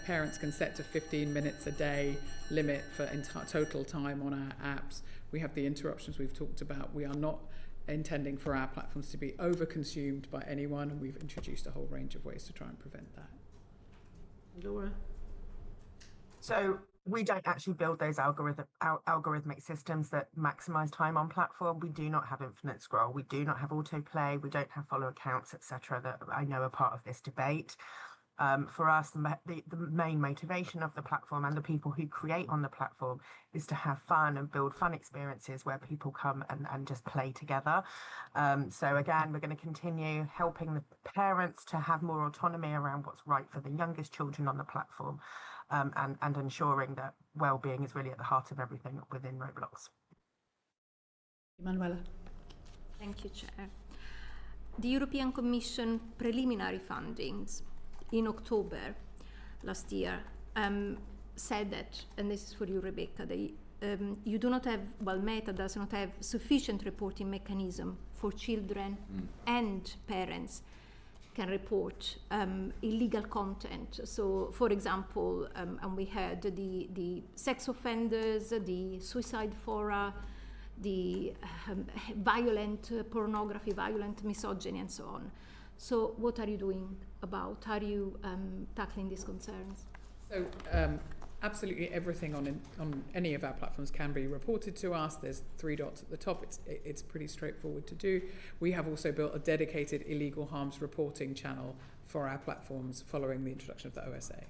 S3: Parents can set to 15 minutes a day limit for total time on our apps. We have the interruptions we've talked about. We are not intending for our platforms to be over-consumed by anyone, and we've introduced a whole range of ways to try and prevent that.
S6: Laura?
S4: So we don't actually build those algorithmic systems that maximize time on platform. We do not have infinite scroll. We do not have autoplay. We don't have follow accounts, etc., that I know are part of this debate. For us, the main motivation of the platform and the people who create on the platform is to have fun and build fun experiences where people come and just play together. So again, we're going to continue helping the parents to have more autonomy around what's right for the youngest children on the platform, and ensuring that well-being is really at the heart of everything within Roblox.
S1: Manuela.
S8: Thank you, Chair. The European Commission preliminary fundings in October last year said that, and this is for you, Rebecca, you do not have, well, Meta does not have sufficient reporting mechanism for children and parents can report illegal content. So, for example, and we heard the sex offenders, the suicide fora, the violent pornography, violent misogyny, and so on. So what are you doing about? How are you tackling these concerns?
S3: So absolutely everything on any of our platforms can be reported to us. There's 3 dots at the top. It's pretty straightforward to do. We have also built a dedicated illegal harms reporting channel for our platforms following the introduction of the OSA.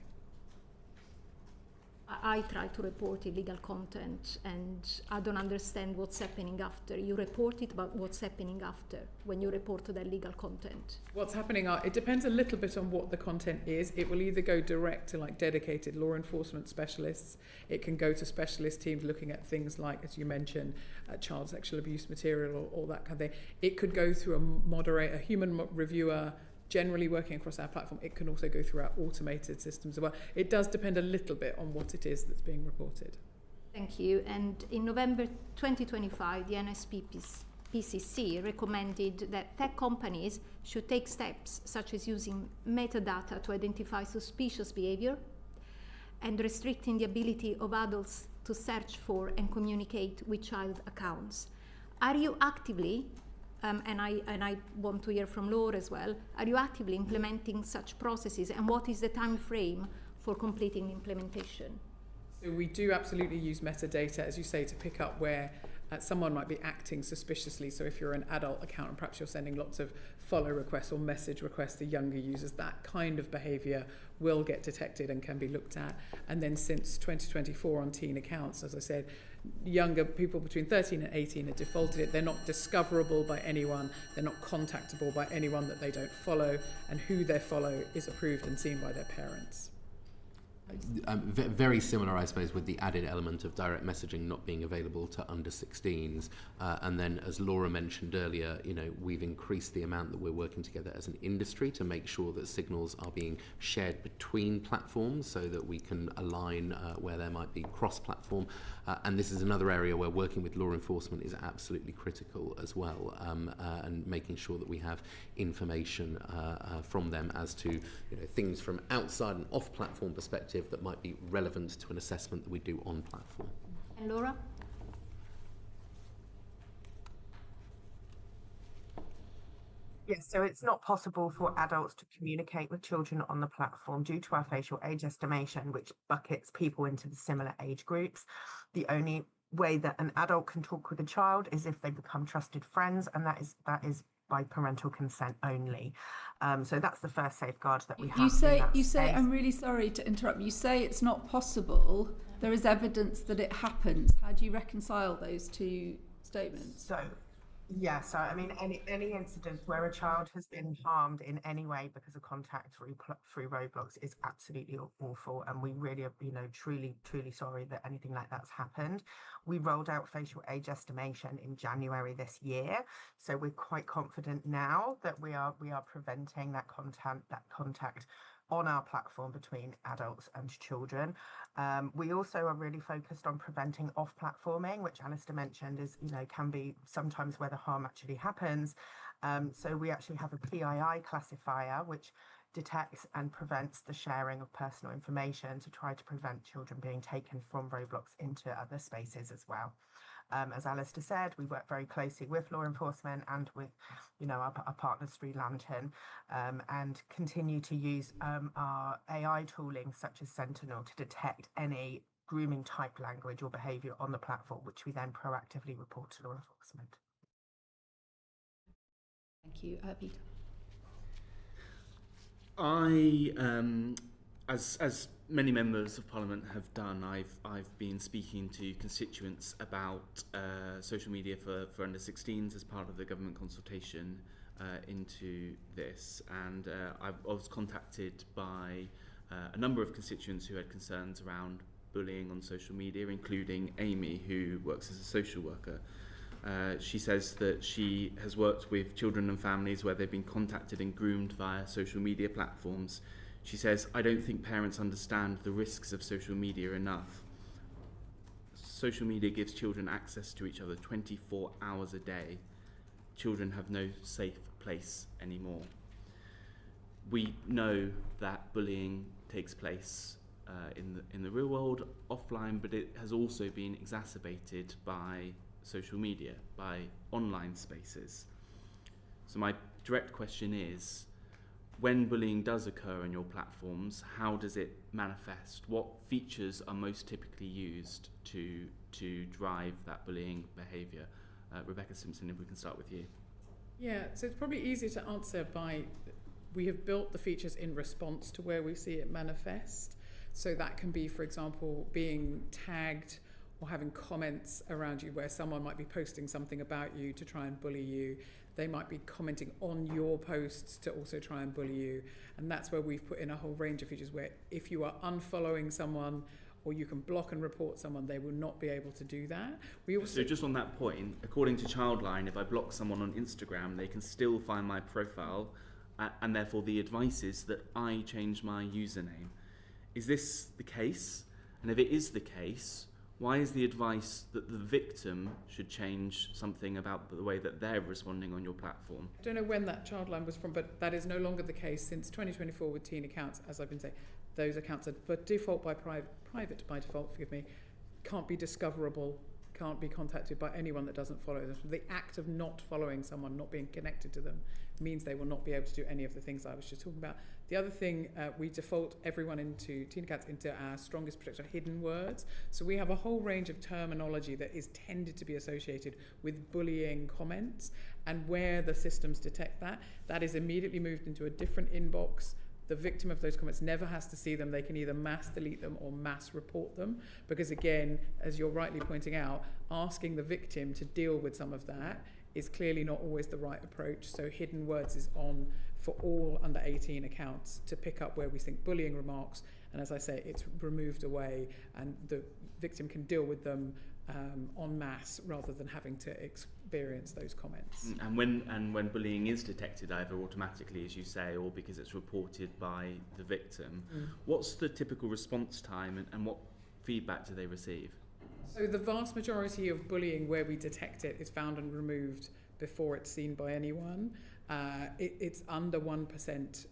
S8: I try to report illegal content and I don't understand what's happening after. You report it, but what's happening after when you report the illegal content?
S3: What's happening it depends a little bit on what the content is. It will either go direct to like dedicated law enforcement specialists. It can go to specialist teams looking at things like, as you mentioned, child sexual abuse material or that kind of thing. It could go through a moderator, a human reviewer, generally working across our platform. It can also go through our automated systems as well. It does depend a little bit on what it is that's being reported.
S8: Thank you. And in November 2025, the NSPCC recommended that tech companies should take steps such as using metadata to identify suspicious behavior and restricting the ability of adults to search for and communicate with child accounts. Are you actively and I want to hear from Laura as well, are you actively implementing such processes and what is the time frame for completing the implementation?
S3: So we do absolutely use metadata, as you say, to pick up where someone might be acting suspiciously. So if you're an adult account and perhaps you're sending lots of follow requests or message requests to younger users, that kind of behaviour will get detected and can be looked at. And then since 2024 on teen accounts, as I said, younger people between 13 and 18 have defaulted it. They're not discoverable by anyone. They're not contactable by anyone that they don't follow. And who they follow is approved and seen by their parents.
S2: Very similar, I suppose, with the added element of direct messaging not being available to under 16s. And then, as Laura mentioned earlier, we've increased the amount that we're working together as an industry to make sure that signals are being shared between platforms so that we can align where there might be cross-platform. And this is another area where working with law enforcement is absolutely critical as well, and making sure that we have information from them as to things from outside and off-platform perspective that might be relevant to an assessment that we do on platform.
S8: And Laura?
S4: Yes, so it's not possible for adults to communicate with children on the platform due to our facial age estimation, which buckets people into the similar age groups. The only way that an adult can talk with a child is if they become trusted friends, and that is by parental consent only. So that's the first safeguard that we have.
S1: You say, I'm really sorry to interrupt. You say it's not possible. There is evidence that it happens. How do you reconcile those two statements?
S4: So I mean, any incident where a child has been harmed in any way because of contact through Roblox is absolutely awful, and we really are, truly sorry that anything like that's happened. We rolled out facial age estimation in January this year, so we're quite confident now that we are preventing that contact on our platform between adults and children. We also are really focused on preventing off-platforming, which Alistair mentioned is, can be sometimes where the harm actually happens. So we actually have a PII classifier, which detects and prevents the sharing of personal information to try to prevent children being taken from Roblox into other spaces as well. As Alistair said, we work very closely with law enforcement and with, our partners Sri Lankan, and continue to use our AI tooling such as Sentinel to detect any grooming type language or behaviour on the platform, which we then proactively report to law enforcement.
S1: Thank you, Peter.
S9: As many members of Parliament have done, I've been speaking to constituents about social media for under 16s as part of the government consultation into this, and I was contacted by a number of constituents who had concerns around bullying on social media, including Amy, who works as a social worker. She says that she has worked with children and families where they've been contacted and groomed via social media platforms. She says, I don't think parents understand the risks of social media enough. Social media gives children access to each other 24 hours a day. Children have no safe place anymore. We know that bullying takes place in the real world, offline, but it has also been exacerbated by social media, by online spaces. So my direct question is, when bullying does occur on your platforms, how does it manifest? What features are most typically used to drive that bullying behaviour? Rebecca Stimson, if we can start with you.
S3: Yeah, so it's probably easier to answer by, we have built the features in response to where we see it manifest. So that can be, for example, being tagged or having comments around you where someone might be posting something about you to try and bully you. They might be commenting on your posts to also try and bully you. And that's where we've put in a whole range of features where if you are unfollowing someone or you can block and report someone, they will not be able to do that.
S9: So just on that point, according to Childline, if I block someone on Instagram, they can still find my profile, and therefore the advice is that I change my username. Is this the case? And if it is the case, why is the advice that the victim should change something about the way that they're responding on your platform?
S3: I don't know when that Childline was from, but that is no longer the case since 2024 with teen accounts. As I've been saying, those accounts are by default private by default, can't be discoverable, can't be contacted by anyone that doesn't follow them. The act of not following someone, not being connected to them, means they will not be able to do any of the things I was just talking about. The other thing, we default everyone into teen accounts into our strongest protector, hidden words. So we have a whole range of terminology that is tended to be associated with bullying comments, and where the systems detect that, that is immediately moved into a different inbox. The victim of those comments never has to see them. They can either mass delete them or mass report them, because again, as you're rightly pointing out, asking the victim to deal with some of that is clearly not always the right approach. So hidden words is on for all under 18 accounts to pick up where we think bullying remarks, and as I say, it's removed away and the victim can deal with them en masse rather than having to experience those comments.
S9: And when bullying is detected, either automatically, as you say, or because it's reported by the victim, what's the typical response time and what feedback do they receive?
S3: So the vast majority of bullying where we detect it is found and removed before it's seen by anyone. It's under 1%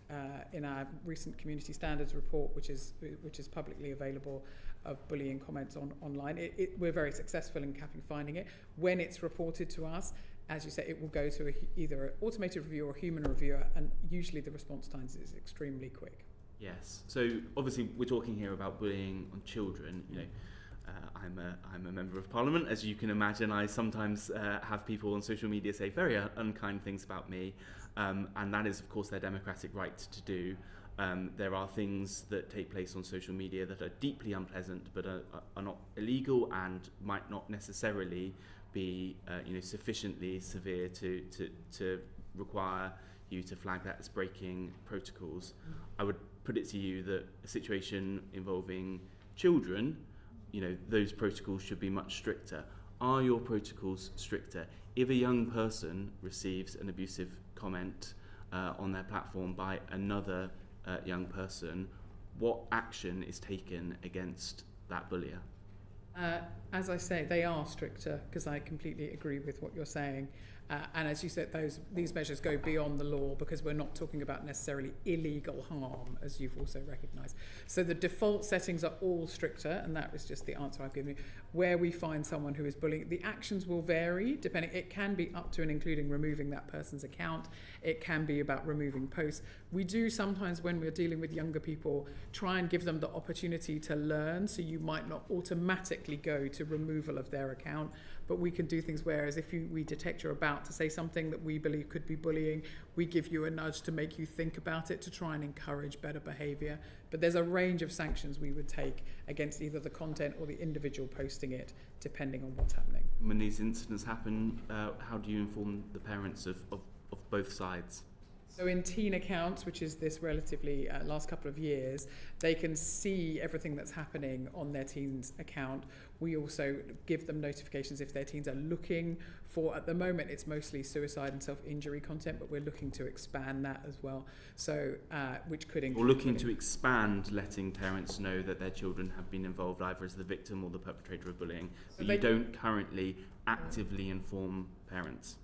S3: in our recent community standards report, which is publicly available, of bullying comments online. We're very successful in finding it. When it's reported to us, as you say, it will go to either an automated reviewer or human reviewer, and usually the response times is extremely quick.
S9: Yes. So obviously we're talking here about bullying on children. You know, I'm a member of Parliament, as you can imagine. I sometimes have people on social media say very unkind things about me, and that is, of course, their democratic right to do. There are things that take place on social media that are deeply unpleasant, but are not illegal and might not necessarily be, sufficiently severe to require you to flag that as breaking protocols. I would put it to you that a situation involving children, those protocols should be much stricter. Are your protocols stricter? If a young person receives an abusive comment on their platform by another young person, what action is taken against that bullier?
S3: As I say, they are stricter, because I completely agree with what you're saying. And as you said, these measures go beyond the law, because we're not talking about necessarily illegal harm, as you've also recognised. So the default settings are all stricter, and that was just the answer I've given you. Where we find someone who is bullying, the actions will vary, depending. It can be up to and including removing that person's account. It can be about removing posts. We do sometimes, when we're dealing with younger people, try and give them the opportunity to learn, so you might not automatically go to removal of their account, but we can do things whereas if we detect you're about about to say something that we believe could be bullying, we give you a nudge to make you think about it, to try and encourage better behaviour. But there's a range of sanctions we would take against either the content or the individual posting it, depending on what's happening.
S9: When these incidents happen, how do you inform the parents of both sides?
S3: So in teen accounts, which is this relatively last couple of years, they can see everything that's happening on their teen's account. We also give them notifications if their teens are looking for, at the moment it's mostly suicide and self-injury content, but we're looking to expand that as well. So which could include...
S9: Or looking to expand letting parents know that their children have been involved either as the victim or the perpetrator of bullying, but you don't currently actively inform parents.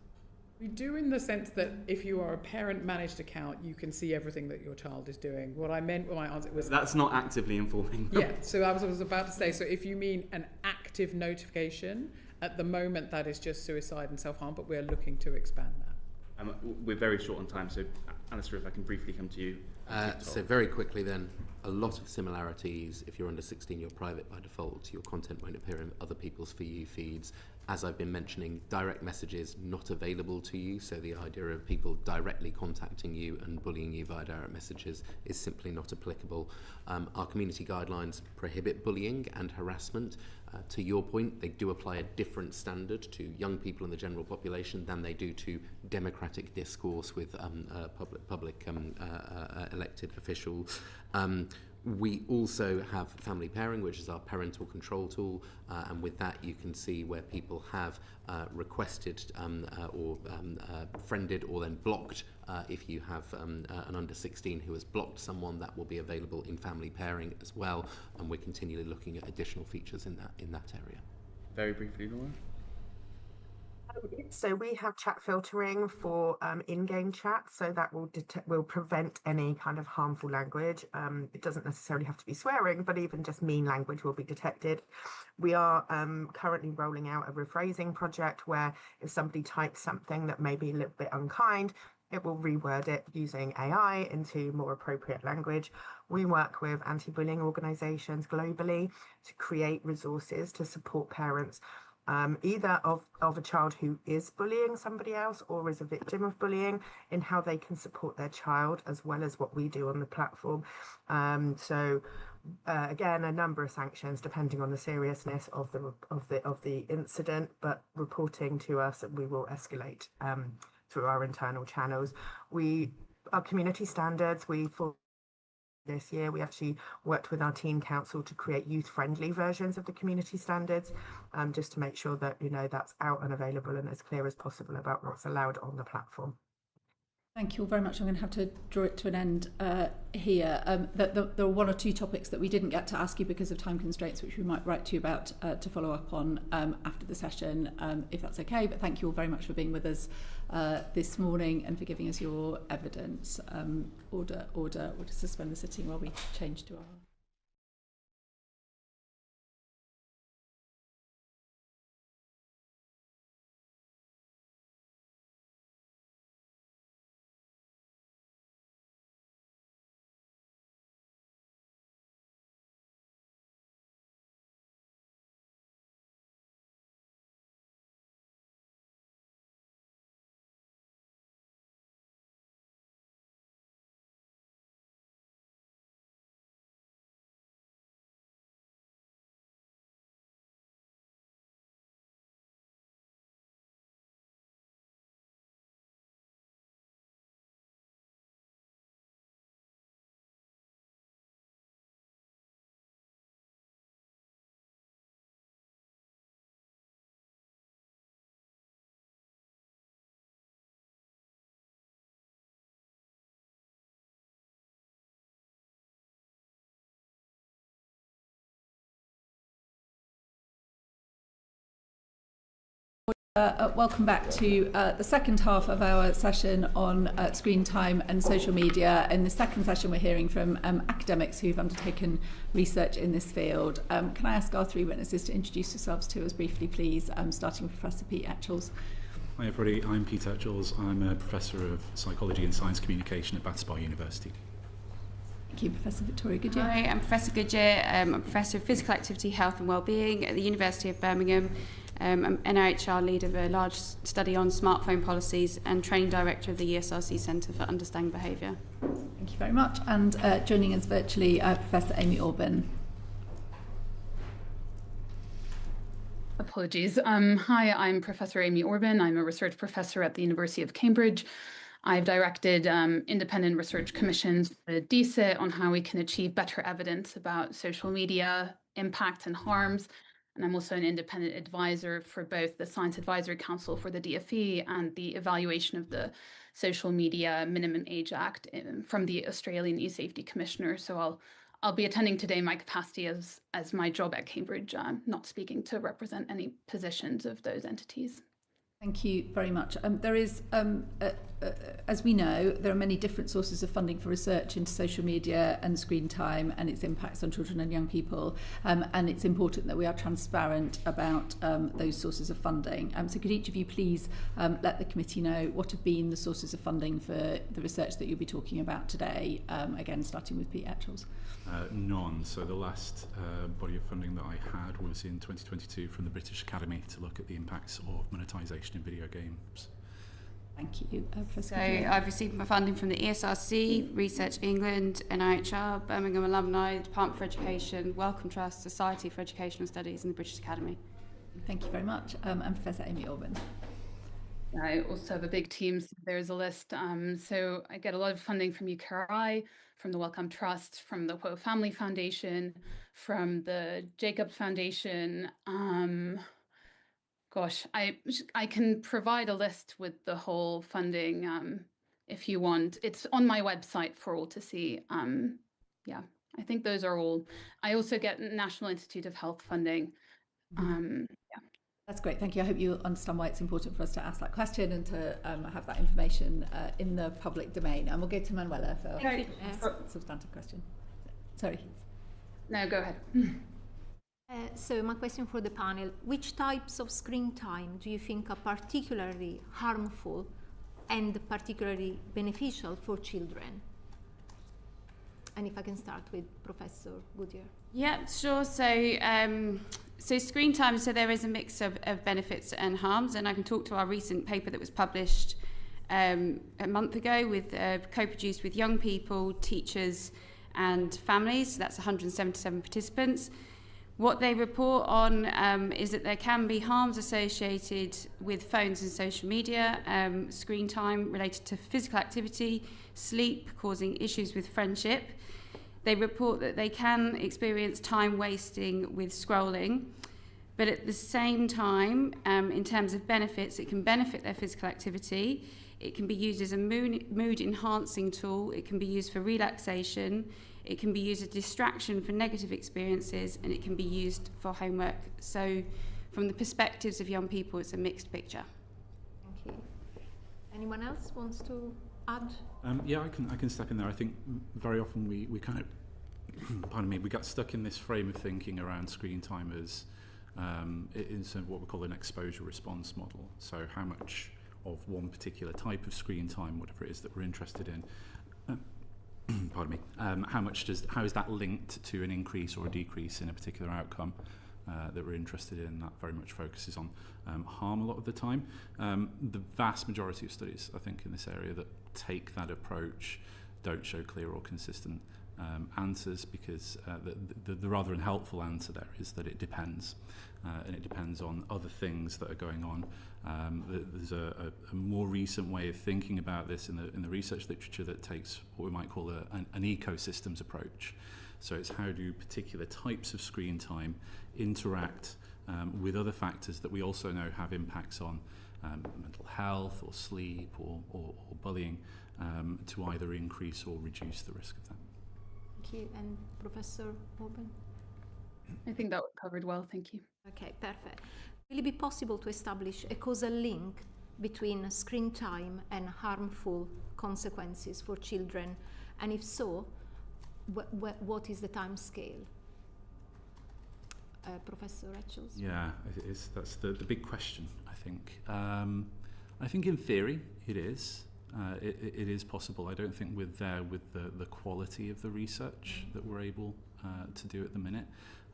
S3: We do, in the sense that if you are a parent-managed account, you can see everything that your child is doing. What I meant when my answer was...
S9: That's not actively informing them.
S3: Yeah, so I was about to say, so if you mean an active notification, at the moment that is just suicide and self-harm, but we're looking to expand that.
S9: We're very short on time, so Alistair, if I can briefly come to you.
S2: So very quickly then, a lot of similarities. If you're under 16, you're private by default. Your content won't appear in other people's For You feeds. As I've been mentioning, direct messages not available to you, so the idea of people directly contacting you and bullying you via direct messages is simply not applicable. Our community guidelines prohibit bullying and harassment. To your point, they do apply a different standard to young people in the general population than they do to democratic discourse with public elected officials. We also have family pairing, which is our parental control tool, and with that you can see where people have requested or friended or then blocked. If you have an under 16 who has blocked someone, that will be available in family pairing as well, and we're continually looking at additional features in that area.
S9: Very briefly, Laura.
S4: So we have chat filtering for in-game chat, so that will prevent any kind of harmful language. It doesn't necessarily have to be swearing, but even just mean language will be detected. We are currently rolling out a rephrasing project where if somebody types something that may be a little bit unkind, it will reword it using AI into more appropriate language. We work with anti-bullying organisations globally to create resources to support parents either of a child who is bullying somebody else or is a victim of bullying, in how they can support their child, as well as what we do on the platform. Again, a number of sanctions depending on the seriousness of the incident, but reporting to us, we will escalate through our internal channels. Our community standards, this year we actually worked with our teen council to create youth-friendly versions of the community standards, just to make sure that that's out and available and as clear as possible about what's allowed on the platform.
S1: Thank you all very much. I'm going to have to draw it to an end here. There are one or two topics that we didn't get to ask you because of time constraints, which we might write to you about to follow up on after the session, if that's okay. But thank you all very much for being with us this morning and for giving us your evidence. Order to suspend the sitting while we change to our... Welcome back to the second half of our session on screen time and social media. In the second session, we're hearing from academics who've undertaken research in this field. Can I ask our three witnesses to introduce yourselves to us briefly, please, starting with Professor Pete Etchells.
S10: Hi everybody, I'm Pete Etchells. I'm a Professor of Psychology and Science Communication at Bath University.
S1: Thank you, Professor Victoria Goodyear.
S11: Hi, I'm Professor Goodyear. I'm a Professor of Physical Activity, Health and Wellbeing at the University of Birmingham. I'm NIHR lead of a large study on smartphone policies and training director of the ESRC Centre for Understanding Behaviour.
S1: Thank you very much. And joining us virtually, Professor Amy Orben.
S12: Apologies. Hi, I'm Professor Amy Orben. I'm a research professor at the University of Cambridge. I've directed independent research commissions for DSIT on how we can achieve better evidence about social media impact and harms. And I'm also an independent advisor for both the Science Advisory Council for the DfE and the evaluation of the Social Media Minimum Age Act from the Australian E-Safety Commissioner. So I'll be attending today in my capacity as my job at Cambridge, not speaking to represent any positions of those entities.
S1: Thank you very much. There is, as we know, there are many different sources of funding for research into social media and screen time and its impacts on children and young people. And it's important that we are transparent about those sources of funding. So could each of you please let the committee know what have been the sources of funding for the research that you'll be talking about today? Again, starting with Pete Etchells.
S10: None. So the last body of funding that I had was in 2022 from the British Academy to look at the impacts of monetisation in video games.
S1: Thank you.
S11: So I've received my funding from the ESRC, Research England, NIHR, Birmingham Alumni, Department for Education, Wellcome Trust, Society for Educational Studies and the British Academy.
S1: Thank you very much. And Professor Amy Orben.
S12: I also have a big team, so there's a list. So I get a lot of funding from UKRI, from the Wellcome Trust, from the Quo Family Foundation, from the Jacobs Foundation. Gosh, I can provide a list with the whole funding if you want. It's on my website for all to see. Yeah, I think those are all. I also get National Institute of Health funding. Yeah.
S1: That's great, thank you. I hope you understand why it's important for us to ask that question and to have that information in the public domain. And we'll go to Manuela for a substantive question. Sorry.
S12: No, go ahead.
S8: So my question for the panel, which types of screen time do you think are particularly harmful and particularly beneficial for children? And if I can start with Professor Goodyear.
S11: Yeah, sure. So screen time, so there is a mix of benefits and harms, and I can talk to our recent paper that was published a month ago with co-produced with young people, teachers and families. So that's 177 participants. What they report on is that there can be harms associated with phones and social media, screen time related to physical activity, sleep, causing issues with friendship. They report that they can experience time wasting with scrolling, but at the same time, in terms of benefits, it can benefit their physical activity. It can be used as a mood enhancing tool. It can be used for relaxation. It can be used as a distraction for negative experiences, and it can be used for homework. So from the perspectives of young people, it's a mixed picture.
S8: Thank you. Anyone else wants to add?
S10: Yeah, I can step in there. I think very often we kind of, pardon me, we get stuck in this frame of thinking around screen time as in what we call an exposure response model. So how much of one particular type of screen time, whatever it is that we're interested in, pardon me, how is that linked to an increase or a decrease in a particular outcome that we're interested in? That very much focuses on harm a lot of the time. The vast majority of studies, I think, in this area that take that approach don't show clear or consistent answers, because the rather unhelpful answer there is that it depends, and it depends on other things that are going on. There's a more recent way of thinking about this in the research literature that takes what we might call an ecosystems approach. So it's how do particular types of screen time interact with other factors that we also know have impacts on mental health or sleep or bullying, to either increase or reduce the risk of that.
S8: Thank you. And Professor Orben?
S12: I think that was covered well, thank you.
S8: Okay, perfect. Will it be possible to establish a causal link between screen time and harmful consequences for children? And if so, what is the time scale? Professor Etchells?
S10: Yeah, that's the big question, I think. I think in theory it is. It is possible. I don't think we're there with the quality of the research that we're able to do at the minute.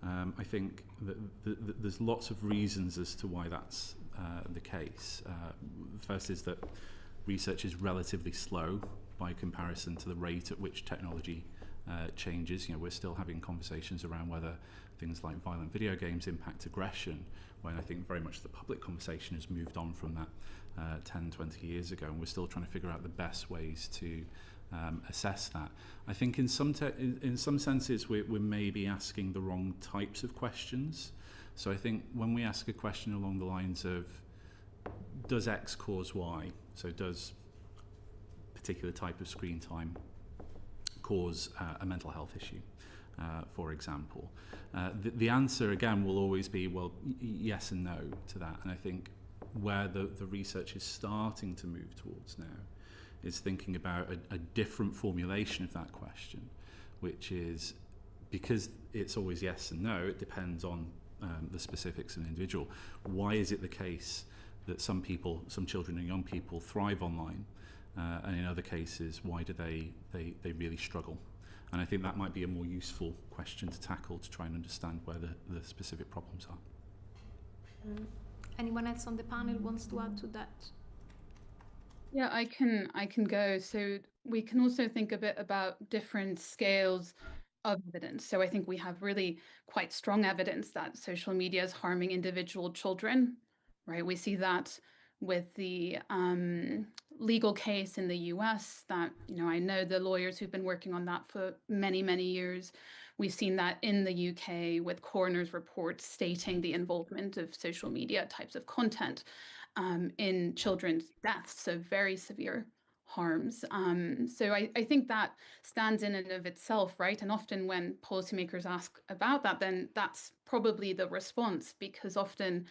S10: I think that there's lots of reasons as to why that's the case. First is that research is relatively slow by comparison to the rate at which technology changes. You know, we're still having conversations around whether things like violent video games impact aggression, when I think very much the public conversation has moved on from that 10, 20 years ago, and we're still trying to figure out the best ways to assess that. I think in some senses we're maybe asking the wrong types of questions. So I think when we ask a question along the lines of, does X cause Y? So does a particular type of screen time cause a mental health issue, for example? The answer, again, will always be, well, yes and no to that. And I think where the research is starting to move towards now is thinking about a different formulation of that question, which is, because it's always yes and no, it depends on the specifics of an individual. Why is it the case that some children and young people thrive online, and in other cases, why do they really struggle? And I think that might be a more useful question to tackle to try and understand where the specific problems are.
S8: Anyone else on the panel wants to add to that?
S12: Yeah, I can go. So we can also think a bit about different scales of evidence. So I think we have really quite strong evidence that social media is harming individual children, right? We see that with the legal case in the US that, I know the lawyers who've been working on that for many, many years. We've seen that in the UK with coroner's reports stating the involvement of social media types of content in children's deaths, so very severe harms. So I think that stands in and of itself, right? And often when policymakers ask about that, then that's probably the response, because often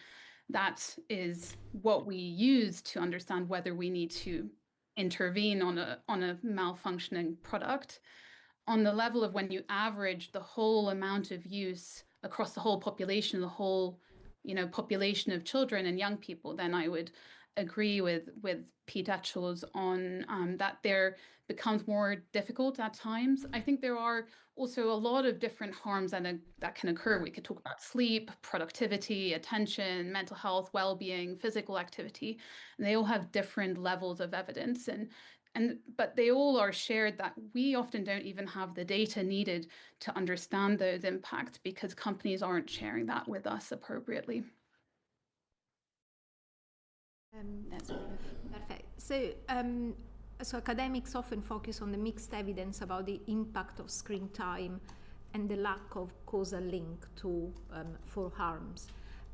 S12: that is what we use to understand whether we need to intervene on a malfunctioning product. On the level of when you average the whole amount of use across the whole population, the whole population of children and young people, then I would agree with Pete Etchells on that there becomes more difficult at times. I think there are also a lot of different harms that can occur. We could talk about sleep, productivity, attention, mental health, well-being, physical activity, and they all have different levels of evidence. But they all are shared that we often don't even have the data needed to understand those impacts because companies aren't sharing that with us appropriately.
S8: That's perfect. So academics often focus on the mixed evidence about the impact of screen time and the lack of causal link for harms.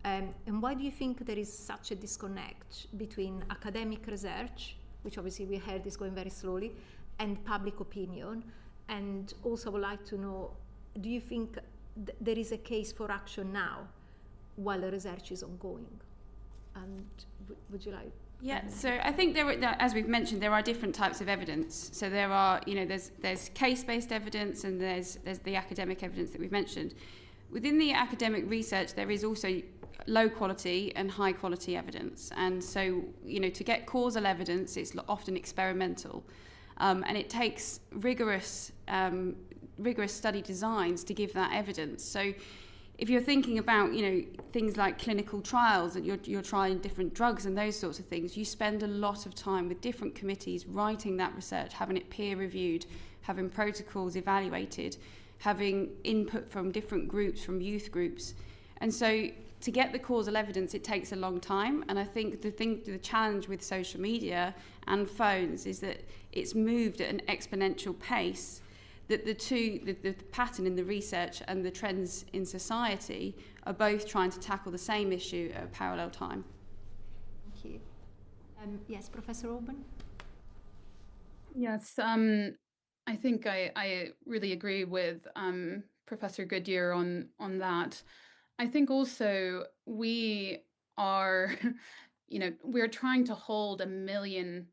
S8: And why do you think there is such a disconnect between academic research, which obviously we heard is going very slowly, and public opinion? And also I would like to know, do you think there is a case for action now while the research is ongoing? And would you like?
S11: Yeah, so I think as we've mentioned, there are different types of evidence. So there are, there's case-based evidence and there's the academic evidence that we've mentioned. Within the academic research, there is also low quality and high quality evidence. And so, to get causal evidence, it's often experimental. And it takes rigorous study designs to give that evidence. So if you're thinking about, things like clinical trials and you're trying different drugs and those sorts of things, you spend a lot of time with different committees writing that research, having it peer reviewed, having protocols evaluated, having input from different groups, from youth groups. And so to get the causal evidence, it takes a long time. And I think the challenge with social media and phones is that it's moved at an exponential pace, that the pattern in the research and the trends in society are both trying to tackle the same issue at a parallel time.
S8: Thank you. Yes, Professor Orben?
S12: Yes, I think I really agree with Professor Goodyear on that. I think also we are, we're trying to hold $1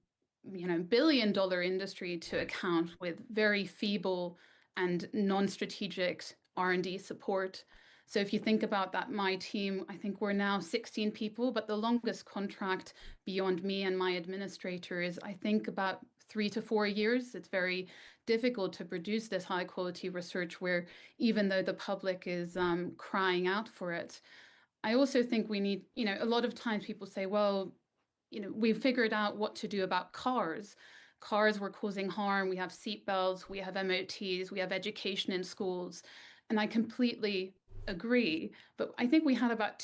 S12: billion-dollar industry to account with very feeble and non-strategic R&D support. So if you think about that, my team, I think we're now 16 people, but the longest contract beyond me and my administrator is, I think, about 3 to 4 years. It's very difficult to produce this high quality research where even though the public is crying out for it. I also think we need, a lot of times people say, well, we've figured out what to do about cars. Cars were causing harm. We have seatbelts, we have MOTs, we have education in schools. And I completely agree. But I think we had about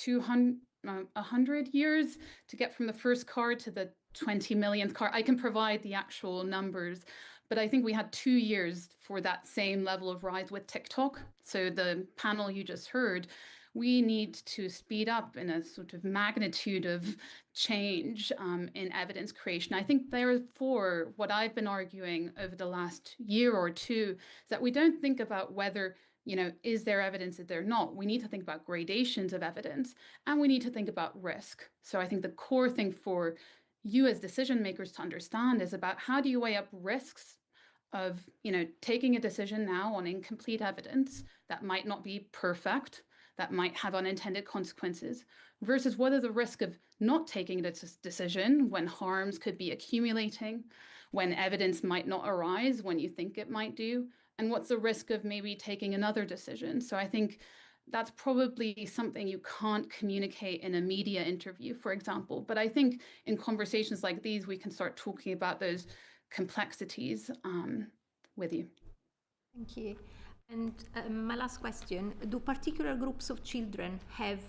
S12: 100 years to get from the first car to the 20 millionth car. I can provide the actual numbers, but I think we had 2 years for that same level of rise with TikTok. So the panel you just heard, we need to speed up in a sort of magnitude of change in evidence creation. I think therefore what I've been arguing over the last year or two is that we don't think about whether, is there evidence, is there not? We need to think about gradations of evidence, and we need to think about risk. So I think the core thing for you as decision makers to understand is about how do you weigh up risks of, taking a decision now on incomplete evidence that might not be perfect, that might have unintended consequences, versus what are the risk of not taking a decision when harms could be accumulating, when evidence might not arise when you think it might do, and what's the risk of maybe taking another decision. So I think that's probably something you can't communicate in a media interview, for example. But I think in conversations like these, we can start talking about those complexities with you.
S8: Thank you. And my last question, do particular groups of children have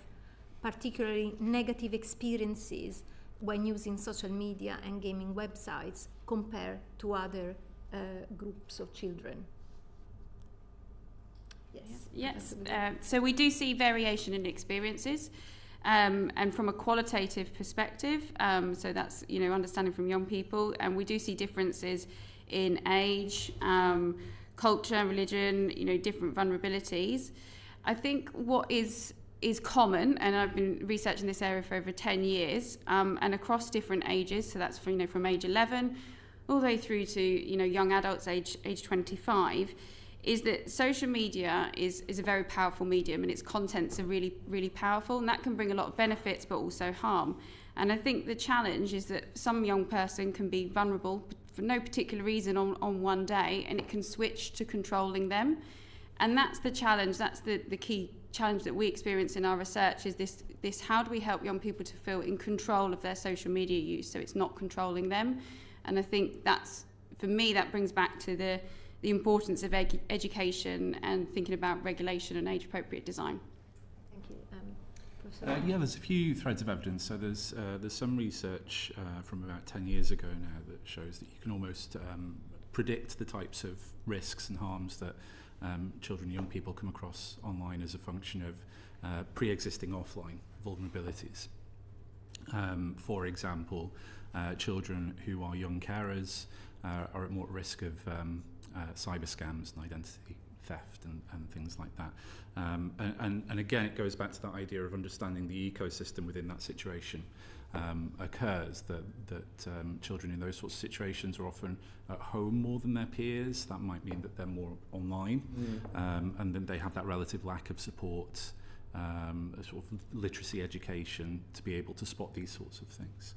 S8: particularly negative experiences when using social media and gaming websites compared to other groups of children?
S11: Yes. So we do see variation in experiences, and from a qualitative perspective, so that's, understanding from young people, and we do see differences in age, culture, religion, different vulnerabilities. I think what is common, and I've been researching this area for over 10 years, and across different ages, so that's from age 11 all the way through to young adults age 25, is that social media is a very powerful medium, and its contents are really, really powerful, and that can bring a lot of benefits but also harm. And I think the challenge is that some young person can be vulnerable for no particular reason on one day, and it can switch to controlling them. And that's the challenge, that's the key challenge that we experience in our research, is this how do we help young people to feel in control of their social media use so it's not controlling them. And I think that's, for me, that brings back to the importance of education and thinking about regulation and age-appropriate design.
S8: Thank you. Professor?
S10: Yeah, there's a few threads of evidence. So there's some research from about 10 years ago now that shows that you can almost predict the types of risks and harms that children and young people come across online as a function of pre-existing offline vulnerabilities. For example, children who are young carers are at more risk of cyber scams and identity theft and things like that. And again, it goes back to that idea of understanding the ecosystem within that situation occurs, that children in those sorts of situations are often at home more than their peers. That might mean that they're more online, and then they have that relative lack of support, a sort of literacy education to be able to spot these sorts of things.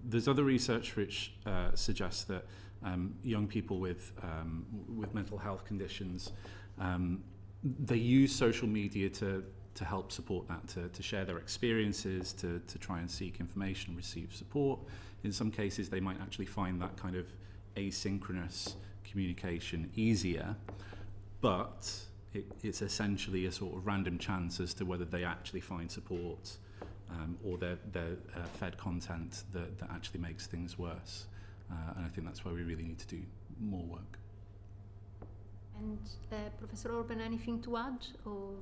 S10: There's other research which suggests that young people with mental health conditions, they use social media to help support that, to share their experiences, to try and seek information and receive support. In some cases, they might actually find that kind of asynchronous communication easier, but it's essentially a sort of random chance as to whether they actually find support or they're fed content that actually makes things worse. And I think that's why we really need to do more work.
S8: And Professor Orben, anything to add? Or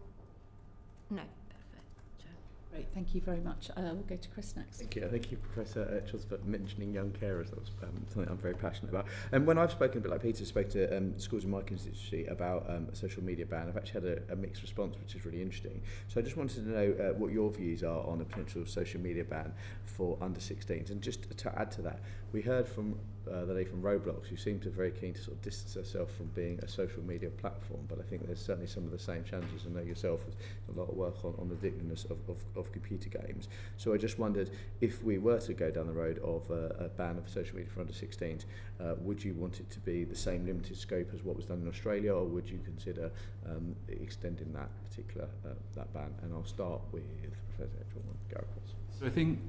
S8: no? Perfect.
S13: Great, thank you very much. We'll go to Chris next.
S5: Thank you. Thank you, Professor Etchells, for mentioning young carers. That was something I'm very passionate about. And when I've spoken, a bit like Peter spoke to schools in my constituency about a social media ban, I've actually had a mixed response, which is really interesting. So I just wanted to know what your views are on a potential social media ban for under 16s. And just to add to that, we heard from the lady from Roblox, who seemed to very keen to sort of distance herself from being a social media platform, but I think there's certainly some of the same challenges. I know yourself has a lot of work on the addictiveness of computer games. So I just wondered, if we were to go down the road of a ban of social media for under 16s, would you want it to be the same limited scope as what was done in Australia, or would you consider extending that particular that ban? And I'll start with Professor Etchells and go across.
S10: So I think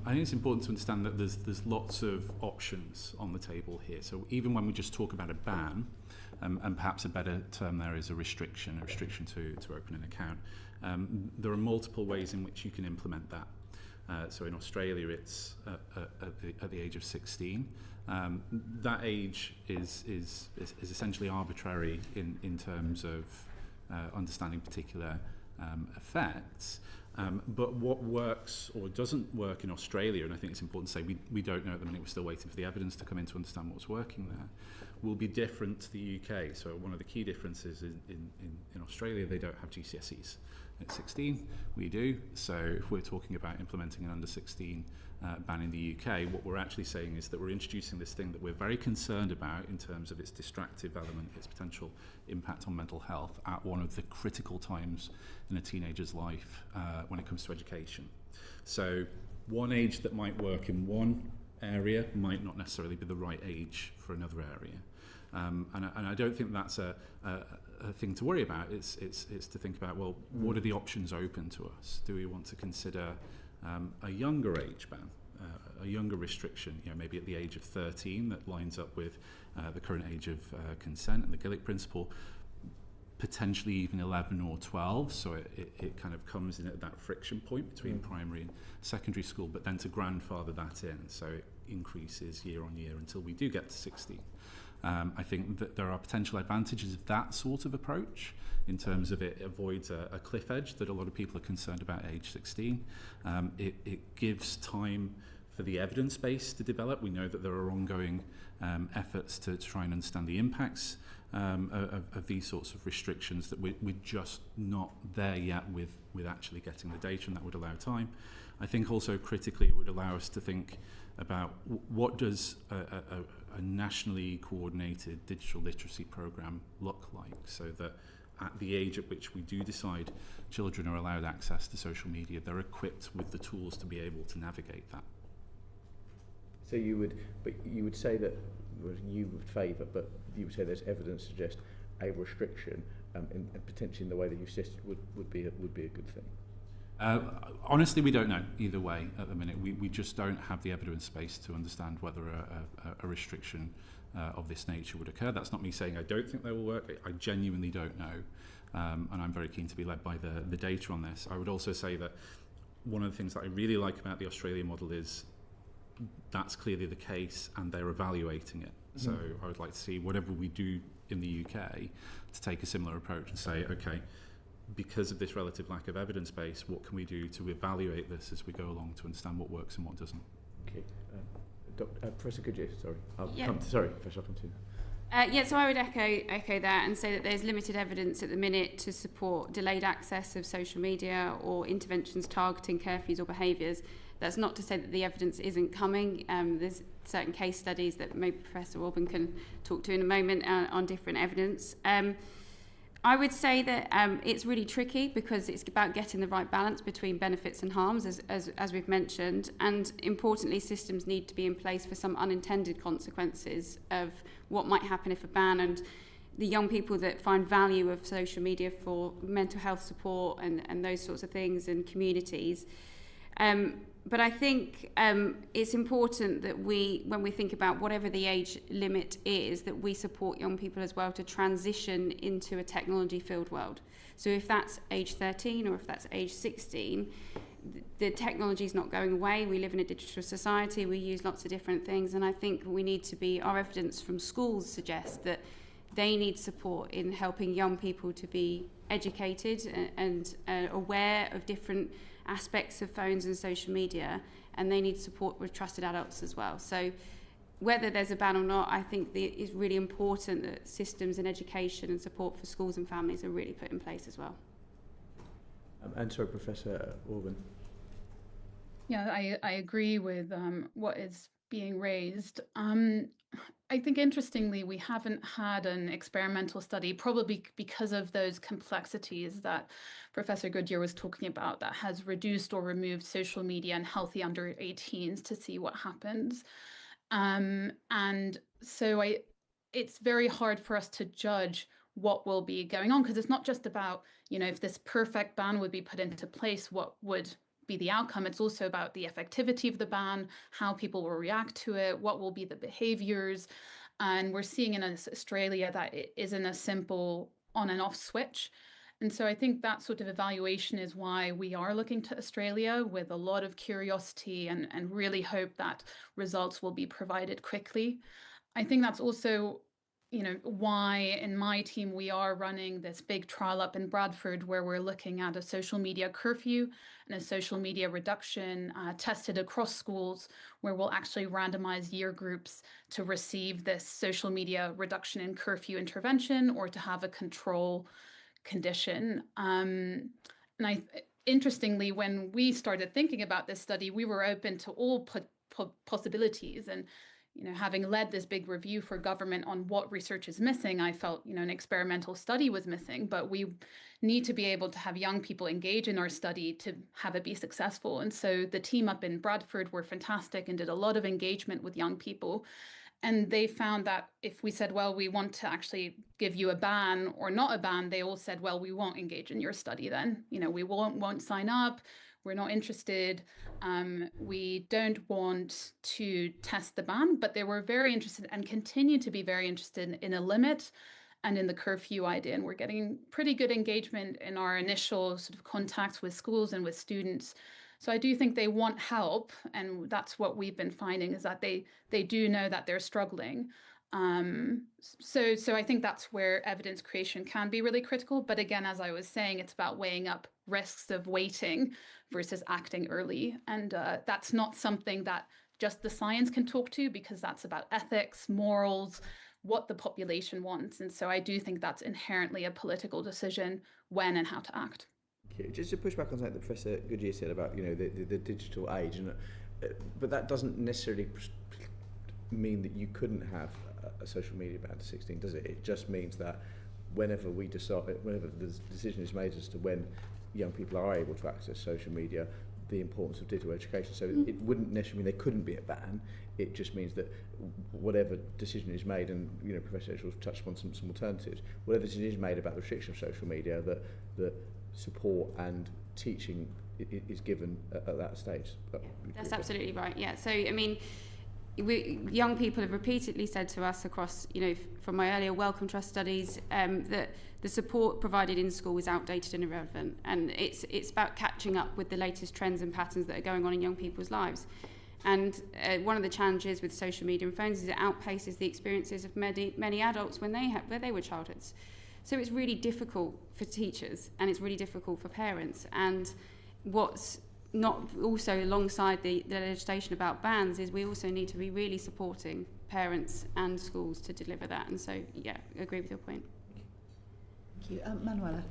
S10: it's important to understand that there's lots of options on the table here. So even when we just talk about a ban, and perhaps a better term there is a restriction to open an account, there are multiple ways in which you can implement that. So in Australia, it's at the age of 16. That age is essentially arbitrary in terms of understanding particular effects. But what works or doesn't work in Australia, and I think it's important to say we don't know at the minute, we're still waiting for the evidence to come in to understand what's working there, will be different to the UK. So one of the key differences in Australia, they don't have GCSEs. At 16, we do. So if we're talking about implementing an under 16 ban in the UK, what we're actually saying is that we're introducing this thing that we're very concerned about in terms of its distractive element, its potential impact on mental health at one of the critical times in a teenager's life when it comes to education. So one age that might work in one area might not necessarily be the right age for another area. And I don't think that's a thing to worry about. It's to think about, well, what are the options open to us? Do we want to consider a younger age ban, a younger restriction, maybe at the age of 13 that lines up with the current age of consent and the Gillick principle, potentially even 11 or 12, so it kind of comes in at that friction point between primary and secondary school, but then to grandfather that in, so it increases year on year until we do get to 16. I think that there are potential advantages of that sort of approach in terms of it avoids a cliff edge that a lot of people are concerned about at age 16. It gives time for the evidence base to develop. We know that there are ongoing efforts to try and understand the impacts of these sorts of restrictions, that we're just not there yet with actually getting the data, and that would allow time. I think also critically it would allow us to think about what does a nationally coordinated digital literacy program look like, so that at the age at which we do decide children are allowed access to social media, they're equipped with the tools to be able to navigate that.
S5: So you would say that you would favour, but you would say there's evidence to suggest a restriction, and potentially in the way that you suggested would be a good thing.
S10: Honestly, we don't know either way at the minute. We just don't have the evidence base to understand whether a restriction of this nature would occur. That's not me saying I don't think they will work. I genuinely don't know, and I'm very keen to be led by the data on this. I would also say that one of the things that I really like about the Australian model is that's clearly the case, and they're evaluating it. Mm-hmm. So I would like to see whatever we do in the UK to take a similar approach and say, okay, because of this relative lack of evidence base, what can we do to evaluate this as we go along to understand what works and what doesn't?
S5: Okay, Professor Goodyear, sorry.
S11: Professor,
S5: I'll continue.
S11: So I would echo that and say that there's limited evidence at the minute to support delayed access of social media or interventions targeting curfews or behaviours. That's not to say that the evidence isn't coming. There's certain case studies that maybe Professor Orben can talk to in a moment on different evidence. I would say that it's really tricky because it's about getting the right balance between benefits and harms, as we've mentioned, and importantly, systems need to be in place for some unintended consequences of what might happen if a ban, and the young people that find value of social media for mental health support and those sorts of things and communities. But I think it's important that when we think about whatever the age limit is, that we support young people as well to transition into a technology-filled world. So if that's age 13 or if that's age 16, the technology is not going away. We live in a digital society. We use lots of different things. And I think we need to be, our evidence from schools suggests that they need support in helping young people to be educated and aware of different aspects of phones and social media, and they need support with trusted adults as well. So whether there's a ban or not, I think it's really important that systems and education and support for schools and families are really put in place as well.
S5: And so, Professor Orben.
S12: Yeah, I agree with what is being raised. I think interestingly, we haven't had an experimental study, probably because of those complexities that Professor Goodyear was talking about, that has reduced or removed social media in healthy under 18s to see what happens. And so it's very hard for us to judge what will be going on, because it's not just about, if this perfect ban would be put into place, what would be the outcome. It's also about the effectivity of the ban, how people will react to it, what will be the behaviors. And we're seeing in Australia that it isn't a simple on and off switch. And so I think that sort of evaluation is why we are looking to Australia with a lot of curiosity and really hope that results will be provided quickly. I think that's also why in my team we are running this big trial up in Bradford, where we're looking at a social media curfew and a social media reduction tested across schools, where we'll actually randomize year groups to receive this social media reduction in curfew intervention or to have a control condition. Interestingly, when we started thinking about this study, we were open to all possibilities. And having led this big review for government on what research is missing, I felt, an experimental study was missing, but we need to be able to have young people engage in our study to have it be successful. And so the team up in Bradford were fantastic and did a lot of engagement with young people. And they found that if we said, well, we want to actually give you a ban or not a ban, they all said, well, we won't engage in your study then. We won't sign up. We're not interested. We don't want to test the ban, but they were very interested and continue to be very interested in a limit and in the curfew idea. And we're getting pretty good engagement in our initial sort of contacts with schools and with students. So I do think they want help. And that's what we've been finding, is that they do know that they're struggling. So I think that's where evidence creation can be really critical. But again, as I was saying, it's about weighing up risks of waiting versus acting early. And that's not something that just the science can talk to, because that's about ethics, morals, what the population wants. And so I do think that's inherently a political decision when and how to act.
S5: Just to push back on something that Professor Goodyear said about the digital age, but that doesn't necessarily mean that you couldn't have a social media ban to 16, does it? It just means that whenever the decision is made as to when young people are able to access social media, the importance of digital education. So it wouldn't necessarily mean there couldn't be a ban. It just means that whatever decision is made, and Professor Etchells touched upon some alternatives, whatever decision is made about the restriction of social media, that support and teaching is given at that stage.
S11: That's absolutely right. Yeah. So young people have repeatedly said to us across, from my earlier Wellcome Trust studies, that the support provided in school is outdated and irrelevant. And it's about catching up with the latest trends and patterns that are going on in young people's lives. And one of the challenges with social media and phones is it outpaces the experiences of many adults where they were childhoods. So it's really difficult for teachers, and it's really difficult for parents. And what's not also alongside the legislation about bans is we also need to be really supporting parents and schools to deliver that. And so, yeah, I agree with your point.
S13: Thank you. Manuela.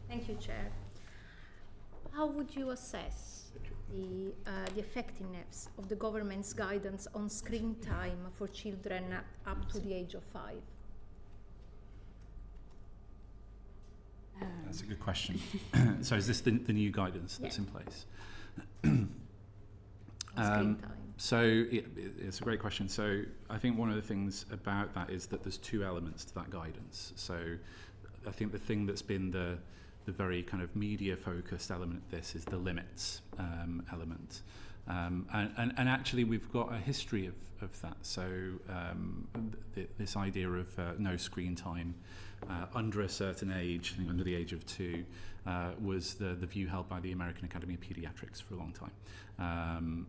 S8: Thank you, Chair. How would you assess the effectiveness of the government's guidance on screen time for children up to the age of 5?
S10: That's a good question. So is this the new guidance that's in place? So it's a great question. So I think one of the things about that is that there's two elements to that guidance. So I think the thing that's been the very kind of media focused element of this is the limits element. And actually we've got a history of that. So this idea of no screen time under a certain age, I think under the age of 2, was the view held by the American Academy of Pediatrics for a long time.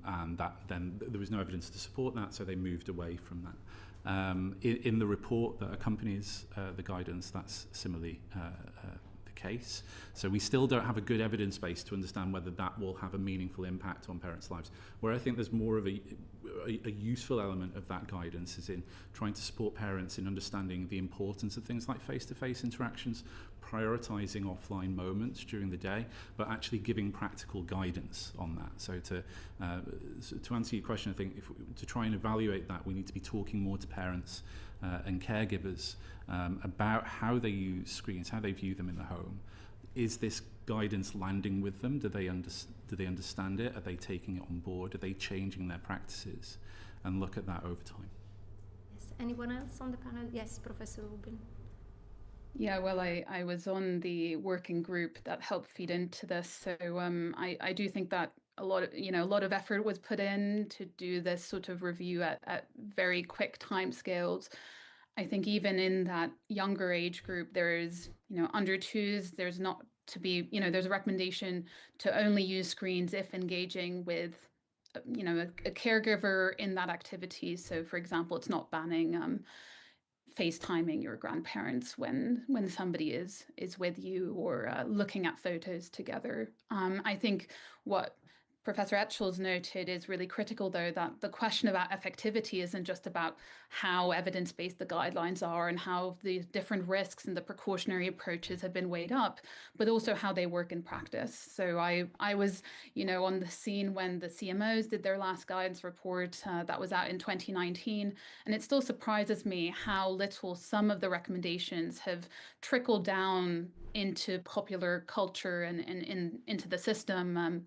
S10: And that then there was no evidence to support that, so they moved away from that. In the report that accompanies the guidance, that's similarly the case. So we still don't have a good evidence base to understand whether that will have a meaningful impact on parents' lives. Where I think there's more of a useful element of that guidance is in trying to support parents in understanding the importance of things like face-to-face interactions, prioritising offline moments during the day, but actually giving practical guidance on that. So to answer your question, I think to try and evaluate that, we need to be talking more to parents and caregivers about how they use screens, how they view them in the home. Is this guidance landing with them? Do they understand it? Are they taking it on board? Are they changing their practices? And look at that over time.
S8: Yes. Anyone else on the panel? Yes, Professor Orben.
S12: Yeah, well, I was on the working group that helped feed into this, so I do think that a lot of effort was put in to do this sort of review at very quick timescales. I think even in that younger age group, there's under twos, there's not to be there's a recommendation to only use screens if engaging with a caregiver in that activity. So, for example, it's not banning FaceTiming your grandparents when somebody is with you, or looking at photos together. I think what Professor Etchells noted is really critical, though, that the question about effectivity isn't just about how evidence-based the guidelines are and how the different risks and the precautionary approaches have been weighed up, but also how they work in practice. So I was, on the scene when the CMOs did their last guidance report that was out in 2019, and it still surprises me how little some of the recommendations have trickled down into popular culture and into the system.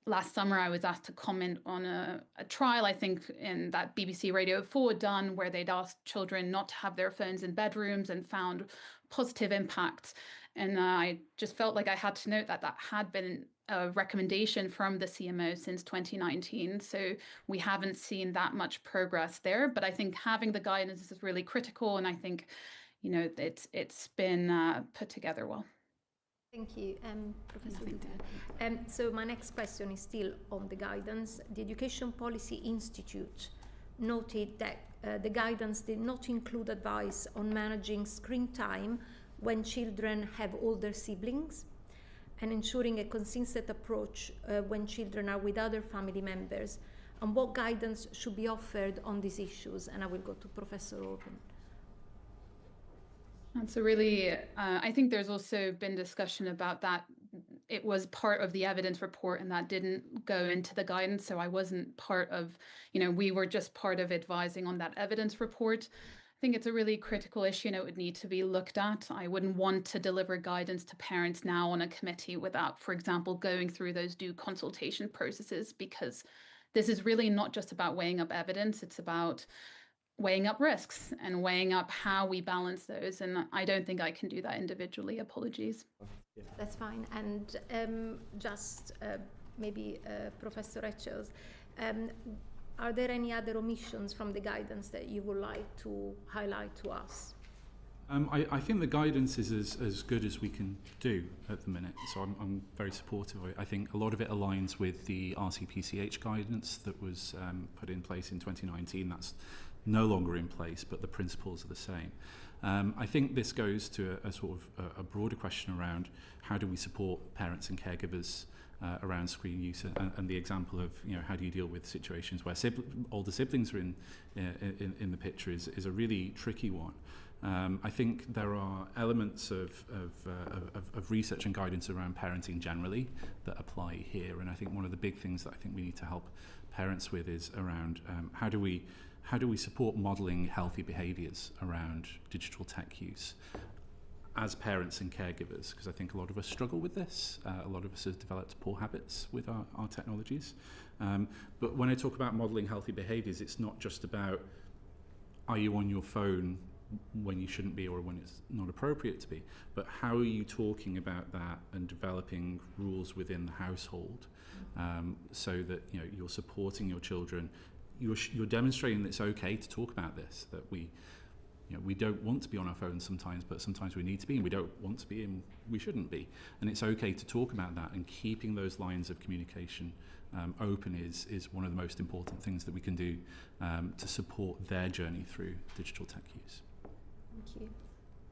S12: Last summer, I was asked to comment on a trial, I think, in that BBC Radio 4 had done, where they'd asked children not to have their phones in bedrooms and found positive impacts. And I just felt like I had to note that had been a recommendation from the CMO since 2019. So we haven't seen that much progress there. But I think having the guidance is really critical. And I think, it's been put together well.
S8: Thank you, Professor Goodyear. So my next question is still on the guidance. The Education Policy Institute noted that the guidance did not include advice on managing screen time when children have older siblings, and ensuring a consistent approach when children are with other family members, and what guidance should be offered on these issues. And I will go to Professor Orben.
S12: And so really, I think there's also been discussion about that. It was part of the evidence report and that didn't go into the guidance. So I wasn't part of, we were just part of advising on that evidence report. I think it's a really critical issue and it would need to be looked at. I wouldn't want to deliver guidance to parents now on a committee without, for example, going through those due consultation processes, because this is really not just about weighing up evidence. It's about weighing up risks and weighing up how we balance those. And I don't think I can do that individually. Apologies.
S8: Yeah. That's fine. And maybe Professor Etchells, are there any other omissions from the guidance that you would like to highlight to us?
S10: I think the guidance is as good as we can do at the minute, so I'm very supportive of it. I think a lot of it aligns with the RCPCH guidance that was put in place in 2019. That's no longer in place, but the principles are the same. I think this goes to a sort of a broader question around how do we support parents and caregivers around screen use, and the example of how do you deal with situations where older siblings are in the picture is a really tricky one. I think there are elements of research and guidance around parenting generally that apply here, and I think one of the big things that I think we need to help parents with is around how do we support modelling healthy behaviours around digital tech use as parents and caregivers, because I think a lot of us struggle with this. A lot of us have developed poor habits with our technologies. But when I talk about modelling healthy behaviours, it's not just about are you on your phone when you shouldn't be or when it's not appropriate to be, but how are you talking about that and developing rules within the household so that you're supporting your children. You're demonstrating that it's okay to talk about this, that we don't want to be on our phones sometimes, but sometimes we need to be, and we don't want to be and we shouldn't be. And it's okay to talk about that, and keeping those lines of communication open is one of the most important things that we can do to support their journey through digital tech use.
S8: Thank you.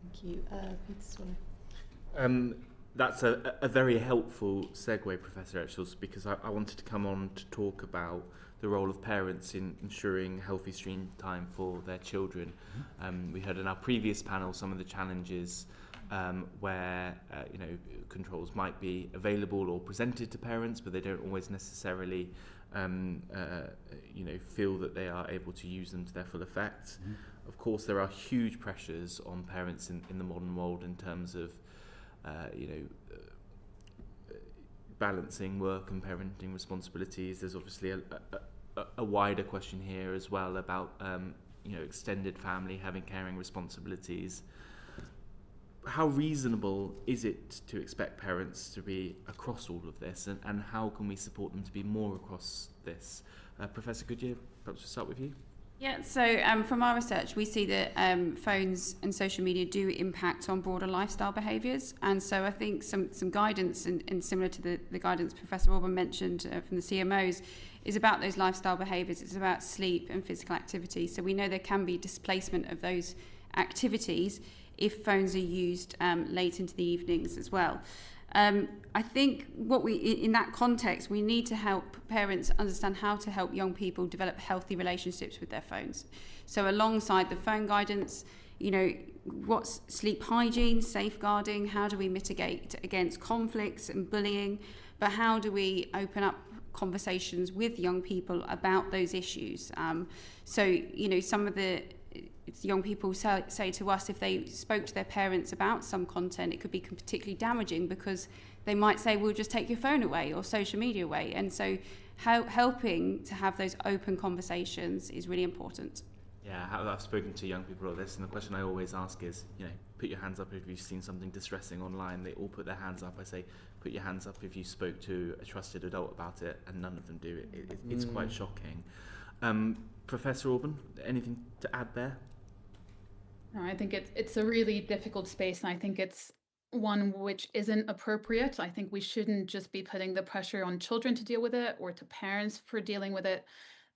S13: Thank you. Peter Swallow.
S9: That's a very helpful segue, Professor Etchells, because I wanted to come on to talk about the role of parents in ensuring healthy screen time for their children. We heard in our previous panel some of the challenges where controls might be available or presented to parents, but they don't always necessarily feel that they are able to use them to their full effect.
S10: Mm-hmm.
S9: Of course, there are huge pressures on parents in the modern world in terms of balancing work and parenting responsibilities. There's obviously a wider question here as well about extended family having caring responsibilities. How reasonable is it to expect parents to be across all of this, and how can we support them to be more across this? Professor Goodyear, perhaps we'll start with you.
S11: Yeah, so from our research, we see that phones and social media do impact on broader lifestyle behaviours. And so I think some guidance, and similar to the guidance Professor Orben mentioned from the CMOs, is about those lifestyle behaviours. It's about sleep and physical activity. So we know there can be displacement of those activities if phones are used late into the evenings as well. I think in that context, we need to help parents understand how to help young people develop healthy relationships with their phones. So alongside the phone guidance, what's sleep hygiene, safeguarding, how do we mitigate against conflicts and bullying, but how do we open up conversations with young people about those issues? Some of the young people say to us, if they spoke to their parents about some content, it could be particularly damaging because they might say, we'll just take your phone away or social media away. And so helping to have those open conversations is really important.
S9: Yeah, I've spoken to young people about this, and the question I always ask is, put your hands up if you've seen something distressing online. They all put their hands up. I say, put your hands up if you spoke to a trusted adult about it, and none of them do. It's quite shocking. Professor Orben, anything to add there?
S12: No, I think it's a really difficult space, and I think it's one which isn't appropriate. I think we shouldn't just be putting the pressure on children to deal with it or to parents for dealing with it.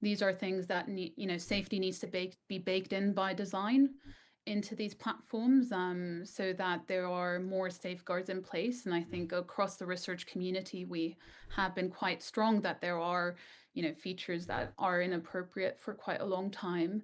S12: These are things that safety needs to be baked in by design into these platforms, so that there are more safeguards in place. And I think across the research community, we have been quite strong that there are features that are inappropriate for quite a long time.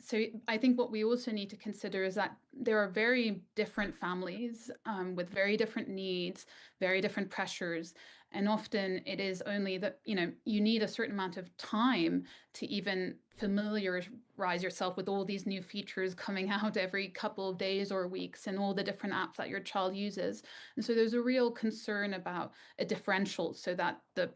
S12: So I think what we also need to consider is that there are very different families with very different needs, very different pressures. And often it is only that, you need a certain amount of time to even familiarize yourself with all these new features coming out every couple of days or weeks and all the different apps that your child uses. And so there's a real concern about a differential so that the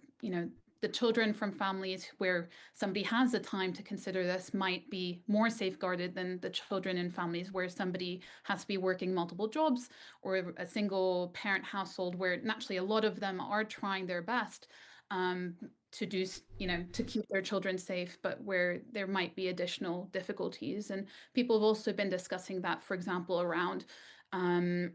S12: children from families where somebody has the time to consider this might be more safeguarded than the children in families where somebody has to be working multiple jobs, or a single parent household where naturally a lot of them are trying their best to do, to keep their children safe, but where there might be additional difficulties. And people have also been discussing that, for example, around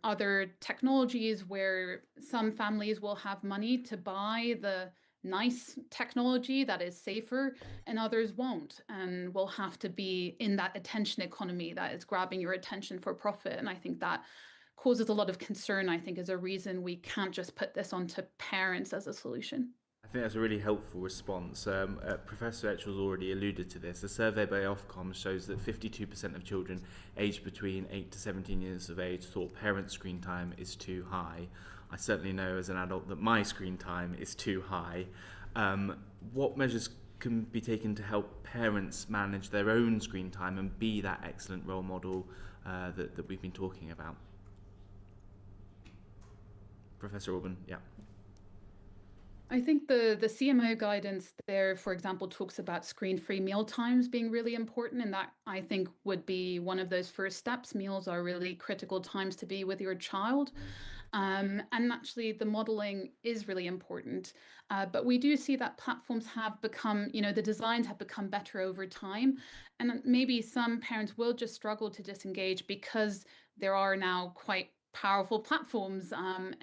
S12: other technologies where some families will have money to buy the nice technology that is safer and others won't, and will have to be in that attention economy that is grabbing your attention for profit. And I think that causes a lot of concern. I think is a reason we can't just put this onto parents as a solution.
S9: I think that's a really helpful response. Professor Etchells already alluded to this. A survey by Ofcom shows that 52% of children aged between 8 to 17 years of age thought parent screen time is too high. I certainly know as an adult that my screen time is too high. What measures can be taken to help parents manage their own screen time and be that excellent role model that we've been talking about? Professor Orben, yeah.
S12: I think the CMO guidance there, for example, talks about screen-free meal times being really important, and that I think would be one of those first steps. Meals are really critical times to be with your child. And actually the modeling is really important. But we do see that platforms have become, the designs have become better over time. And maybe some parents will just struggle to disengage because there are now quite powerful platforms.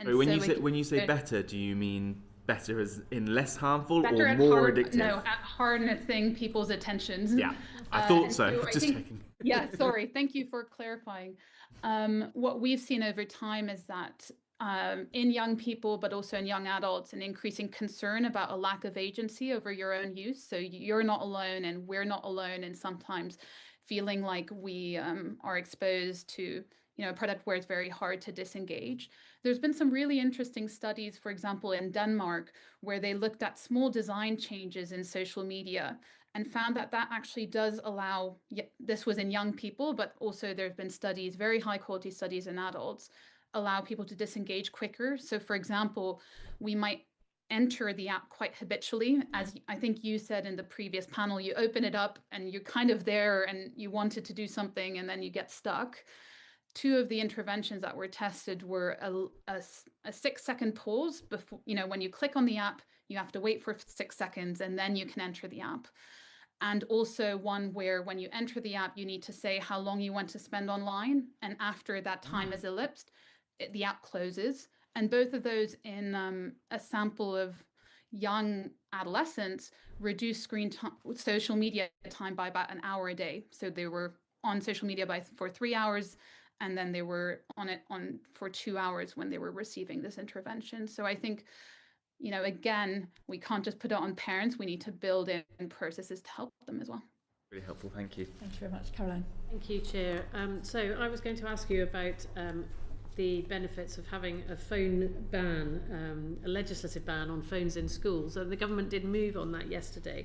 S9: When you say better, do you mean better as in less harmful
S12: or
S9: more addictive?
S12: No, at harnessing people's attentions.
S9: Yeah, I thought so. Just checking.
S12: Yeah, sorry. Thank you for clarifying. What we've seen over time is that in young people, but also in young adults, an increasing concern about a lack of agency over your own use. So you're not alone and we're not alone, and sometimes feeling like we are exposed to a product where it's very hard to disengage. There's been some really interesting studies, for example, in Denmark, where they looked at small design changes in social media and found that actually does allow, this was in young people, but also there have been studies, very high quality studies in adults, allow people to disengage quicker. So for example, we might enter the app quite habitually. As I think you said in the previous panel, you open it up and you're kind of there and you wanted to do something and then you get stuck. 2 of the interventions that were tested were a 6-second pause before, when you click on the app, you have to wait for 6 seconds and then you can enter the app. And also one where when you enter the app, you need to say how long you want to spend online. And after that time has elapsed, the app closes. And both of those in a sample of young adolescents reduced social media time by about an hour a day. So they were on social media for 3 hours, and then they were on it for 2 hours when they were receiving this intervention. So I think, again, we can't just put it on parents. We need to build in processes to help them as well.
S9: Really helpful, thank you.
S1: Thank you very much, Caroline.
S6: Thank you, Chair. So I was going to ask you about the benefits of having a phone ban, a legislative ban on phones in schools. So the government did move on that yesterday.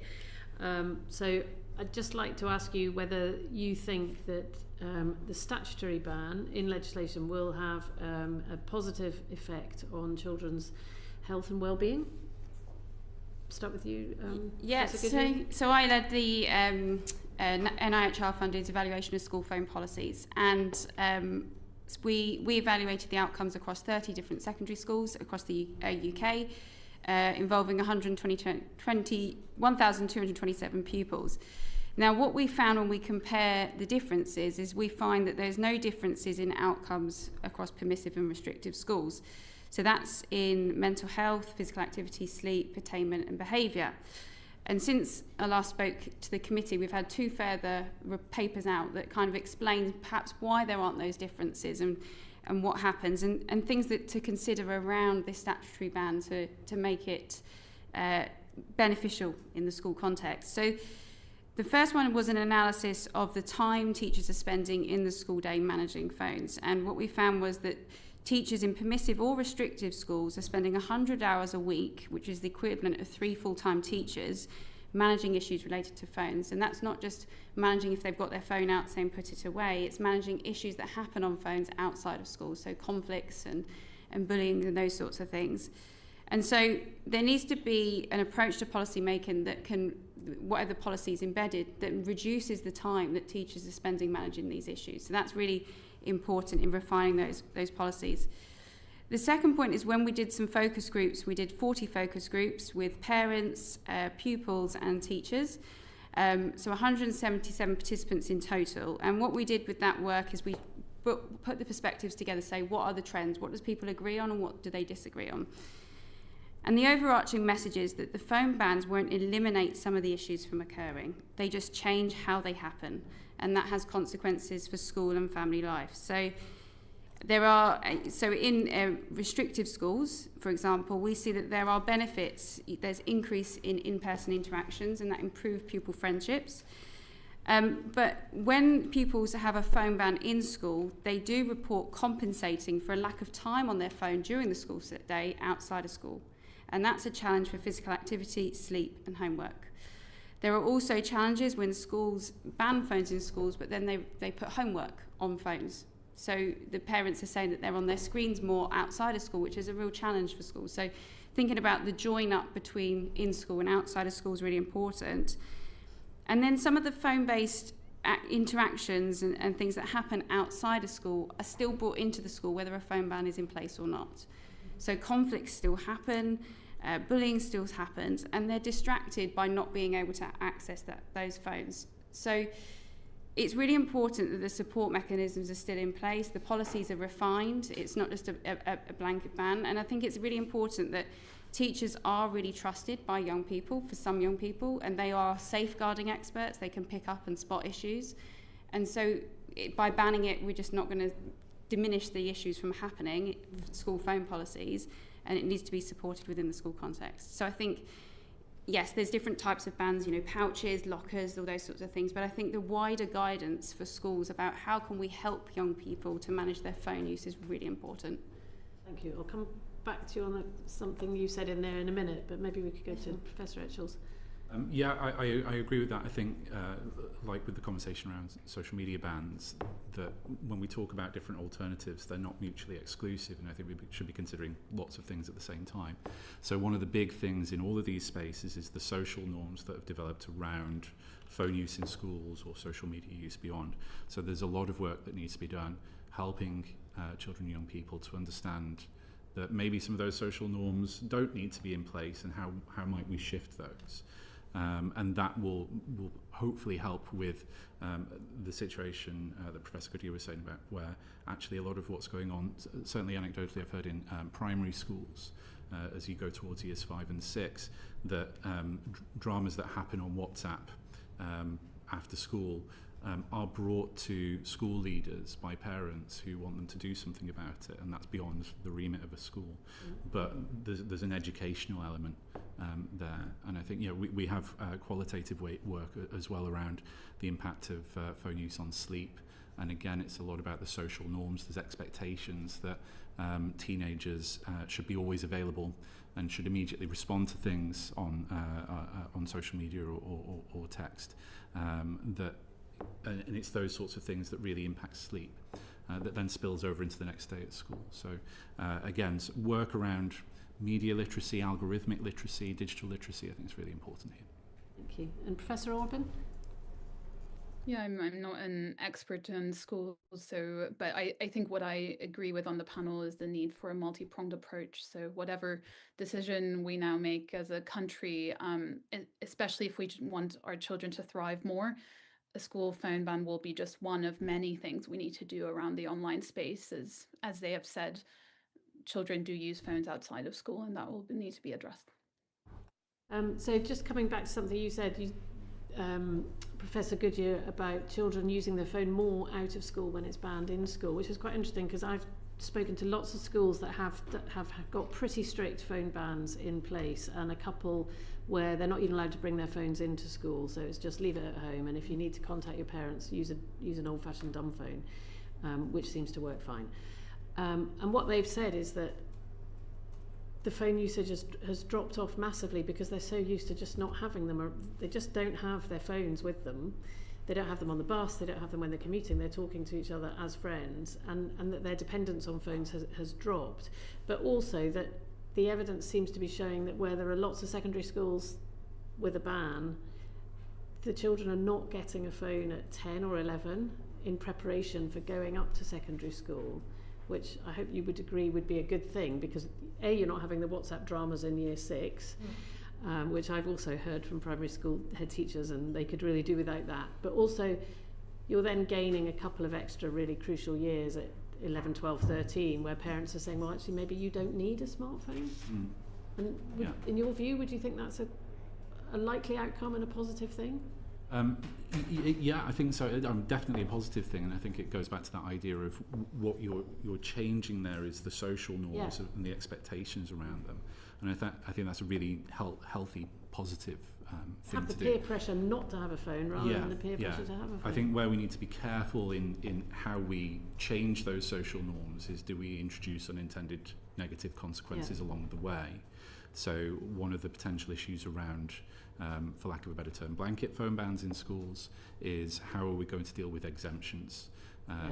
S6: So I'd just like to ask you whether you think that the statutory ban in legislation will have a positive effect on children's health and well-being. Start with you.
S11: Yes, so I led the NIHR funded evaluation of school phone policies, and we evaluated the outcomes across 30 different secondary schools across the UK, involving 1,227 pupils. Now, what we found when we compare the differences is we find that there's no differences in outcomes across permissive and restrictive schools. So that's in mental health, physical activity, sleep, attainment and behaviour. And since I last spoke to the committee, we've had 2 further papers out that kind of explain perhaps why there aren't those differences and what happens and things that to consider around this statutory ban to make it beneficial in the school context. So the first one was an analysis of the time teachers are spending in the school day managing phones. And what we found was that teachers in permissive or restrictive schools are spending 100 hours a week, which is the equivalent of 3 full-time teachers, managing issues related to phones. And that's not just managing if they've got their phone out saying put it away, it's managing issues that happen on phones outside of school, so conflicts and bullying and those sorts of things. And so there needs to be an approach to policy making that can, whatever policy is embedded, that reduces the time that teachers are spending managing these issues. So that's really important in refining those policies. The second point is when we did some focus groups, we did 40 focus groups with parents, pupils and teachers. So 177 participants in total. And what we did with that work is we put the perspectives together, say what are the trends, what does people agree on and what do they disagree on. And the overarching message is that the phone bans won't eliminate some of the issues from occurring. They just change how they happen. And that has consequences for school and family life. So in restrictive schools, for example, we see that there are benefits. There's increase in in-person interactions and that improve pupil friendships. But when pupils have a phone ban in school, they do report compensating for a lack of time on their phone during the school day outside of school. And that's a challenge for physical activity, sleep and homework. There are also challenges when schools ban phones in schools, but then they put homework on phones. So the parents are saying that they're on their screens more outside of school, which is a real challenge for schools. So thinking about the join up between in school and outside of school is really important. And then some of the phone-based interactions and things that happen outside of school are still brought into the school, whether a phone ban is in place or not. So conflicts still happen, bullying still happens, and they're distracted by not being able to access those phones. So it's really important that the support mechanisms are still in place, the policies are refined, it's not just a blanket ban, and I think it's really important that teachers are really trusted by young people, for some young people, and they are safeguarding experts, they can pick up and spot issues. And so by banning it, we're just not going to diminish the issues from happening, school phone policies, and it needs to be supported within the school context. So I think yes, there's different types of bans, pouches, lockers, all those sorts of things. But I think the wider guidance for schools about how can we help young people to manage their phone use is really important.
S6: Thank you. I'll come back to you on something you said in there in a minute, but maybe we could go to Professor Etchells.
S10: I agree with that. I think, like with the conversation around social media bans, that when we talk about different alternatives, they're not mutually exclusive, and I think we should be considering lots of things at the same time. So one of the big things in all of these spaces is the social norms that have developed around phone use in schools or social media use beyond. So there's a lot of work that needs to be done, helping children and young people to understand that maybe some of those social norms don't need to be in place, and how might we shift those. And that will hopefully help with the situation that Professor Goodyear was saying about, where actually a lot of what's going on, certainly anecdotally I've heard in primary schools, as you go towards years 5 and 6, that dramas that happen on WhatsApp after school are brought to school leaders by parents who want them to do something about it, and that's beyond the remit of a school. But there's an educational element there, and I think we have qualitative work as well around the impact of phone use on sleep, and again it's a lot about the social norms. There's expectations that teenagers should be always available and should immediately respond to things on social media or text, and it's those sorts of things that really impact sleep, that then spills over into the next day at school. So again, work around media literacy, algorithmic literacy, digital literacy, I think is really important here.
S6: Thank you. And Professor Orben?
S12: Yeah, I'm not an expert in schools, but I think what I agree with on the panel is the need for a multi-pronged approach. So whatever decision we now make as a country, especially if we want our children to thrive more, a school phone ban will be just one of many things we need to do around the online space. As they have said, children do use phones outside of school, and that will need to be addressed.
S6: So just coming back to something you said, Professor Goodyear, about children using their phone more out of school when it's banned in school, which is quite interesting, because I've spoken to lots of schools that have got pretty strict phone bans in place, and a couple where they're not even allowed to bring their phones into school, so it's just leave it at home, and if you need to contact your parents, use an old-fashioned dumb phone, which seems to work fine. And what they've said is that the phone usage has dropped off massively because they're so used to just not having them, or they just don't have their phones with them. They don't have them on the bus, they don't have them when they're commuting, they're talking to each other as friends, and that their dependence on phones has dropped. But also that the evidence seems to be showing that where there are lots of secondary schools with a ban, the children are not getting a phone at 10 or 11 in preparation for going up to secondary school, which I hope you would agree would be a good thing, because A, you're not having the WhatsApp dramas in year 6, which I've also heard from primary school head teachers, and they could really do without that. But also, you're then gaining a couple of extra really crucial years at 11, 12, 13, where parents are saying, well, actually, maybe you don't need a smartphone. And in your view, would you think that's a likely outcome and a positive thing?
S10: Yeah, I think so. Definitely a positive thing, and I think it goes back to that idea of what you're changing there is the social norms and the expectations around them, and I think that's a really healthy, positive thing
S6: have the
S10: to do.
S6: peer pressure not to have a phone rather than the peer pressure to have a phone.
S10: I think where we need to be careful in how we change those social norms is, do we introduce unintended negative consequences along the way? So one of the potential issues around, for lack of a better term, blanket phone bans in schools is how are we going to deal with exemptions?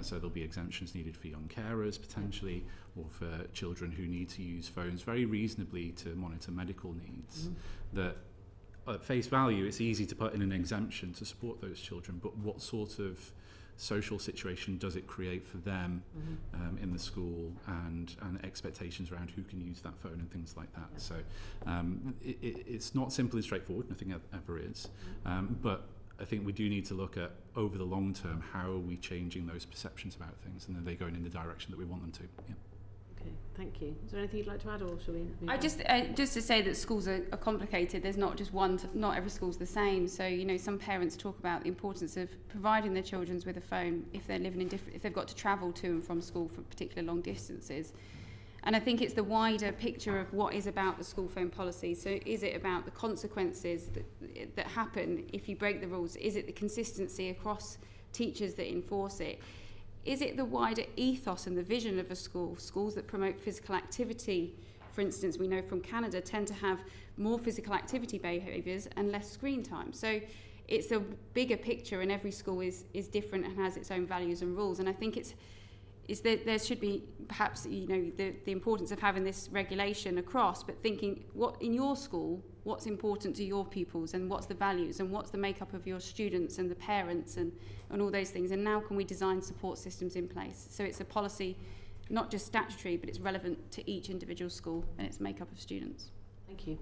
S10: So there'll be exemptions needed for young carers potentially, or for children who need to use phones very reasonably to monitor medical needs. That at face value, it's easy to put in an exemption to support those children, but what sort of social situation does it create for them in the school, and expectations around who can use that phone and things like that. So it's not simple and straightforward, nothing ever is, but I think we do need to look at, over the long term, how are we changing those perceptions about things, and are they going in the direction that we want them to?
S6: Okay, thank you. Is there anything you'd like to add, or shall we move
S11: I
S6: on?
S11: just to say that schools are complicated. There's not just one. Not every school's the same. So some parents talk about the importance of providing their children with a phone if they're living in if they've got to travel to and from school for particular long distances. And I think it's the wider picture of what is about the school phone policy. So is it about the consequences that happen if you break the rules? Is it the consistency across teachers that enforce it? Is it the wider ethos and the vision of a school? Schools that promote physical activity, for instance, we know from Canada, tend to have more physical activity behaviours and less screen time. So it's a bigger picture, and every school is different and has its own values and rules. And I think it's that there should be perhaps, you know, the importance of having this regulation across, but thinking what in your school, what's important to your pupils, and what's the values, and what's the makeup of your students and the parents, and all those things. And now can we design support systems in place so it's a policy not just statutory, but it's relevant to each individual school and its makeup of students.
S6: Thank you.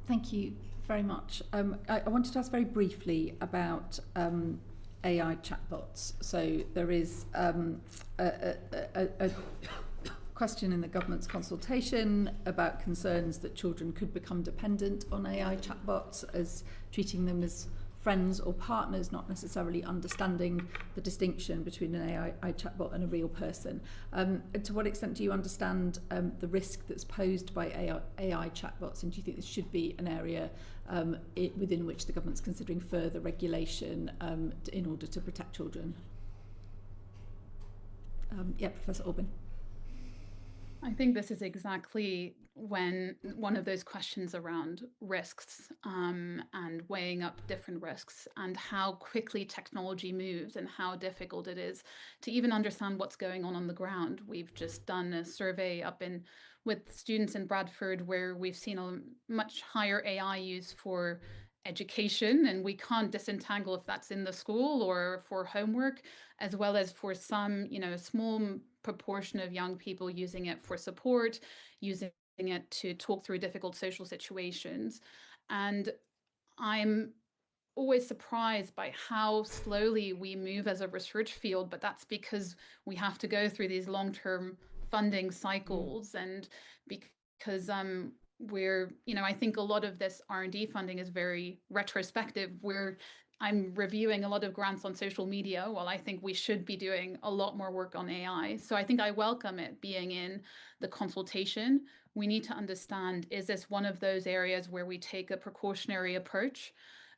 S1: Thank you very much. I wanted to ask very briefly about AI chatbots. So there is a question in the government's consultation about concerns that children could become dependent on AI chatbots, as treating them as friends or partners, not necessarily understanding the distinction between an AI chatbot and a real person. To what extent do you understand the risk that's posed by AI chatbots, and do you think this should be an area within which the government's considering further regulation in order to protect children? Professor Orben.
S12: I think this is exactly when one of those questions around risks and weighing up different risks and how quickly technology moves and how difficult it is to even understand what's going on the ground. We've just done a survey with students in Bradford where we've seen a much higher AI use for education, and we can't disentangle if that's in the school or for homework, as well as for some, a small proportion of young people using it for support, using it to talk through difficult social situations. And I'm always surprised by how slowly we move as a research field, but that's because we have to go through these long-term funding cycles, and because I think a lot of this R&D funding is very retrospective, where I'm reviewing a lot of grants on social media, while I think we should be doing a lot more work on AI. So I think I welcome it being in the consultation. We need to understand, is this one of those areas where we take a precautionary approach?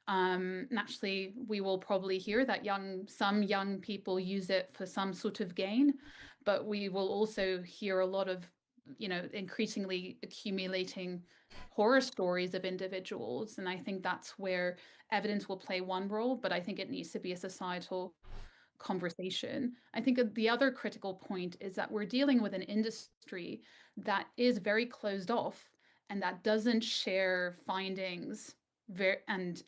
S12: Naturally, we will probably hear that some young people use it for some sort of gain, but we will also hear a lot of increasingly accumulating horror stories of individuals. And I think that's where evidence will play one role, but I think it needs to be a societal conversation. I think the other critical point is that we're dealing with an industry that is very closed off and that doesn't share findings and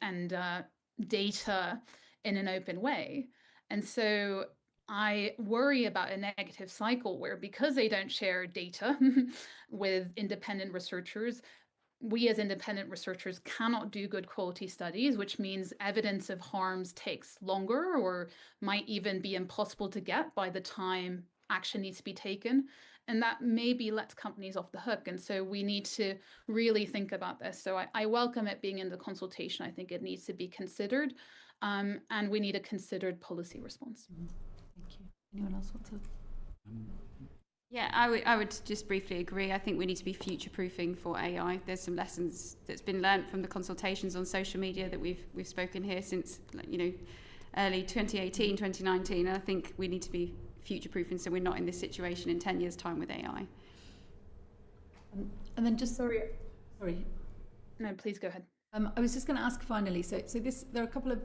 S12: data in an open way. And so I worry about a negative cycle where, because they don't share data with independent researchers, we as independent researchers cannot do good quality studies, which means evidence of harms takes longer or might even be impossible to get by the time action needs to be taken. And that maybe lets companies off the hook. And so we need to really think about this. So I welcome it being in the consultation. I think it needs to be considered, and we need a considered policy response.
S1: Thank you. Anyone else want to?
S11: Yeah, I would just briefly agree. I think we need to be future-proofing for AI. There's some lessons that's been learnt from the consultations on social media that we've spoken here since early 2018, 2019, and I think we need to be future-proofing so we're not in this situation in 10 years' time with AI.
S1: And then just sorry.
S12: No, please go ahead.
S1: I was just going to ask finally. So there are a couple of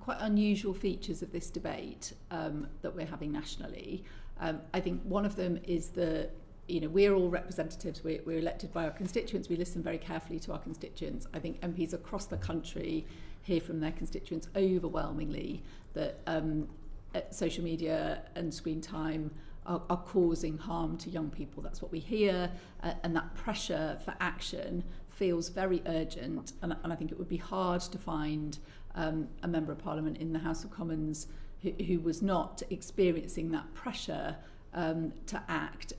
S1: quite unusual features of this debate that we're having nationally. I think one of them is we're all representatives. We're elected by our constituents. We listen very carefully to our constituents. I think MPs across the country hear from their constituents overwhelmingly that social media and screen time are causing harm to young people. That's what we hear, and that pressure for action feels very urgent. And I think it would be hard to find a Member of Parliament in the House of Commons who was not experiencing that pressure to act,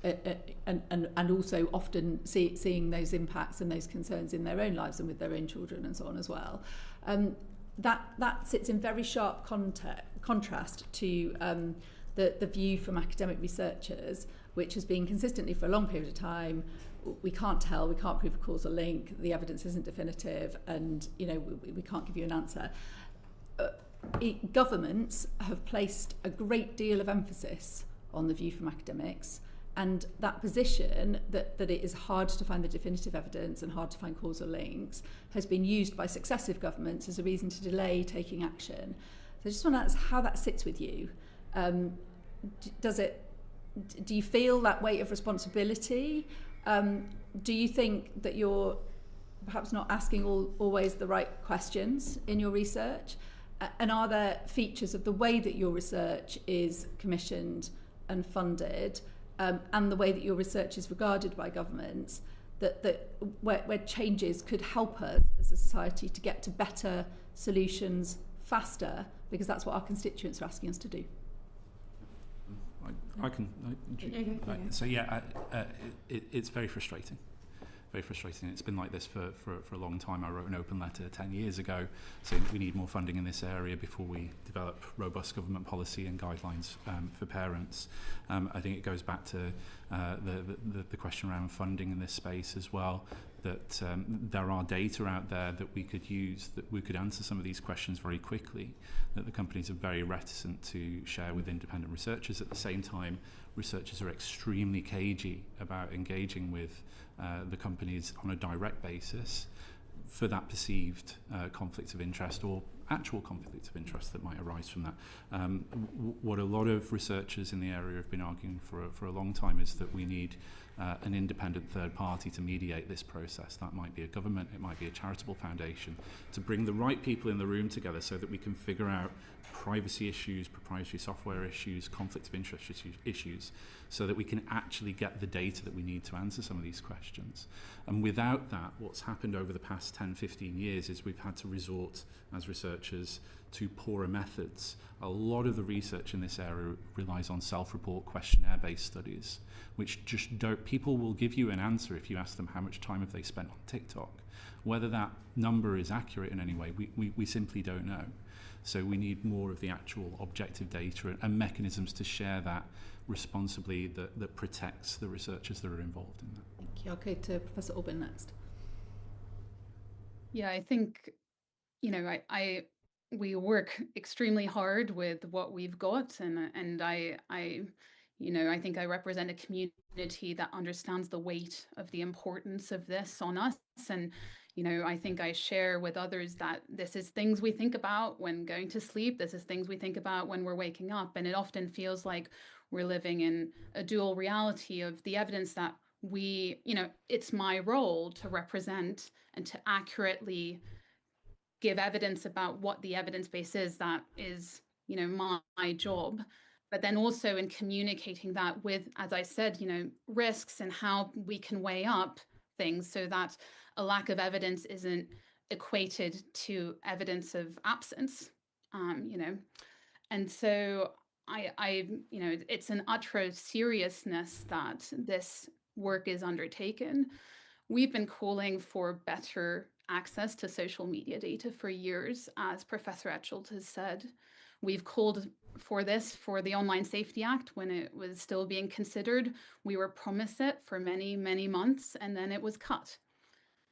S1: and also often seeing those impacts and those concerns in their own lives and with their own children and so on as well. That sits in very sharp contrast to the view from academic researchers which has been consistently for a long period of time, we can't tell, we can't prove a causal link, the evidence isn't definitive, and we can't give you an answer. Governments have placed a great deal of emphasis on the view from academics, and that position that it is hard to find the definitive evidence and hard to find causal links has been used by successive governments as a reason to delay taking action. So I just want to ask how that sits with you. Do you feel that weight of responsibility? Do you think that you're perhaps not asking always the right questions in your research? And are there features of the way that your research is commissioned and funded, and the way that your research is regarded by governments, where changes could help us as a society to get to better solutions faster, because that's what our constituents are asking us to do?
S10: It's very frustrating. Very frustrating. It's been like this for a long time. I wrote an open letter 10 years ago saying we need more funding in this area before we develop robust government policy and guidelines for parents. I think it goes back to the question around funding in this space as well, that there are data out there that we could use, that we could answer some of these questions very quickly, that the companies are very reticent to share with independent researchers. At the same time, researchers are extremely cagey about engaging with the companies on a direct basis for that perceived conflict of interest or actual conflicts of interest that might arise from that. What a lot of researchers in the area have been arguing for a long time is that we need an independent third party to mediate this process. That might be a government, it might be a charitable foundation, to bring the right people in the room together so that we can figure out privacy issues, proprietary software issues, conflict of interest issues, so that we can actually get the data that we need to answer some of these questions. And without that, what's happened over the past 10, 15 years is we've had to resort as researchers to poorer methods. A lot of the research in this area relies on self-report questionnaire-based studies, which just don't, people will give you an answer if you ask them how much time have they spent on TikTok. Whether that number is accurate in any way, we simply don't know. So we need more of the actual objective data and mechanisms to share that responsibly that protects the researchers that are involved in that.
S1: Thank you. I'll go to Professor Orben next.
S12: Yeah, I think, we work extremely hard with what we've got, and I think I represent a community that understands the weight of the importance of this on us. And I think I share with others that this is things we think about when going to sleep. This is things we think about when we're waking up. And it often feels like we're living in a dual reality of the evidence that it's my role to represent and to accurately give evidence about what the evidence base is. That is, my job. But then also in communicating that with, as I said, risks and how we can weigh up things so that a lack of evidence isn't equated to evidence of absence, And so it's an utmost seriousness that this work is undertaken. We've been calling for better access to social media data for years, as Professor Etchells has said. We've called for this for the Online Safety Act when it was still being considered. We were promised it for many, many months, and then it was cut.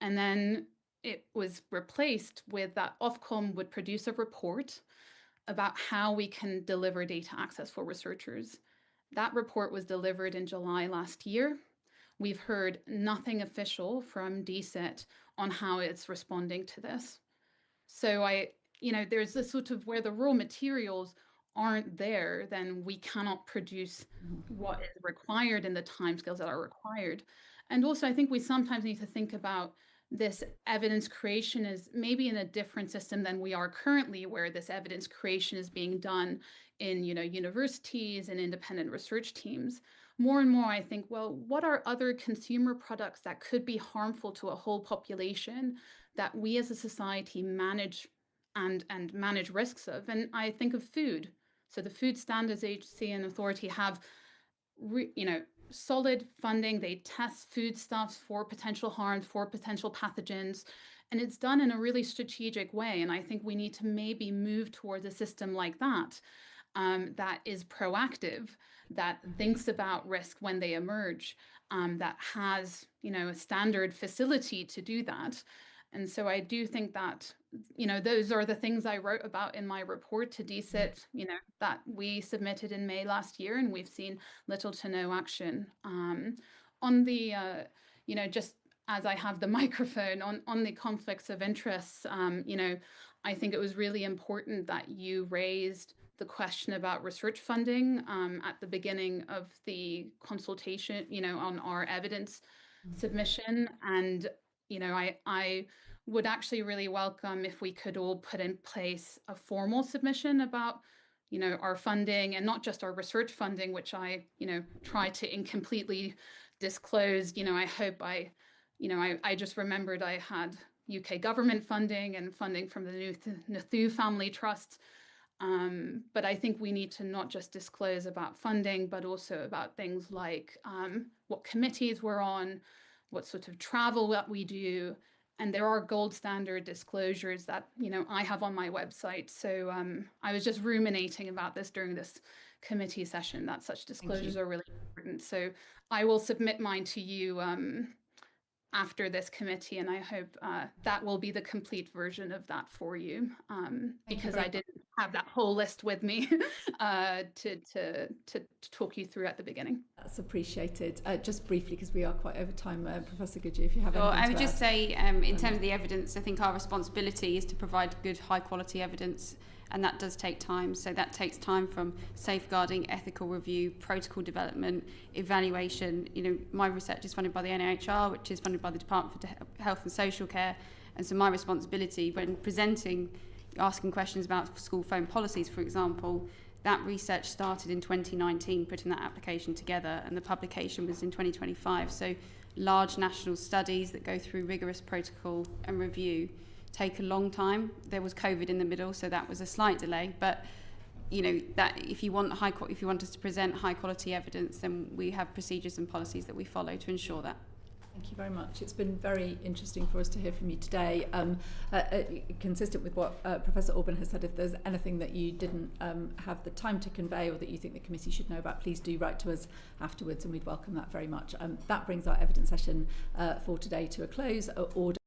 S12: And then it was replaced with that Ofcom would produce a report about how we can deliver data access for researchers. That report was delivered in July last year. We've heard nothing official from DSIT on how it's responding to this. So there's this sort of where the raw materials aren't there, then we cannot produce what is required in the timescales that are required. And also, I think we sometimes need to think about this evidence creation is maybe in a different system than we are currently, where this evidence creation is being done in universities and independent research teams. More and more, I think, well, what are other consumer products that could be harmful to a whole population that we as a society manage and manage risks of? And I think of food. So the Food Standards Agency and Authority have, solid funding. They test foodstuffs for potential harms, for potential pathogens, and it's done in a really strategic way. And I think we need to maybe move towards a system like that. that is proactive, that thinks about risk when they emerge, that has, a standard facility to do that. And so I do think that, those are the things I wrote about in my report to DCIT, that we submitted in May last year, and we've seen little to no action. On the, just as I have the microphone, on the conflicts of interest, I think it was really important that you raised the question about research funding at the beginning of the consultation, on our evidence submission. And I would actually really welcome if we could all put in place a formal submission about, our funding, and not just our research funding, which I, try to incompletely disclose. I hope I just remembered I had UK government funding and funding from the Nathu Family Trust. But I think we need to not just disclose about funding, but also about things like what committees we're on, what sort of travel that we do. And there are gold standard disclosures that, I have on my website. So I was just ruminating about this during this committee session, that such disclosures are really important. So I will submit mine to you after this committee, and I hope that will be the complete version of that for you, because I didn't have that whole list with me to talk you through at the beginning.
S1: That's appreciated. Just briefly, because we are quite over time, Professor Goodyear, if you have anything
S11: I would
S1: to
S11: just
S1: add.
S11: say, in terms of the evidence, I think our responsibility is to provide good, high-quality evidence, and that does take time. So that takes time from safeguarding, ethical review, protocol development, evaluation. My research is funded by the NIHR, which is funded by the Department for Health and Social Care. And so my responsibility when presenting, asking questions about school phone policies, for example, that research started in 2019, putting that application together, and the publication was in 2025. So large national studies that go through rigorous protocol and review take a long time. There was COVID in the middle, so that was a slight delay. But that if you want us to present high quality evidence, then we have procedures and policies that we follow to ensure that.
S1: Thank you very much. It's been very interesting for us to hear from you today. Consistent with what Professor Orben has said, if there's anything that you didn't have the time to convey or that you think the committee should know about, please do write to us afterwards, and we'd welcome that very much. That brings our evidence session for today to a close. Order